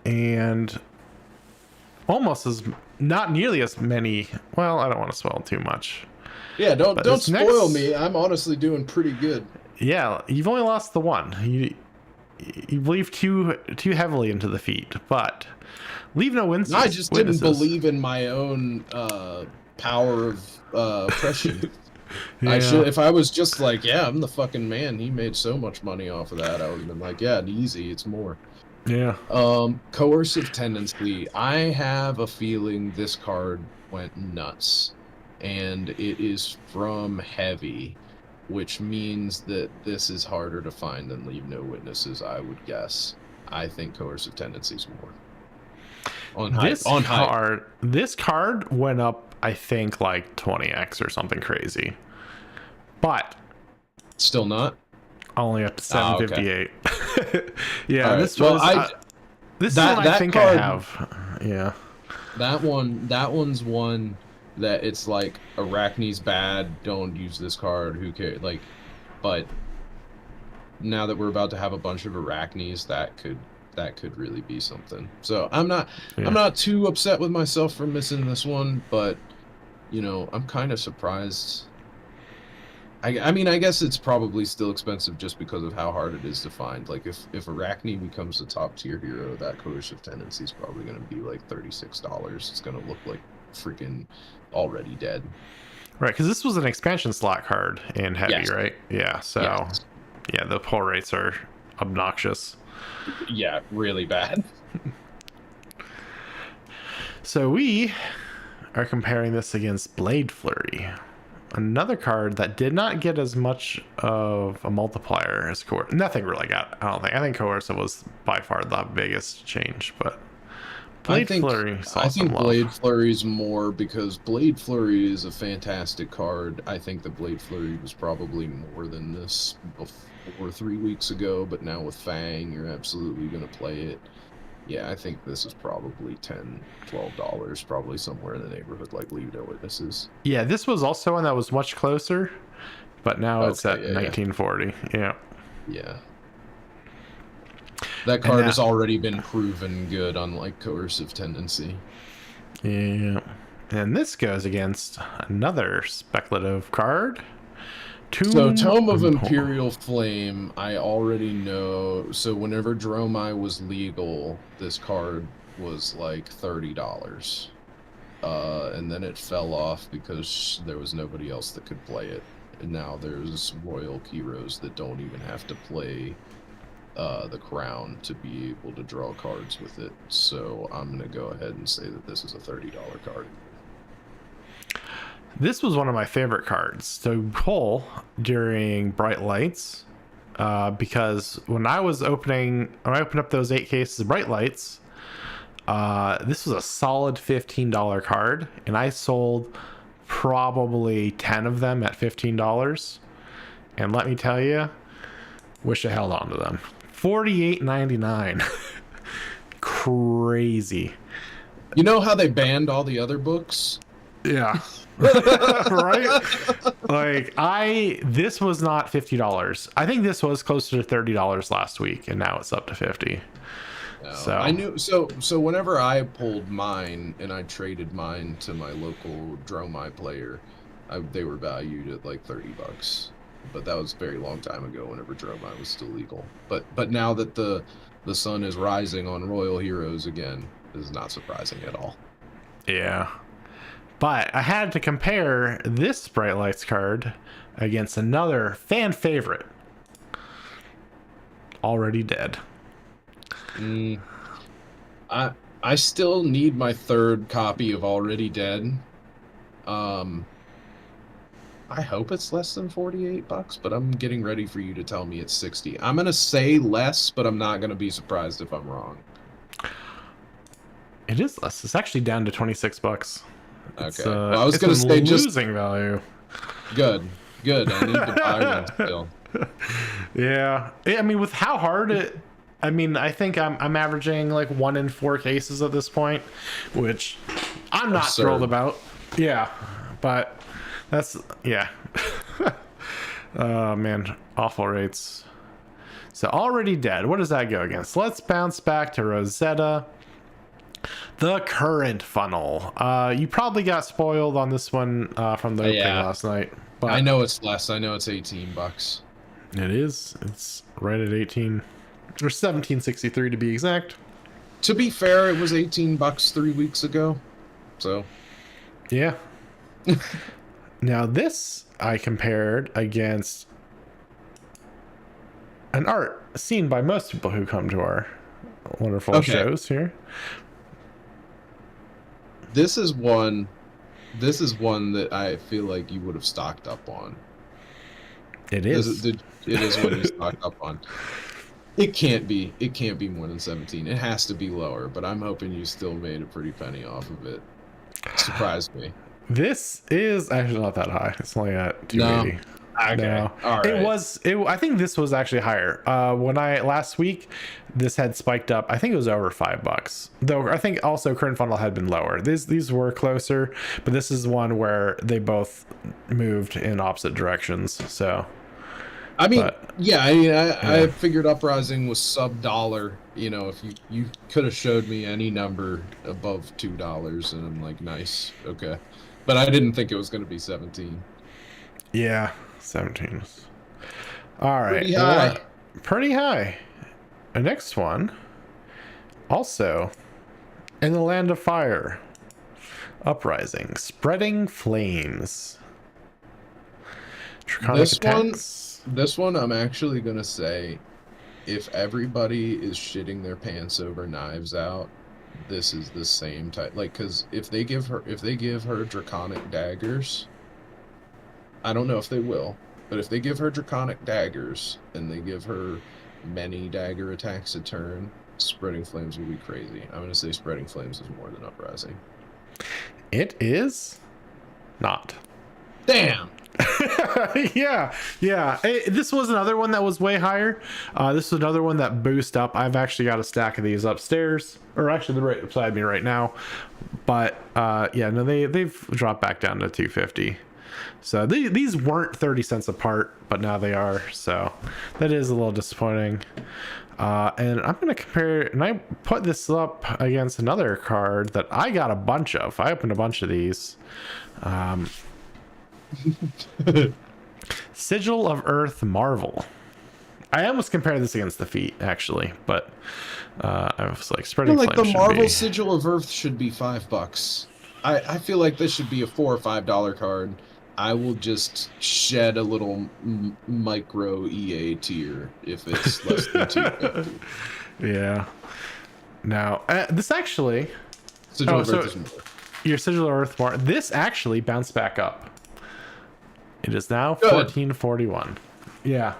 and almost not nearly as many. Well, I don't want to spoil too much. Yeah, don't spoil me. I'm honestly doing pretty good. Yeah, you've only lost the one. You believe too heavily into the feat, but Leave No Witnesses. I just didn't believe in my own power of oppression. If I was just like, yeah, I'm the fucking man, he made so much money off of that, I would have been like, yeah, easy, it's more. Yeah. Coercive Tendency. I have a feeling this card went nuts, and it is from Heavy, which means that this is harder to find than Leave No Witnesses, I would guess. I think Coercive Tendency is more. This card went up, I think, like 20x or something crazy, but still not. Only up to 758. Okay. Yeah, right. this was. This is what I think card, I have. Yeah. That one's one that it's like Arachne's bad. Don't use this card. Who cares? Like, but now that we're about to have a bunch of Arachnes, that could really be something. So I'm not too upset with myself for missing this one, but I'm kind of surprised. I mean, I guess it's probably still expensive just because of how hard it is to find. Like, if Arachne becomes a top tier hero, that coercive tendency is probably going to be like $36. It's going to look like freaking Already Dead. Right, because this was an expansion slot card in heavy, Yes. right? Yeah, so Yes. yeah, the pull rates are obnoxious. Yeah, really bad. So we are comparing this against Blade Flurry, another card that did not get as much of a multiplier as nothing really got. I think Coercive was by far the biggest change, but Blade Flurry saw I some think love. Blade Flurry's more because Blade Flurry is a fantastic card. I think the Blade Flurry was probably more than this before 3 weeks ago, but now with Fang, you're absolutely going to play it. Yeah, I think this is probably $10, $12, probably somewhere in the neighborhood like Leave No Witnesses. Yeah, this was also one that was much closer, but now it's at 1940. Yeah. Yeah. That card has already been proven good, unlike Coercive Tendency. Yeah. And this goes against another speculative card. Tome of Imperial Flame, I already know. So whenever Dromai was legal, this card was like $30. And then it fell off because there was nobody else that could play it. And now there's Royal Heroes that don't even have to play the Crown to be able to draw cards with it. So I'm going to go ahead and say that this is a $30 card. This was one of my favorite cards to pull during Bright Lights, because when I opened up those 8 cases of Bright Lights, this was a solid $15 card, and I sold probably 10 of them at $15. And let me tell you, wish I held on to them. $48.99. Crazy. You know how they banned all the other books? Yeah. Right? Like, this was not $50. I think this was closer to $30 last week, and now it's up to $50. No, So I knew so whenever I pulled mine and I traded mine to my local Dromai player, they were valued at like $30. But that was a very long time ago whenever Dromai was still legal. But now that the sun is rising on Royal Heroes again, this is not surprising at all. Yeah. But I had to compare this Bright Lights card against another fan favorite, Already Dead. I still need my 3rd copy of Already Dead. I hope it's less than $48, but I'm getting ready for you to tell me it's 60. I'm gonna say less, but I'm not gonna be surprised if I'm wrong. It is less. It's actually down to $26. Okay. Well, I was gonna say just losing value. Good. I need to buy one still. Yeah. I mean, with how hard it. I mean, I think I'm averaging like 1 in 4 cases at this point, which I'm not thrilled about. Yeah, but that's oh man, awful rates. So Already Dead. What does that go against? Let's bounce back to Rosetta. The current funnel. You probably got spoiled on this one from the opening last night. But I know it's less. I know it's $18. It is. It's right at 18 or 17.63 to be exact. To be fair, it was $18 3 weeks ago. So, yeah. Now this I compared against an art seen by most people who come to our wonderful shows here. This is one that I feel like you would have stocked up on. It is. It is what you stocked up on. It can't be more than 17. It has to be lower, but I'm hoping you still made a pretty penny off of it. Surprised me. This is actually not that high. It's only at 280. Okay. No. All right. I think this was actually higher. Last week, this had spiked up. I think it was over $5. Though I think also current funnel had been lower. These were closer, but this is one where they both moved in opposite directions. So, I mean, I figured Uprising was sub-dollar, you know, if you could have showed me any number above $2, and I'm like, nice, okay, but I didn't think it was going to be 17. Yeah, 17. All right. Pretty Well, high. pretty high. The next one, also in the land of fire, uprising, spreading flames, draconic attacks. This one, I'm actually gonna say, if everybody is shitting their pants over Knives Out, this is the same type. Like, because if they give her draconic daggers, I don't know if they will, but if they give her draconic daggers and they give her many dagger attacks a turn, spreading flames will be crazy. I'm gonna say spreading flames is more than uprising. It is not. Damn. Yeah. This was another one that was way higher. This was another one that boost up. I've actually got a stack of these upstairs, or actually they're right beside me right now. But yeah, no, they've dropped back down to 250. So these weren't 30 cents apart, but now they are. So that is a little disappointing. And I'm going to compare, and I put this up against another card that I got a bunch of. I opened a bunch of these. Sigil of Earth Marvel. I almost compared this against the feet, actually, but I was like, spreading like the flames Marvel Sigil of Earth should be $5. I feel like this should be a $4 or $5 card. I will just shed a little micro EA tier if it's less than $2. Yeah. Now, this actually. Sigil of Earth is more. Your Sigil of Earth Marvel. This actually bounced back up. It is now Good. 1441. Yeah,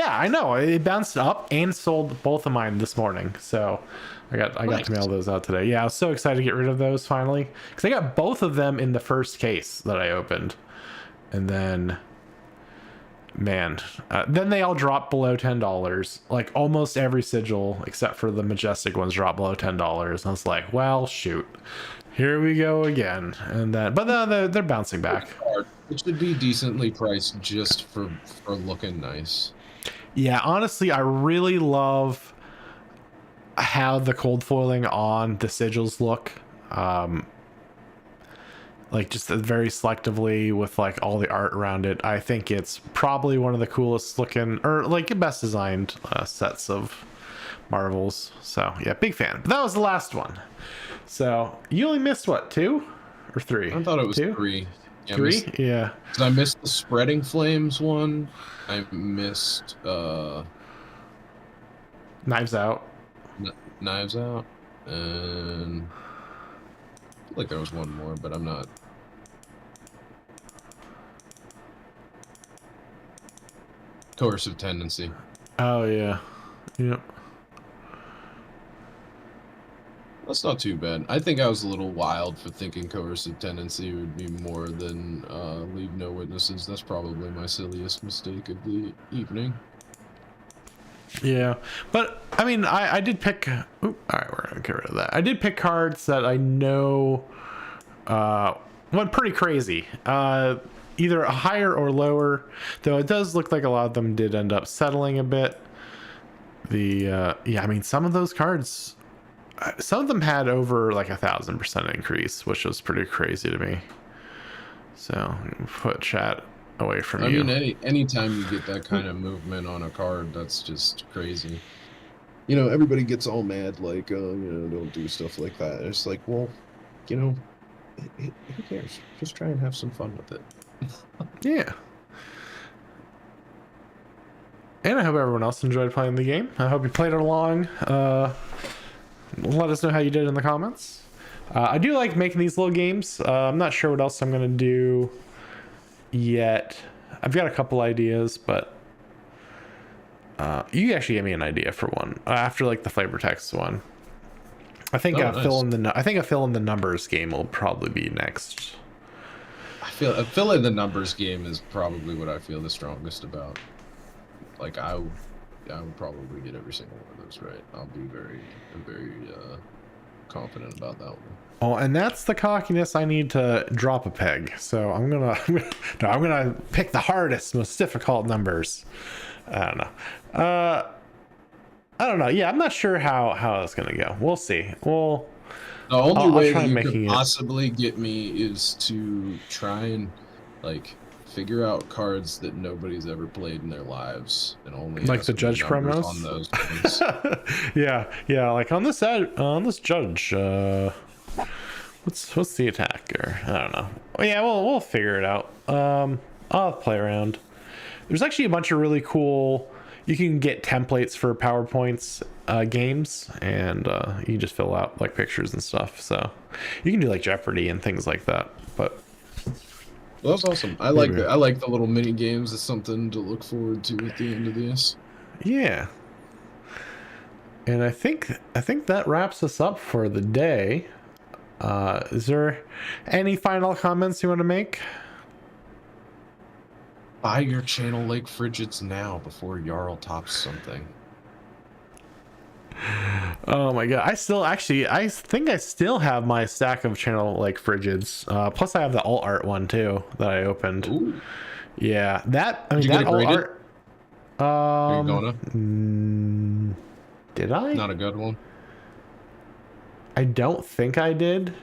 I know. It bounced up and sold both of mine this morning. So I got to mail those out today. Yeah, I was so excited to get rid of those finally, because I got both of them in the first case that I opened, and then, man, then they all dropped below $10. Like almost every sigil except for the majestic ones dropped below $10. I was like, well, shoot, here we go again. And then, but they're bouncing back. It should be decently priced just for looking nice. Yeah, honestly, I really love how the cold foiling on the sigils look. Like just very selectively with like all the art around it. I think it's probably one of the coolest looking, or like the best designed sets of Marvels. So yeah, big fan. But that was the last one. So you only missed what, 2 or 3? I thought it was 2? 3. Yeah, 3? Yeah. I missed the spreading flames one. I missed Knives Out. Knives Out, and I feel like there was one more, but I'm not. Coercive Tendency. Oh yeah. Yep. That's not too bad. I think I was a little wild for thinking Coercive Tendency would be more than Leave No Witnesses. That's probably my silliest mistake of the evening. Yeah, but I mean, I did pick. All right, we're gonna get rid of that. I did pick cards that I know went pretty crazy. Either higher or lower, though it does look like a lot of them did end up settling a bit. Yeah, I mean, some of those cards, some of them had over like 1,000% increase, which was pretty crazy to me. So put chat away from you. I mean, anytime you get that kind of movement on a card, that's just crazy. You know, everybody gets all mad, like, you know, don't do stuff like that. It's like, well, you know, who cares? Just try and have some fun with it. Yeah. And I hope everyone else enjoyed playing the game. I hope you played it along. Let us know how you did in the comments. I do like making these little games. I'm not sure what else I'm going to do yet. I've got a couple ideas, but you actually gave me an idea for one after like the flavor text one. I think nice. fill in the numbers game will probably be next. I fill in the numbers game is probably what I feel the strongest about. Like I would probably get every single one of those right. I'm very confident about that one. Oh, and that's the cockiness I need to drop a peg. So I'm gonna pick the hardest, most difficult numbers. I don't know. I don't know. Yeah, I'm not sure how it's gonna go. We'll see. The only I'll way try that you could making it possibly get me is to try and like figure out cards that nobody's ever played in their lives and only like the ask me judge numbers on promos. those ones. Yeah. Like on this judge. What's the attacker? I don't know. Oh, yeah, we'll figure it out. I'll play around. There's actually a bunch of really cool. You can get templates for PowerPoints games, and you can just fill out like pictures and stuff. So you can do like Jeopardy and things like that. But Well, that's awesome. I like that. I like the little mini games. It's something to look forward to at the end of this. yeah, and I think that wraps us up for the day. Is there any final comments you want to make? Buy your Channel Lake Frigids now before Jarl tops something. Oh my god! I think I still have my stack of Channel Lake Frigids. Plus, I have the alt art one too that I opened. Ooh. Yeah, that Did you get that it alt graded? art. Are you gonna? Did I? Not a good one. I don't think I did,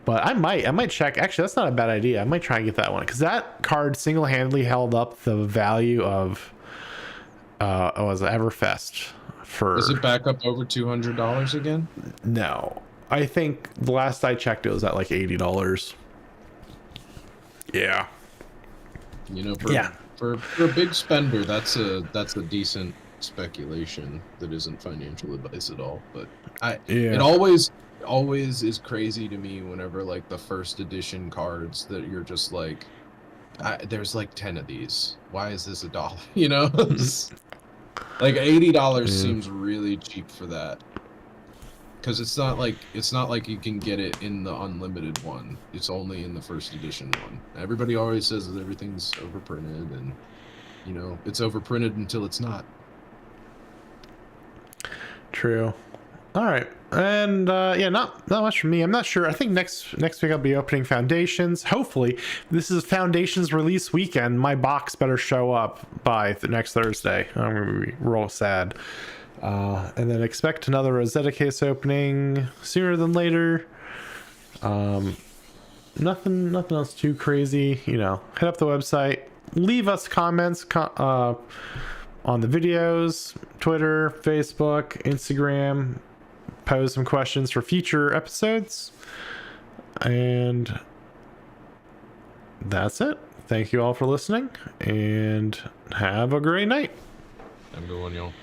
but I might check. Actually, that's not a bad idea. I might try and get that one because that card single-handedly held up the value of was it Everfest for. Is it back up over $200 again? No, I think the last I checked it was at like $80. Yeah. You know, Yeah. for a big spender, that's a decent speculation that isn't financial advice at all. But it always is crazy to me whenever like the first edition cards that you're just like, there's like 10 of these. Why is this $1? You know, like $80 seems really cheap for that. Because it's not like you can get it in the unlimited one. It's only in the first edition one. Everybody always says that everything's overprinted, and you know it's overprinted until it's not. True. All right, and yeah, not much for me. I'm not sure. I think next week I'll be opening Foundations. Hopefully, this is Foundations release weekend. My box better show up by the next Thursday. I'm gonna be real sad. And then expect another Rosetta case opening sooner than later. Nothing else too crazy. You know, hit up the website, leave us comments on the videos, Twitter, Facebook, Instagram. Pose some questions for future episodes. And that's it. Thank you all for listening, and have a great night. Have a good one, y'all.